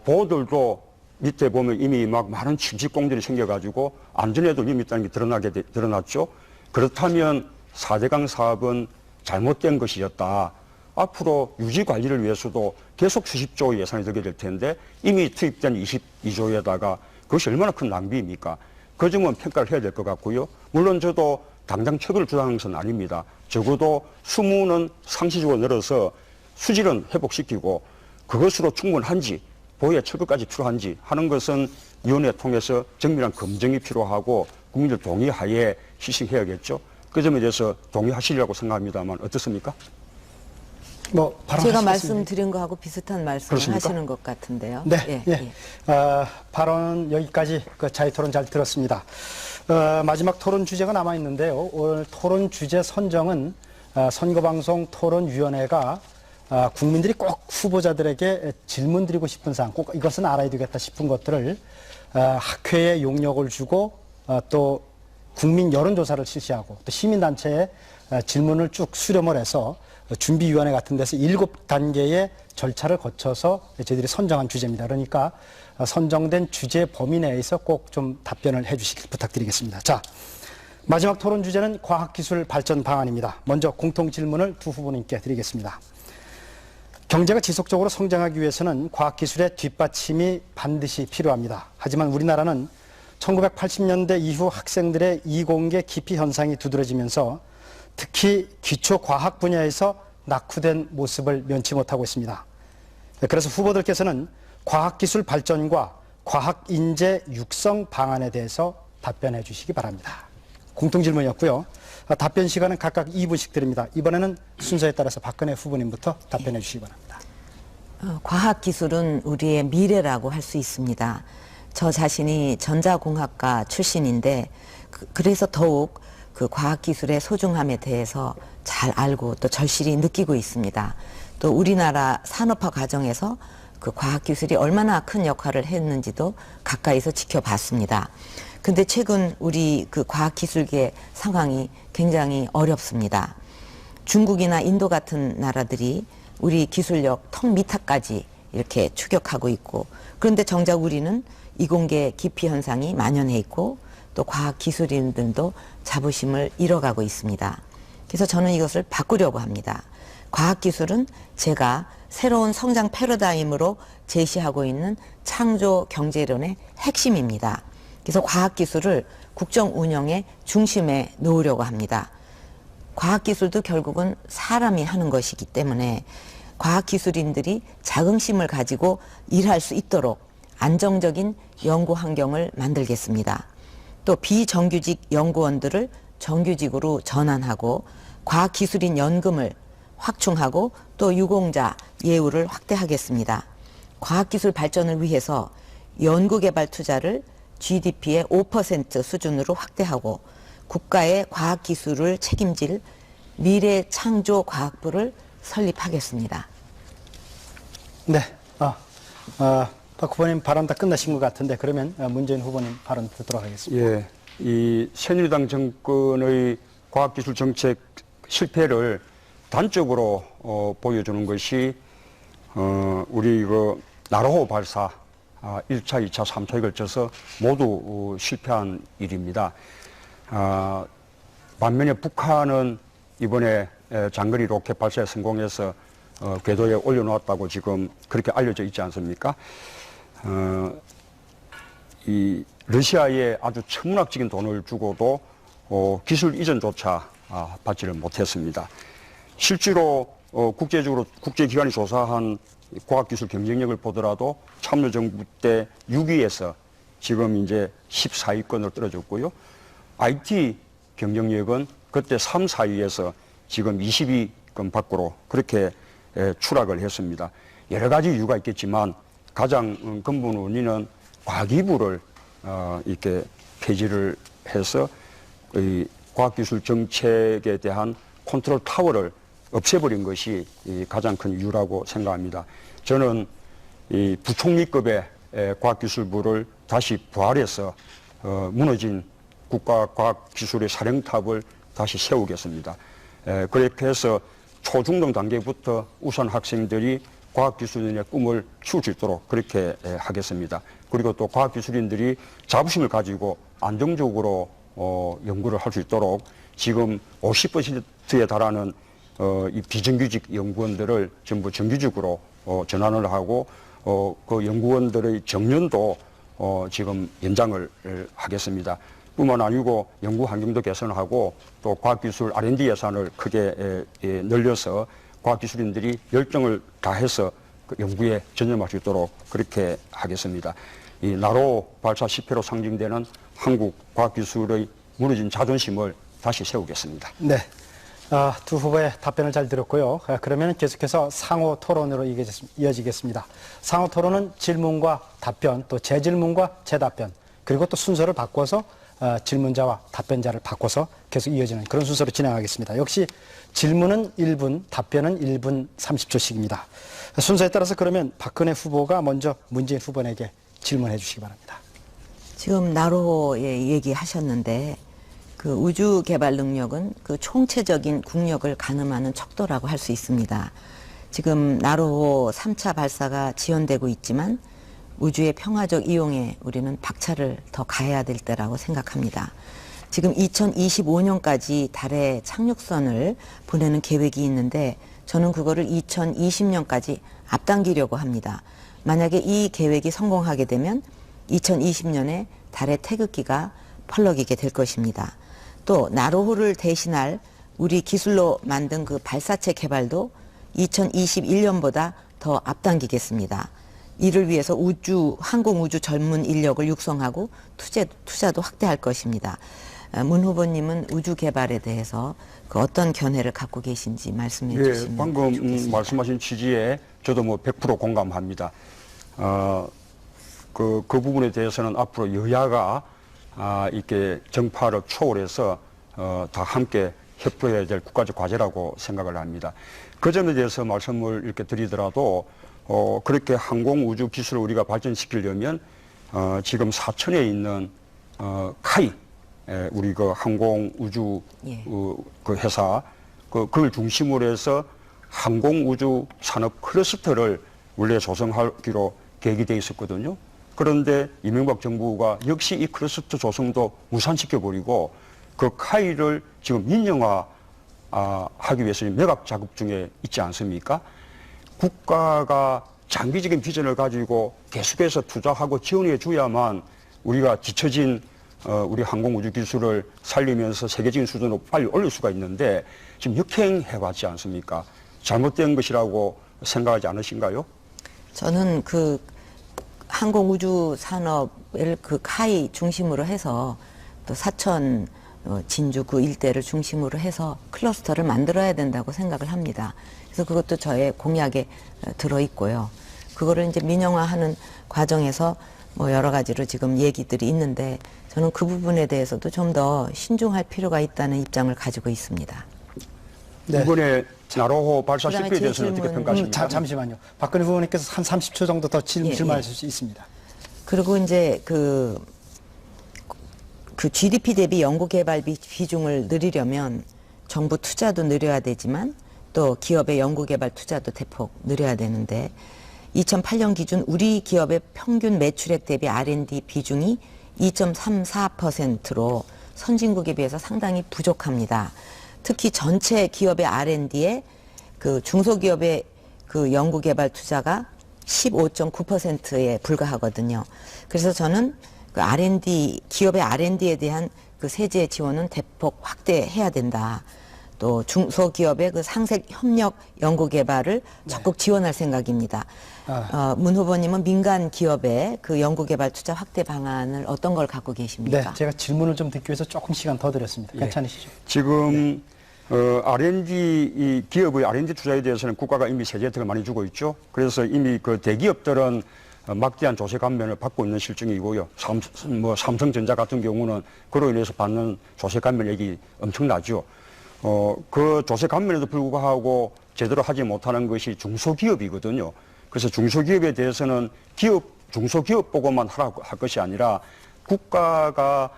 보들도 밑에 보면 이미 막 많은 침식공들이 생겨가지고 안전에도 위험이 있다는 게 드러났죠. 그렇다면 4대강 사업은 잘못된 것이었다. 앞으로 유지 관리를 위해서도 계속 수십조 예산이 들게 될 텐데 이미 투입된 22조에다가 그것이 얼마나 큰 낭비입니까? 그 점은 평가를 해야 될 것 같고요. 물론 저도 당장 척을 주장하는 것은 아닙니다. 적어도 수문은 상시적으로 늘어서 수질은 회복시키고 그것으로 충분한지 보호의 철거까지 필요한지 하는 것은 위원회 통해서 정밀한 검증이 필요하고 국민들 동의하에 실시해야겠죠. 그 점에 대해서 동의하시리라고 생각합니다만 어떻습니까? 뭐 제가 발언하시겠습니까? 말씀드린 거하고 비슷한 말씀을 그렇습니까? 하시는 것 같은데요. 네, 예. 발언 여기까지 자유토론 잘 들었습니다. 마지막 토론 주제가 남아 있는데요. 오늘 토론 주제 선정은 선거방송 토론위원회가 국민들이 꼭 후보자들에게 질문 드리고 싶은 사항, 꼭 이것은 알아야 되겠다 싶은 것들을 학회에 용역을 주고 또 국민 여론조사를 실시하고 또 시민단체에 질문을 쭉 수렴을 해서 준비위원회 같은 데서 7단계의 절차를 거쳐서 저희들이 선정한 주제입니다. 그러니까 선정된 주제 범위 내에서 꼭 좀 답변을 해 주시길 부탁드리겠습니다. 자, 마지막 토론 주제는 과학기술 발전 방안입니다. 먼저 공통 질문을 두 후보님께 드리겠습니다. 경제가 지속적으로 성장하기 위해서는 과학기술의 뒷받침이 반드시 필요합니다. 하지만 우리나라는 1980년대 이후 학생들의 이공계 기피 현상이 두드러지면서 특히 기초과학 분야에서 낙후된 모습을 면치 못하고 있습니다. 그래서 후보들께서는 과학기술 발전과 과학인재 육성 방안에 대해서 답변해 주시기 바랍니다. 공통질문이었고요. 답변 시간은 각각 2분씩 드립니다. 이번에는 순서에 따라서 박근혜 후보님부터 답변해 주시기 바랍니다. 과학기술은 우리의 미래라고 할 수 있습니다. 저 자신이 전자공학과 출신인데 그래서 더욱 그 과학기술의 소중함에 대해서 잘 알고 또 절실히 느끼고 있습니다. 또 우리나라 산업화 과정에서 그 과학기술이 얼마나 큰 역할을 했는지도 가까이서 지켜봤습니다. 근데 최근 우리 그 과학기술계 상황이 굉장히 어렵습니다. 중국이나 인도 같은 나라들이 우리 기술력 턱 밑까지 이렇게 추격하고 있고, 그런데 정작 우리는 이공계 기피 현상이 만연해 있고 또 과학기술인들도 자부심을 잃어가고 있습니다. 그래서 저는 이것을 바꾸려고 합니다. 과학기술은 제가 새로운 성장 패러다임으로 제시하고 있는 창조 경제론의 핵심입니다. 그래서 과학기술을 국정 운영의 중심에 놓으려고 합니다. 과학기술도 결국은 사람이 하는 것이기 때문에 과학기술인들이 자긍심을 가지고 일할 수 있도록 안정적인 연구 환경을 만들겠습니다. 또 비정규직 연구원들을 정규직으로 전환하고 과학기술인 연금을 확충하고 또 유공자 예우를 확대하겠습니다. 과학기술 발전을 위해서 연구개발 투자를 GDP의 5% 수준으로 확대하고 국가의 과학기술을 책임질 미래창조과학부를 설립하겠습니다. 네, 박 후보님 발언 다 끝나신 것 같은데 그러면 문재인 후보님 발언 듣도록 하겠습니다. 예, 이 새누리당 정권의 과학기술 정책 실패를 단적으로 보여주는 것이 우리 그 나로호 발사 1차, 2차, 3차에 걸쳐서 모두 실패한 일입니다. 반면에 북한은 이번에 장거리 로켓 발사에 성공해서 궤도에 올려놓았다고 지금 그렇게 알려져 있지 않습니까? 이 러시아에 아주 천문학적인 돈을 주고도 기술 이전조차 받지를 못했습니다. 실제로 국제적으로 국제기관이 조사한 과학기술 경쟁력을 보더라도 참여정부 때 6위에서 지금 이제 14위권으로 떨어졌고요. IT 경쟁력은 그때 3, 4위에서 지금 22위권 밖으로 그렇게 추락을 했습니다. 여러 가지 이유가 있겠지만 가장 근본 원인은 과기부를 이렇게 폐지를 해서 이 과학기술 정책에 대한 컨트롤 타워를 없애버린 것이 가장 큰 이유라고 생각합니다. 저는 이 부총리급의 과학기술부를 다시 부활해서 무너진 국가과학기술의 사령탑을 다시 세우겠습니다. 그렇게 해서 초중등 단계부터 우선 학생들이 과학기술인의 꿈을 키울 수 있도록 그렇게 하겠습니다. 그리고 또 과학기술인들이 자부심을 가지고 안정적으로 연구를 할 수 있도록 지금 50%에 달하는 이 비정규직 연구원들을 전부 정규직으로 전환을 하고 그 연구원들의 정년도 지금 연장을 하겠습니다. 뿐만 아니고 연구 환경도 개선하고 또 과학기술 R&D 예산을 크게 늘려서 과학기술인들이 열정을 다해서 그 연구에 전념할 수 있도록 그렇게 하겠습니다. 이 나로 발사 실패로 상징되는 한국 과학기술의 무너진 자존심을 다시 세우겠습니다. 네, 두 후보의 답변을 잘 들었고요. 그러면 계속해서 상호 토론으로 이어지겠습니다. 상호 토론은 질문과 답변, 또 재질문과 재답변, 그리고 또 순서를 바꿔서 질문자와 답변자를 바꿔서 계속 이어지는 그런 순서로 진행하겠습니다. 역시 질문은 1분, 답변은 1분 30초씩입니다. 순서에 따라서 그러면 박근혜 후보가 먼저 문재인 후보에게 질문해 주시기 바랍니다. 지금 나로호의 얘기하셨는데 그 우주 개발 능력은 그 총체적인 국력을 가늠하는 척도라고 할 수 있습니다. 지금 나로호 3차 발사가 지연되고 있지만 우주의 평화적 이용에 우리는 박차를 더 가해야 될 때라고 생각합니다. 지금 2025년까지 달에 착륙선을 보내는 계획이 있는데 저는 그거를 2020년까지 앞당기려고 합니다. 만약에 이 계획이 성공하게 되면 2020년에 달의 태극기가 펄럭이게 될 것입니다. 또 나로호를 대신할 우리 기술로 만든 그 발사체 개발도 2021년보다 더 앞당기겠습니다. 이를 위해서 항공우주 전문 인력을 육성하고 투자도 확대할 것입니다. 문 후보님은 우주 개발에 대해서 그 어떤 견해를 갖고 계신지 말씀해 주시면 방금 좋겠습니다. 말씀하신 취지에 저도 뭐 100% 공감합니다. 그 부분에 대해서는 앞으로 여야가 이렇게 정파를 초월해서 다 함께 협조해야 될 국가적 과제라고 생각을 합니다. 그 점에 대해서 말씀을 이렇게 드리더라도 그렇게 항공우주 기술을 우리가 발전시키려면 지금 사천에 있는 카이 우리 그 항공우주 그 회사 그걸 중심으로 해서 항공우주 산업 클러스터를 원래 조성하기로 계획이 돼 있었거든요. 그런데 이명박 정부가 역시 이 클러스터 조성도 무산시켜버리고 그 카이를 지금 민영화 하기 위해서 매각 작업 중에 있지 않습니까? 국가가 장기적인 비전을 가지고 계속해서 투자하고 지원해 줘야만 우리가 뒤처진 우리 항공우주 기술을 살리면서 세계적인 수준으로 빨리 올릴 수가 있는데 지금 역행해왔지 않습니까? 잘못된 것이라고 생각하지 않으신가요? 저는 그 항공우주 산업을 그 카이 중심으로 해서 또 사천 진주 그 일대를 중심으로 해서 클러스터를 만들어야 된다고 생각을 합니다. 그래서 그것도 저의 공약에 들어있고요. 그거를 이제 민영화하는 과정에서 뭐 여러 가지로 지금 얘기들이 있는데 저는 그 부분에 대해서도 좀 더 신중할 필요가 있다는 입장을 가지고 있습니다. 네. 이번에 나로호 발사 그다음에 실패에 제 대해서는 어떻게 질문, 평가하십니까? 잠시만요. 박근혜 후보님께서 한 30초 정도 더 질문하실 수 있습니다. 그리고 이제 그 GDP 대비 연구개발 비중을 늘리려면 정부 투자도 늘려야 되지만 또 기업의 연구개발 투자도 대폭 늘려야 되는데 2008년 기준 우리 기업의 평균 매출액 대비 R&D 비중이 2.34%로 선진국에 비해서 상당히 부족합니다. 특히 전체 기업의 R&D에 그 중소기업의 그 연구개발 투자가 15.9%에 불과하거든요. 그래서 저는 그 R&D, 기업의 R&D에 대한 그 세제 지원은 대폭 확대해야 된다. 또 중소기업의 그 상생 협력 연구개발을 적극 지원할 생각입니다. 문 후보님은 민간 기업의 그 연구개발 투자 확대 방안을 어떤 걸 갖고 계십니까? 네, 제가 질문을 좀 듣기 위해서 조금 시간 더 드렸습니다. 괜찮으시죠? 지금 R&D 이 기업의 R&D 투자에 대해서는 국가가 이미 세제 혜택을 많이 주고 있죠. 그래서 이미 그 대기업들은 막대한 조세 감면을 받고 있는 실정이고요. 삼성전자 같은 경우는 그로 인해서 받는 조세 감면액이 엄청나죠. 그 조세 감면에도 불구하고 제대로 하지 못하는 것이 중소기업이거든요. 그래서 중소기업에 대해서는 중소기업 보고만 하라고 할 것이 아니라 국가가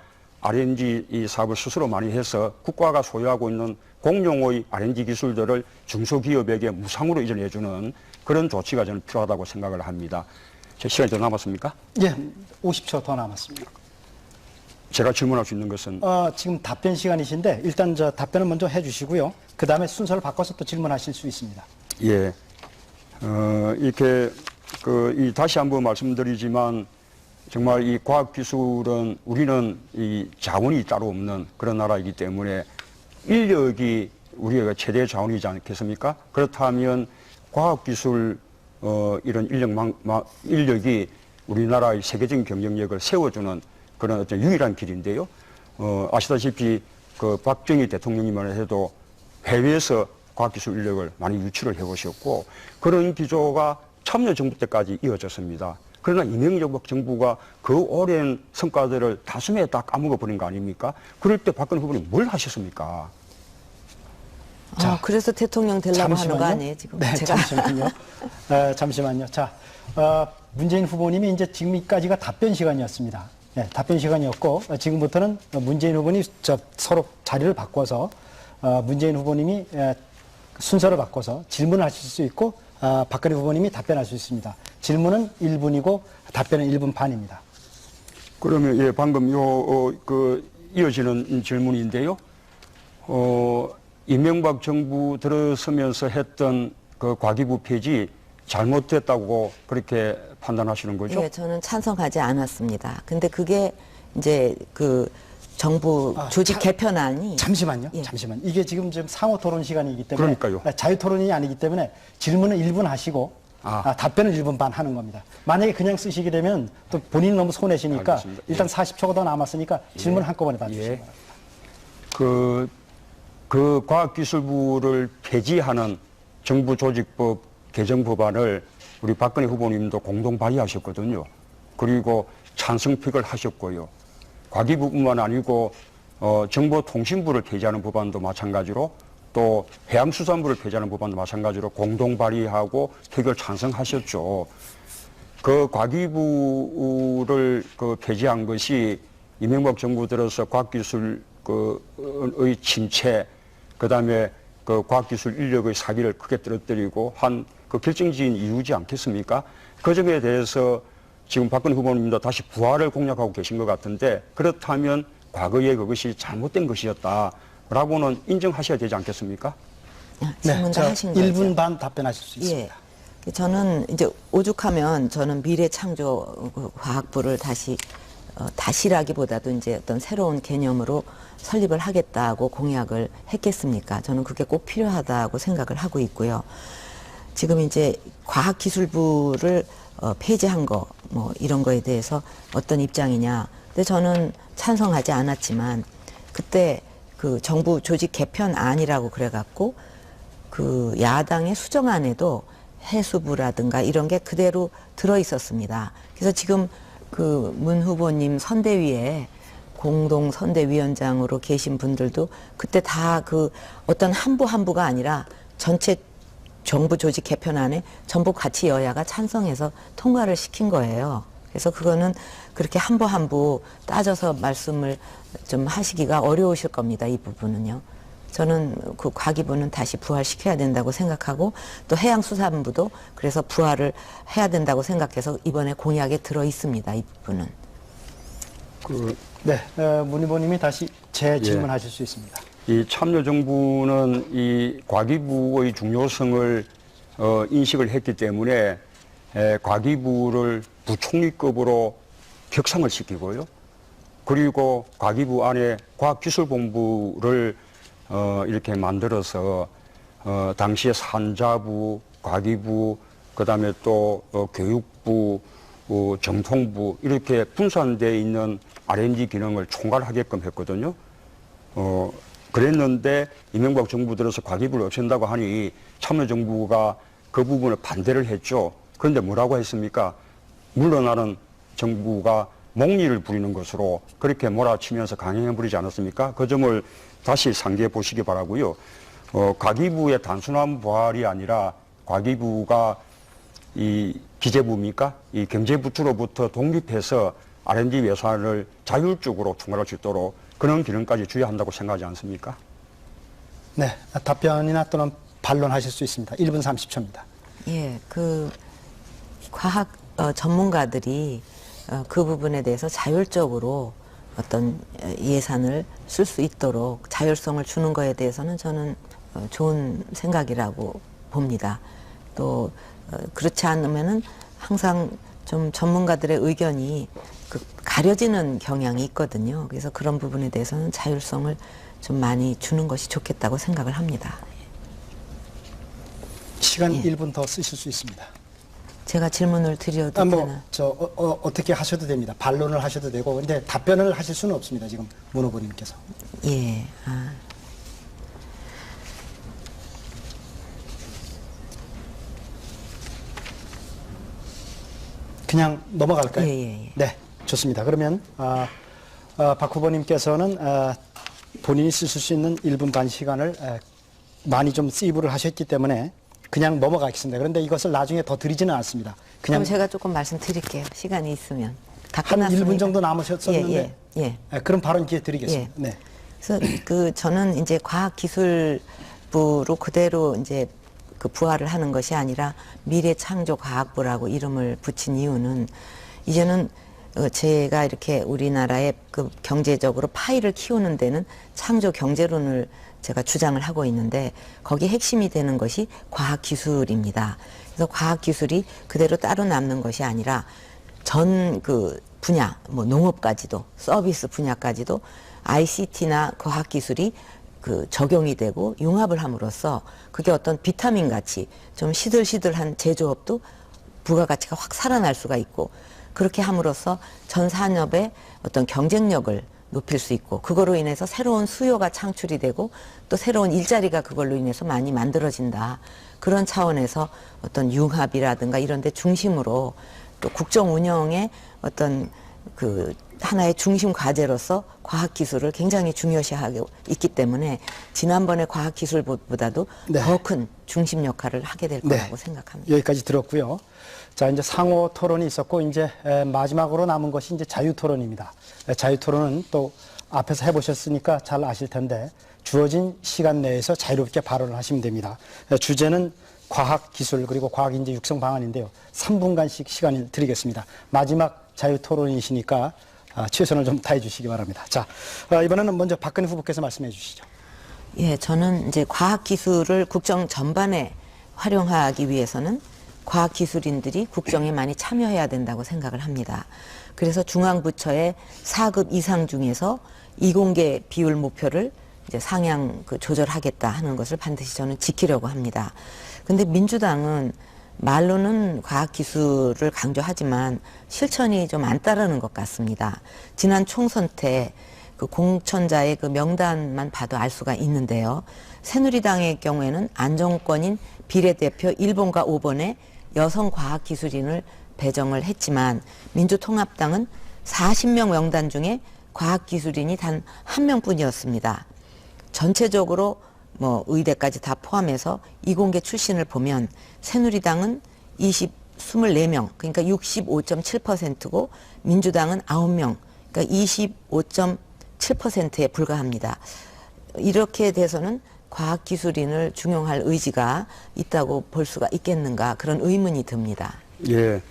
R&D 이 사업을 스스로 많이 해서 국가가 소유하고 있는 공용의 R&D 기술들을 중소기업에게 무상으로 이전해주는 그런 조치가 저는 필요하다고 생각을 합니다. 제 시간이 더 남았습니까? 예, 50초 더 남았습니다. 제가 질문할 수 있는 것은 지금 답변 시간이신데 일단 저 답변을 먼저 해주시고요. 그 다음에 순서를 바꿔서 또 질문하실 수 있습니다. 예, 이렇게 다시 한번 말씀드리지만 정말 이 과학기술은 우리는 이 자원이 따로 없는 그런 나라이기 때문에 인력이 우리가 최대 자원이지 않겠습니까? 그렇다면 과학기술 이런 인력이 우리나라의 세계적인 경쟁력을 세워주는 그런 어떤 유일한 길인데요. 아시다시피 그 박정희 대통령이만 해도 해외에서 과학기술 인력을 많이 유치를 해오셨고 그런 기조가 참여정부 때까지 이어졌습니다. 그러나 이명박 정부가 그 오랜 성과들을 다스에 딱 까먹어버린 거 아닙니까? 그럴 때 박근혜 후보님 뭘 하셨습니까? 자, 그래서 대통령 되려고 하는 거 아니에요, 지금? 네, 제가. 잠시만요. 잠시만요. 자, 문재인 후보님이 이제 지금까지가 답변 시간이었습니다. 네, 답변 시간이었고, 지금부터는 문재인 후보님 서로 자리를 바꿔서, 문재인 후보님이 순서를 바꿔서 질문을 하실 수 있고, 박근혜 후보님이 답변할 수 있습니다. 질문은 1분이고, 답변은 1분 반입니다. 그러면, 예, 방금 이어지는 질문인데요. 이명박 정부 들어서면서 했던 그 과기부 폐지 잘못됐다고 그렇게 판단하시는 거죠? 네, 저는 찬성하지 않았습니다. 근데 그게 이제 그 정부 조직 개편안이 잠시만요. 예. 잠시만. 이게 지금 상호 토론 시간이기 때문에 그러니까요. 자유 토론이 아니기 때문에 질문은 1분 하시고 답변은 1분 반 하는 겁니다. 만약에 그냥 쓰시게 되면 또 본인이 너무 손해시니까 알겠습니다. 일단 40초가 더 남았으니까 질문 을 한꺼번에 다 주시기 바랍니다. 그 과학기술부를 폐지하는 정부조직법 개정 법안을 우리 박근혜 후보님도 공동 발의하셨거든요. 그리고 찬성픽을 하셨고요. 과기부뿐만 아니고 정보통신부를 폐지하는 법안도 마찬가지로 또 해양수산부를 폐지하는 법안도 마찬가지로 공동 발의하고 표결 찬성하셨죠. 그 과기부를 폐지한 것이 이명박 정부 들어서 과학기술의 침체, 그다음에 그 과학기술 인력의 사기를 크게 떨어뜨리고 한 그 결정적인 이유지 않겠습니까? 그 점에 대해서 지금 박근혜 후보님도 다시 부활을 공략하고 계신 것 같은데, 그렇다면 과거에 그것이 잘못된 것이었다라고는 인정하셔야 되지 않겠습니까? 질문 다 하신 거죠? 1분 반 답변하실 수 있습니다. 예. 저는 이제 오죽하면 저는 미래창조 과학부를 다시라기보다도 이제 어떤 새로운 개념으로 설립을 하겠다고 공약을 했겠습니까? 저는 그게 꼭 필요하다고 생각을 하고 있고요. 지금 이제 과학기술부를 폐지한 거, 뭐 이런 거에 대해서 어떤 입장이냐. 근데 저는 찬성하지 않았지만 그때 그 정부 조직 개편안이라고 그래갖고 그 야당의 수정안에도 해수부라든가 이런 게 그대로 들어 있었습니다. 그래서 지금 그 문 후보님 선대위에 공동 선대위원장으로 계신 분들도 그때 다 그 어떤 한부가 아니라 전체 정부 조직 개편안에 전부 같이 여야가 찬성해서 통과를 시킨 거예요. 그래서 그거는 그렇게 한부 따져서 말씀을 좀 하시기가 어려우실 겁니다. 이 부분은요. 저는 그 과기부는 다시 부활시켜야 된다고 생각하고 또 해양수산부도 그래서 부활을 해야 된다고 생각해서 이번에 공약에 들어 있습니다. 이 부분은. 네, 문 후보님이 다시 재질문하실 수 있습니다. 이 참여정부는 이 과기부의 중요성을 인식을 했기 때문에 과기부를 부총리급으로 격상을 시키고요. 그리고 과기부 안에 과학기술본부를 이렇게 만들어서 당시에 산자부, 과기부, 그다음에 또 교육부, 정통부 이렇게 분산되어 있는 R&D 기능을 총괄하게끔 했거든요. 그랬는데 이명박 정부 들어서 과기부를 없앤다고 하니 참여정부가 그 부분을 반대를 했죠. 그런데 뭐라고 했습니까? 물러나는 정부가 몽리를 부리는 것으로 그렇게 몰아치면서 강행해 버리지 않았습니까? 그 점을 다시 상기해 보시기 바라고요. 과기부의 단순한 부활이 아니라 과기부가 이 기재부입니까? 이 경제부처로부터 독립해서 R&D 예산을 자율적으로 총괄할 수 있도록 그런 기능까지 주의해야 한다고 생각하지 않습니까? 네, 답변이나 또는 반론하실 수 있습니다. 1분 30초입니다. 예, 그 과학 전문가들이 그 부분에 대해서 자율적으로 어떤 예산을 쓸 수 있도록 자율성을 주는 거에 대해서는 저는 좋은 생각이라고 봅니다. 또 그렇지 않으면은 항상 좀 전문가들의 의견이 가려지는 경향이 있거든요. 그래서 그런 부분에 대해서는 자율성을 좀 많이 주는 것이 좋겠다고 생각을 합니다. 시간 1분 더 쓰실 수 있습니다. 제가 질문을 드려도 되나? 어떻게 하셔도 됩니다. 반론을 하셔도 되고, 근데 답변을 하실 수는 없습니다. 지금 문 후보님께서. 예. 그냥 넘어갈까요? 예. 네, 좋습니다. 그러면 박 후보님께서는 본인이 쓰실 수 있는 1분 반 시간을 많이 좀 세이브를 하셨기 때문에 그냥 넘어가겠습니다. 그런데 이것을 나중에 더 드리지는 않습니다. 그냥 그럼 제가 조금 말씀드릴게요. 시간이 있으면. 다 한 끝났습니다. 1분 정도 남으셨었는데 예. 그럼 발언 기회 드리겠습니다. 예. 네. 그래서 저는 이제 과학기술부로 그대로 이제 그 부활을 하는 것이 아니라 미래창조과학부라고 이름을 붙인 이유는 이제는 제가 이렇게 우리나라의 그 경제적으로 파이를 키우는 데는 창조 경제론을 제가 주장을 하고 있는데 거기 핵심이 되는 것이 과학기술입니다. 그래서 과학기술이 그대로 따로 남는 것이 아니라 전 그 분야, 뭐 농업까지도 서비스 분야까지도 ICT나 과학기술이 그 적용이 되고 융합을 함으로써 그게 어떤 비타민 같이 좀 시들시들한 제조업도 부가가치가 확 살아날 수가 있고 그렇게 함으로써 전 산업의 어떤 경쟁력을 높일 수 있고 그거로 인해서 새로운 수요가 창출이 되고 또 새로운 일자리가 그걸로 인해서 많이 만들어진다. 그런 차원에서 어떤 융합이라든가 이런 데 중심으로 또 국정 운영의 어떤 그 하나의 중심 과제로서 과학기술을 굉장히 중요시하고 있기 때문에 지난번에 과학기술보다도 네. 더 큰 중심 역할을 하게 될 거라고 생각합니다. 여기까지 들었고요. 자, 이제 상호 토론이 있었고 이제 마지막으로 남은 것이 이제 자유 토론입니다. 자유 토론은 또 앞에서 해보셨으니까 잘 아실 텐데 주어진 시간 내에서 자유롭게 발언을 하시면 됩니다. 주제는 과학 기술 그리고 과학 인재 육성 방안인데요. 3분간씩 시간을 드리겠습니다. 마지막 자유 토론이시니까 최선을 좀 다해 주시기 바랍니다. 자, 이번에는 먼저 박근혜 후보께서 말씀해 주시죠. 예, 저는 이제 과학기술을 국정 전반에 활용하기 위해서는 과학기술인들이 국정에 많이 참여해야 된다고 생각을 합니다. 그래서 중앙부처의 4급 이상 중에서 이공계 비율 목표를 이제 상향 조절하겠다 하는 것을 반드시 저는 지키려고 합니다. 근데 민주당은 말로는 과학기술을 강조하지만 실천이 좀 안 따르는 것 같습니다. 지난 총선 때 그 공천자의 그 명단만 봐도 알 수가 있는데요. 새누리당의 경우에는 안정권인 비례대표 1번과 5번에 여성 과학기술인을 배정을 했지만 민주통합당은 40명 명단 중에 과학기술인이 단 1명뿐이었습니다. 전체적으로 뭐 의대까지 다 포함해서 이공계 출신을 보면 새누리당은 24명, 그러니까 65.7%고 민주당은 9명, 그러니까 25.7%에 불과합니다. 이렇게 돼서는 과학기술인을 중용할 의지가 있다고 볼 수가 있겠는가 그런 의문이 듭니다. 예.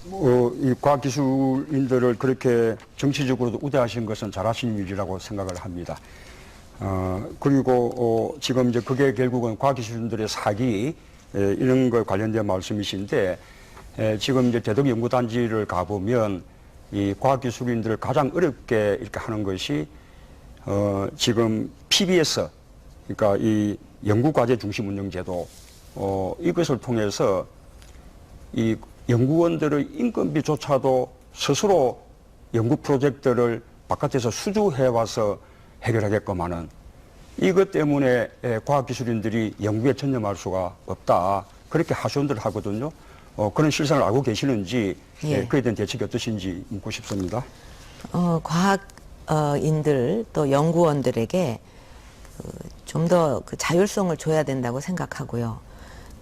이 과학기술인들을 그렇게 정치적으로도 우대하신 것은 잘하신 일이라고 생각을 합니다. 그리고 지금 이제 그게 결국은 과학기술인들의 사기 이런 거 관련된 말씀이신데 지금 이제 대덕연구단지를 가보면 이 과학기술인들을 가장 어렵게 이렇게 하는 것이 지금 PBS 그러니까 이 연구과제 중심 운영제도 이것을 통해서 이 연구원들의 인건비조차도 스스로 연구 프로젝트를 바깥에서 수주해와서 해결하게끔 하는 이것 때문에 과학기술인들이 연구에 전념할 수가 없다. 그렇게 하소연들 하거든요. 그런 실상을 알고 계시는지 예. 그에 대한 대책이 어떠신지 묻고 싶습니다. 과학인들 또 연구원들에게 좀 더 그 자율성을 줘야 된다고 생각하고요.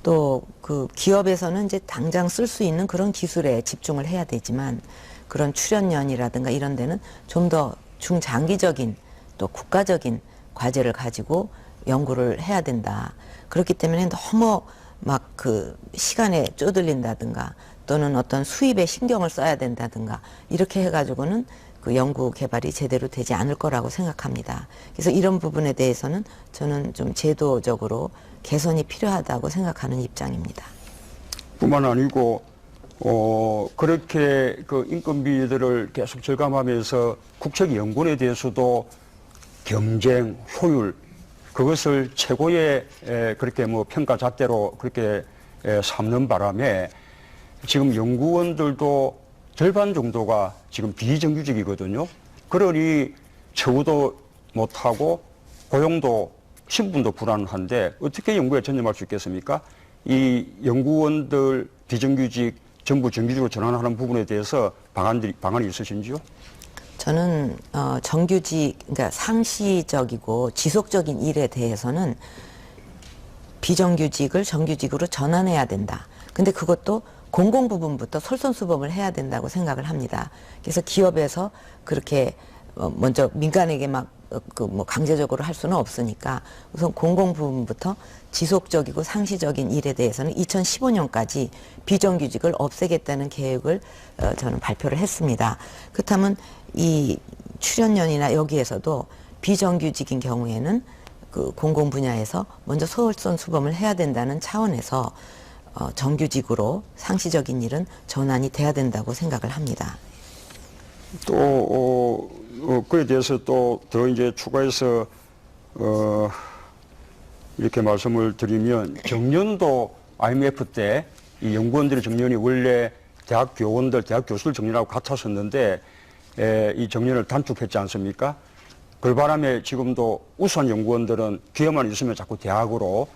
또 그 기업에서는 이제 당장 쓸 수 있는 그런 기술에 집중을 해야 되지만 그런 출연연이라든가 이런 데는 좀 더 중장기적인 또 국가적인 과제를 가지고 연구를 해야 된다. 그렇기 때문에 너무 막 그 시간에 쪼들린다든가 또는 어떤 수입에 신경을 써야 된다든가 이렇게 해가지고는 그 연구 개발이 제대로 되지 않을 거라고 생각합니다. 그래서 이런 부분에 대해서는 저는 좀 제도적으로 개선이 필요하다고 생각하는 입장입니다. 뿐만 아니고 그렇게 그 인건비들을 계속 절감하면서 국책 연구원에 대해서도 경쟁, 효율 그것을 최고의 그렇게 뭐 평가 잣대로 그렇게 삼는 바람에 지금 연구원들도 절반 정도가 지금 비정규직이거든요. 그러니 처우도 못하고 고용도 신분도 불안한데 어떻게 연구에 전념할 수 있겠습니까? 이 연구원들 비정규직 전부 정규직으로 전환하는 부분에 대해서 방안이 있으신지요? 저는 정규직, 그러니까 상시적이고 지속적인 일에 대해서는 비정규직을 정규직으로 전환해야 된다. 근데 그것도 공공 부분부터 솔선수범을 해야 된다고 생각을 합니다. 그래서 기업에서 그렇게 먼저 민간에게 막 뭐 강제적으로 할 수는 없으니까 우선 공공 부분부터 지속적이고 상시적인 일에 대해서는 2015년까지 비정규직을 없애겠다는 계획을 저는 발표를 했습니다. 그렇다면 이 출연연이나 여기에서도 비정규직인 경우에는 그 공공 분야에서 먼저 솔선수범을 해야 된다는 차원에서 정규직으로 상시적인 일은 전환이 돼야 된다고 생각을 합니다. 또 그에 대해서 또 더 이제 추가해서 이렇게 말씀을 드리면 정년도 IMF 때 이 연구원들의 정년이 원래 대학 교원들, 대학 교수들 정년하고 같았었는데 이 정년을 단축했지 않습니까? 그 바람에 지금도 우수한 연구원들은 기회만 있으면 자꾸 대학으로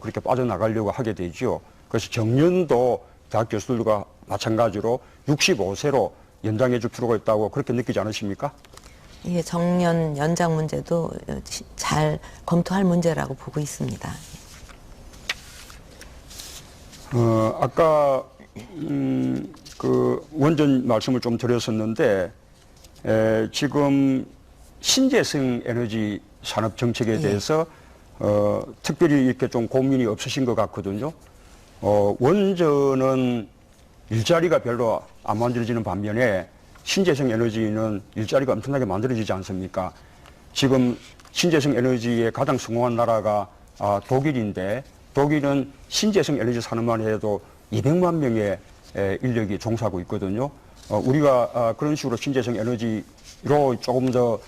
그렇게 빠져나가려고 하게 되죠. 그래서 정년도 대학 교수들과 마찬가지로 65세로 연장해 줄 필요가 있다고 그렇게 느끼지 않으십니까? 이게 정년 연장 문제도 잘 검토할 문제라고 보고 있습니다. 아까 그 원전 말씀을 좀 드렸었는데 지금 신재생 에너지 산업 정책에 대해서 특별히 이렇게 좀 고민이 없으신 것 같거든요. 원전은 일자리가 별로 안 만들어지는 반면에 신재생 에너지는 일자리가 엄청나게 만들어지지 않습니까? 지금 신재생 에너지에 가장 성공한 나라가 독일인데 독일은 신재생 에너지 산업만 해도 200만 명의 인력이 종사하고 있거든요. 우리가 그런 식으로 신재생 에너지로 조금 더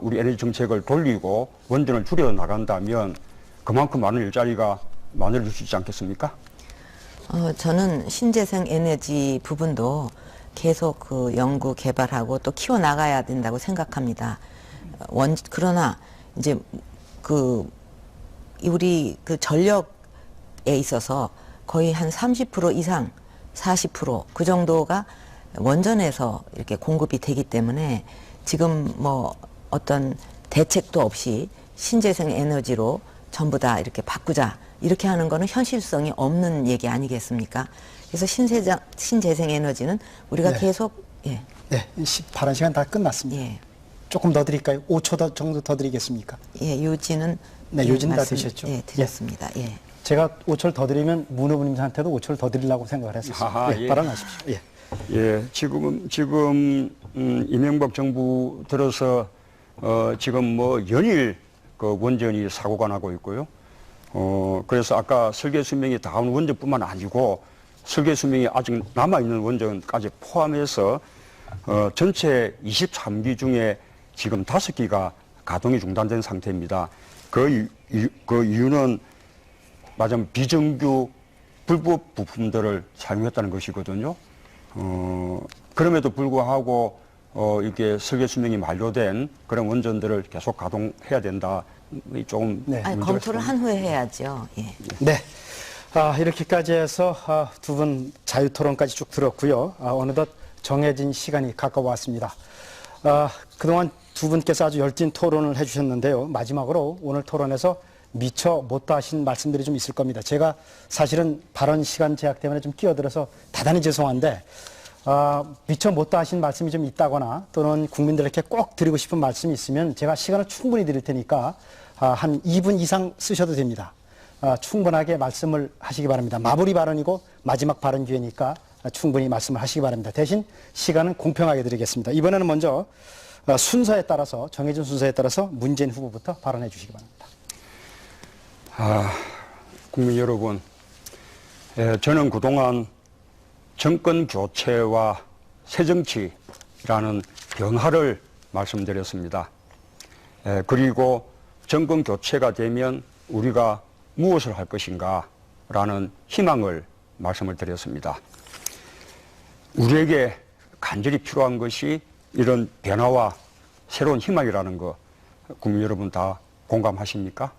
우리 에너지 정책을 돌리고 원전을 줄여 나간다면 그만큼 많은 일자리가 만들어질 수 있지 않겠습니까? 저는 신재생 에너지 부분도 계속 그 연구 개발하고 또 키워 나가야 된다고 생각합니다. 그러나 이제 우리 그 전력에 있어서 거의 한 30% 이상, 40% 그 정도가 원전에서 이렇게 공급이 되기 때문에 지금 뭐 어떤 대책도 없이 신재생 에너지로 전부 다 이렇게 바꾸자 이렇게 하는 거는 현실성이 없는 얘기 아니겠습니까? 그래서 신재생 에너지는 우리가 네. 계속 예. 네, 발언 시간 다 끝났습니다. 예. 조금 더 드릴까요? 5초 정도 더 드리겠습니까? 예, 요지는 네, 요지는 다 드셨죠? 예, 드렸습니다. 예. 제가 5초를 더 드리면 문 후보님한테도 5초를 더 드리려고 생각을 했었어요. 아하, 예, 예. 발언하십시오. 예. 예, 지금 이명박 정부 들어서 지금 뭐 연일 그 원전이 사고가 나고 있고요. 그래서 아까 설계 수명이 다운 원전뿐만 아니고 설계 수명이 아직 남아 있는 원전까지 포함해서 전체 23기 중에 지금 5기가 가동이 중단된 상태입니다. 그 이유는 맞으면 비정규 불법 부품들을 사용했다는 것이거든요. 그럼에도 불구하고 이게 설계 수명이 만료된 그런 원전들을 계속 가동해야 된다. 조금 네. 아니, 검토를 한 후에 해야죠. 예. 네. 이렇게까지 해서 두 분 자유토론까지 쭉 들었고요. 어느덧 정해진 시간이 가까워왔습니다. 그동안 두 분께서 아주 열띤 토론을 해주셨는데요. 마지막으로 오늘 토론에서 미처 못다 하신 말씀들이 좀 있을 겁니다. 제가 사실은 발언 시간 제약 때문에 좀 끼어들어서 대단히 죄송한데 미처 못다 하신 말씀이 좀 있다거나 또는 국민들에게 꼭 드리고 싶은 말씀이 있으면 제가 시간을 충분히 드릴 테니까 한 2분 이상 쓰셔도 됩니다. 충분하게 말씀을 하시기 바랍니다. 마무리 발언이고 마지막 발언 기회니까 충분히 말씀을 하시기 바랍니다. 대신 시간은 공평하게 드리겠습니다. 이번에는 먼저 순서에 따라서 정해진 순서에 따라서 문재인 후보부터 발언해 주시기 바랍니다. 국민 여러분, 저는 그동안 정권 교체와 새정치라는 변화를 말씀드렸습니다. 그리고 정권 교체가 되면 우리가 무엇을 할 것인가 라는 희망을 말씀을 드렸습니다. 우리에게 간절히 필요한 것이 이런 변화와 새로운 희망이라는 거 국민 여러분 다 공감하십니까?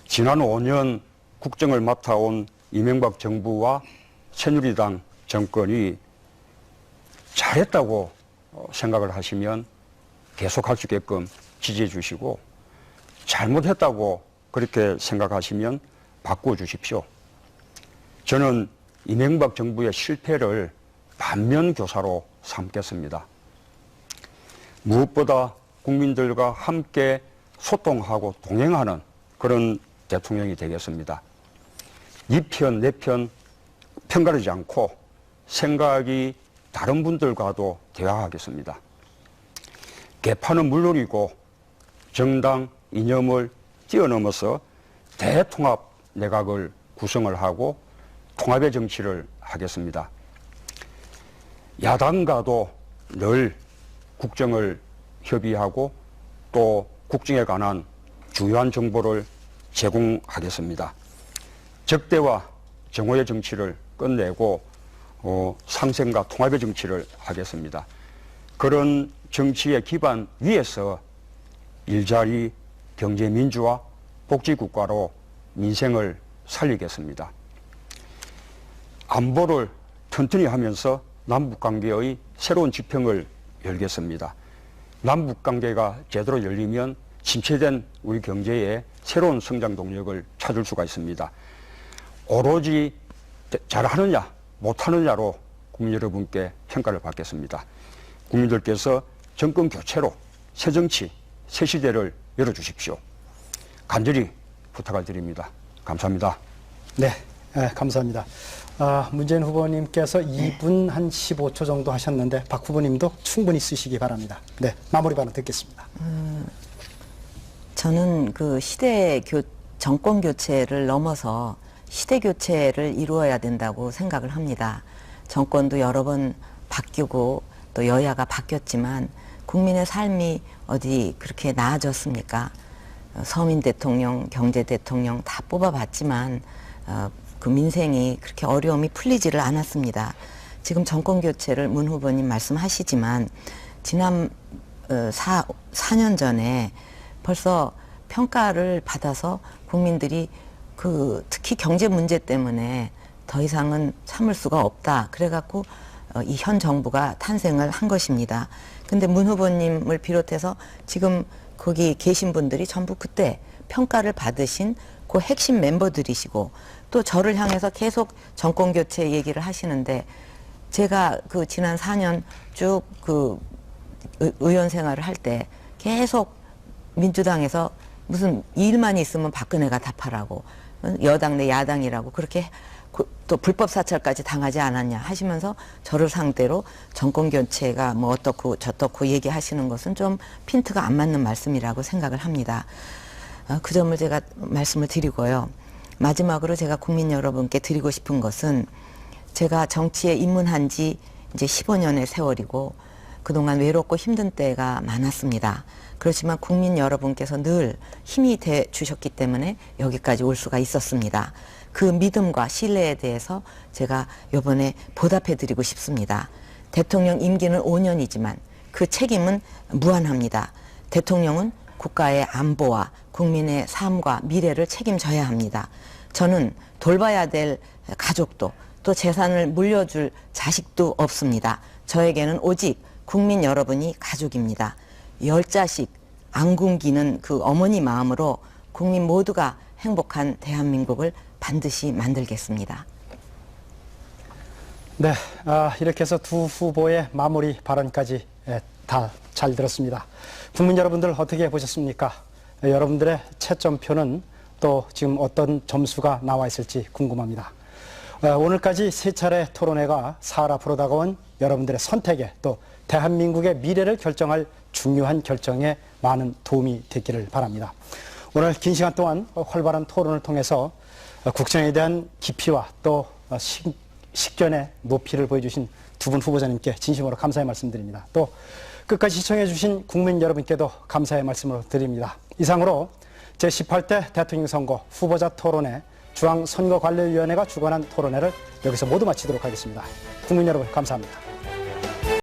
지난 5년 국정을 맡아온 이명박 정부와 새누리당 정권이 잘했다고 생각을 하시면 계속할 수 있게끔 지지해 주시고 잘못했다고 그렇게 생각하시면 바꾸어 주십시오. 저는 이명박 정부의 실패를 반면교사로 삼겠습니다. 무엇보다 국민들과 함께 소통하고 동행하는 그런 대통령이 되겠습니다. 네 편, 내 편 편가르지 않고 생각이 다른 분들과도 대화하겠습니다. 개파는 물론이고 정당 이념을 뛰어넘어서 대통합 내각을 구성을 하고 통합의 정치를 하겠습니다. 야당과도 늘 국정을 협의하고 또 국정에 관한 중요한 정보를 제공하겠습니다. 적대와 정오의 정치를 끝내고 상생과 통합의 정치를 하겠습니다. 그런 정치의 기반 위에서 일자리, 경제, 민주화, 복지국가로 민생을 살리겠습니다. 안보를 튼튼히 하면서 남북관계의 새로운 지평을 열겠습니다. 남북관계가 제대로 열리면 침체된 우리 경제에 새로운 성장 동력을 찾을 수가 있습니다. 오로지 잘하느냐 못하느냐로 국민 여러분께 평가를 받겠습니다. 국민들께서 정권 교체로 새 정치, 새 시대를 열어주십시오. 간절히 부탁을 드립니다. 감사합니다. 네, 감사합니다. 문재인 후보님께서 2분 한 15초 정도 하셨는데 박 후보님도 충분히 쓰시기 바랍니다. 네, 마무리 발언 듣겠습니다. 저는 그 정권 교체를 넘어서 시대 교체를 이루어야 된다고 생각을 합니다. 정권도 여러 번 바뀌고 또 여야가 바뀌었지만 국민의 삶이 어디 그렇게 나아졌습니까? 서민 대통령, 경제 대통령 다 뽑아봤지만 그 민생이 그렇게 어려움이 풀리지를 않았습니다. 지금 정권 교체를 문 후보님 말씀하시지만 지난 4년 전에 벌써 평가를 받아서 국민들이 특히 경제 문제 때문에 더 이상은 참을 수가 없다. 그래갖고 이 현 정부가 탄생을 한 것입니다. 근데 문 후보님을 비롯해서 지금 거기 계신 분들이 전부 그때 평가를 받으신 그 핵심 멤버들이시고 또 저를 향해서 계속 정권 교체 얘기를 하시는데 제가 그 지난 4년 쭉 그 의원 생활을 할 때 계속 민주당에서 무슨 일만 있으면 박근혜가 답하라고 여당 내 야당이라고 그렇게 또 불법 사찰까지 당하지 않았냐 하시면서 저를 상대로 정권 교체가 뭐 어떻고 저떻고 얘기하시는 것은 좀 핀트가 안 맞는 말씀이라고 생각을 합니다. 그 점을 제가 말씀을 드리고요. 마지막으로 제가 국민 여러분께 드리고 싶은 것은 제가 정치에 입문한 지 이제 15년의 세월이고 그동안 외롭고 힘든 때가 많았습니다. 그렇지만 국민 여러분께서 늘 힘이 돼 주셨기 때문에 여기까지 올 수가 있었습니다. 그 믿음과 신뢰에 대해서 제가 이번에 보답해 드리고 싶습니다. 대통령 임기는 5년이지만 그 책임은 무한합니다. 대통령은 국가의 안보와 국민의 삶과 미래를 책임져야 합니다. 저는 돌봐야 될 가족도 또 재산을 물려줄 자식도 없습니다. 저에게는 오직 국민 여러분이 가족입니다. 10자식 안 굶기는 그 어머니 마음으로 국민 모두가 행복한 대한민국을 반드시 만들겠습니다. 네, 이렇게 해서 두 후보의 마무리 발언까지 다 잘 들었습니다. 국민 여러분들 어떻게 보셨습니까? 여러분들의 채점표는 또 지금 어떤 점수가 나와 있을지 궁금합니다. 오늘까지 세 차례 토론회가 사흘 앞으로 다가온 여러분들의 선택에 또 대한민국의 미래를 결정할 중요한 결정에 많은 도움이 됐기를 바랍니다. 오늘 긴 시간 동안 활발한 토론을 통해서 국정에 대한 깊이와 또 식견의 높이를 보여주신 두 분 후보자님께 진심으로 감사의 말씀드립니다. 또 끝까지 시청해 주신 국민 여러분께도 감사의 말씀을 드립니다. 이상으로 제18대 대통령 선거 후보자 토론회 중앙선거관리위원회가 주관한 토론회를 여기서 모두 마치도록 하겠습니다. 국민 여러분 감사합니다.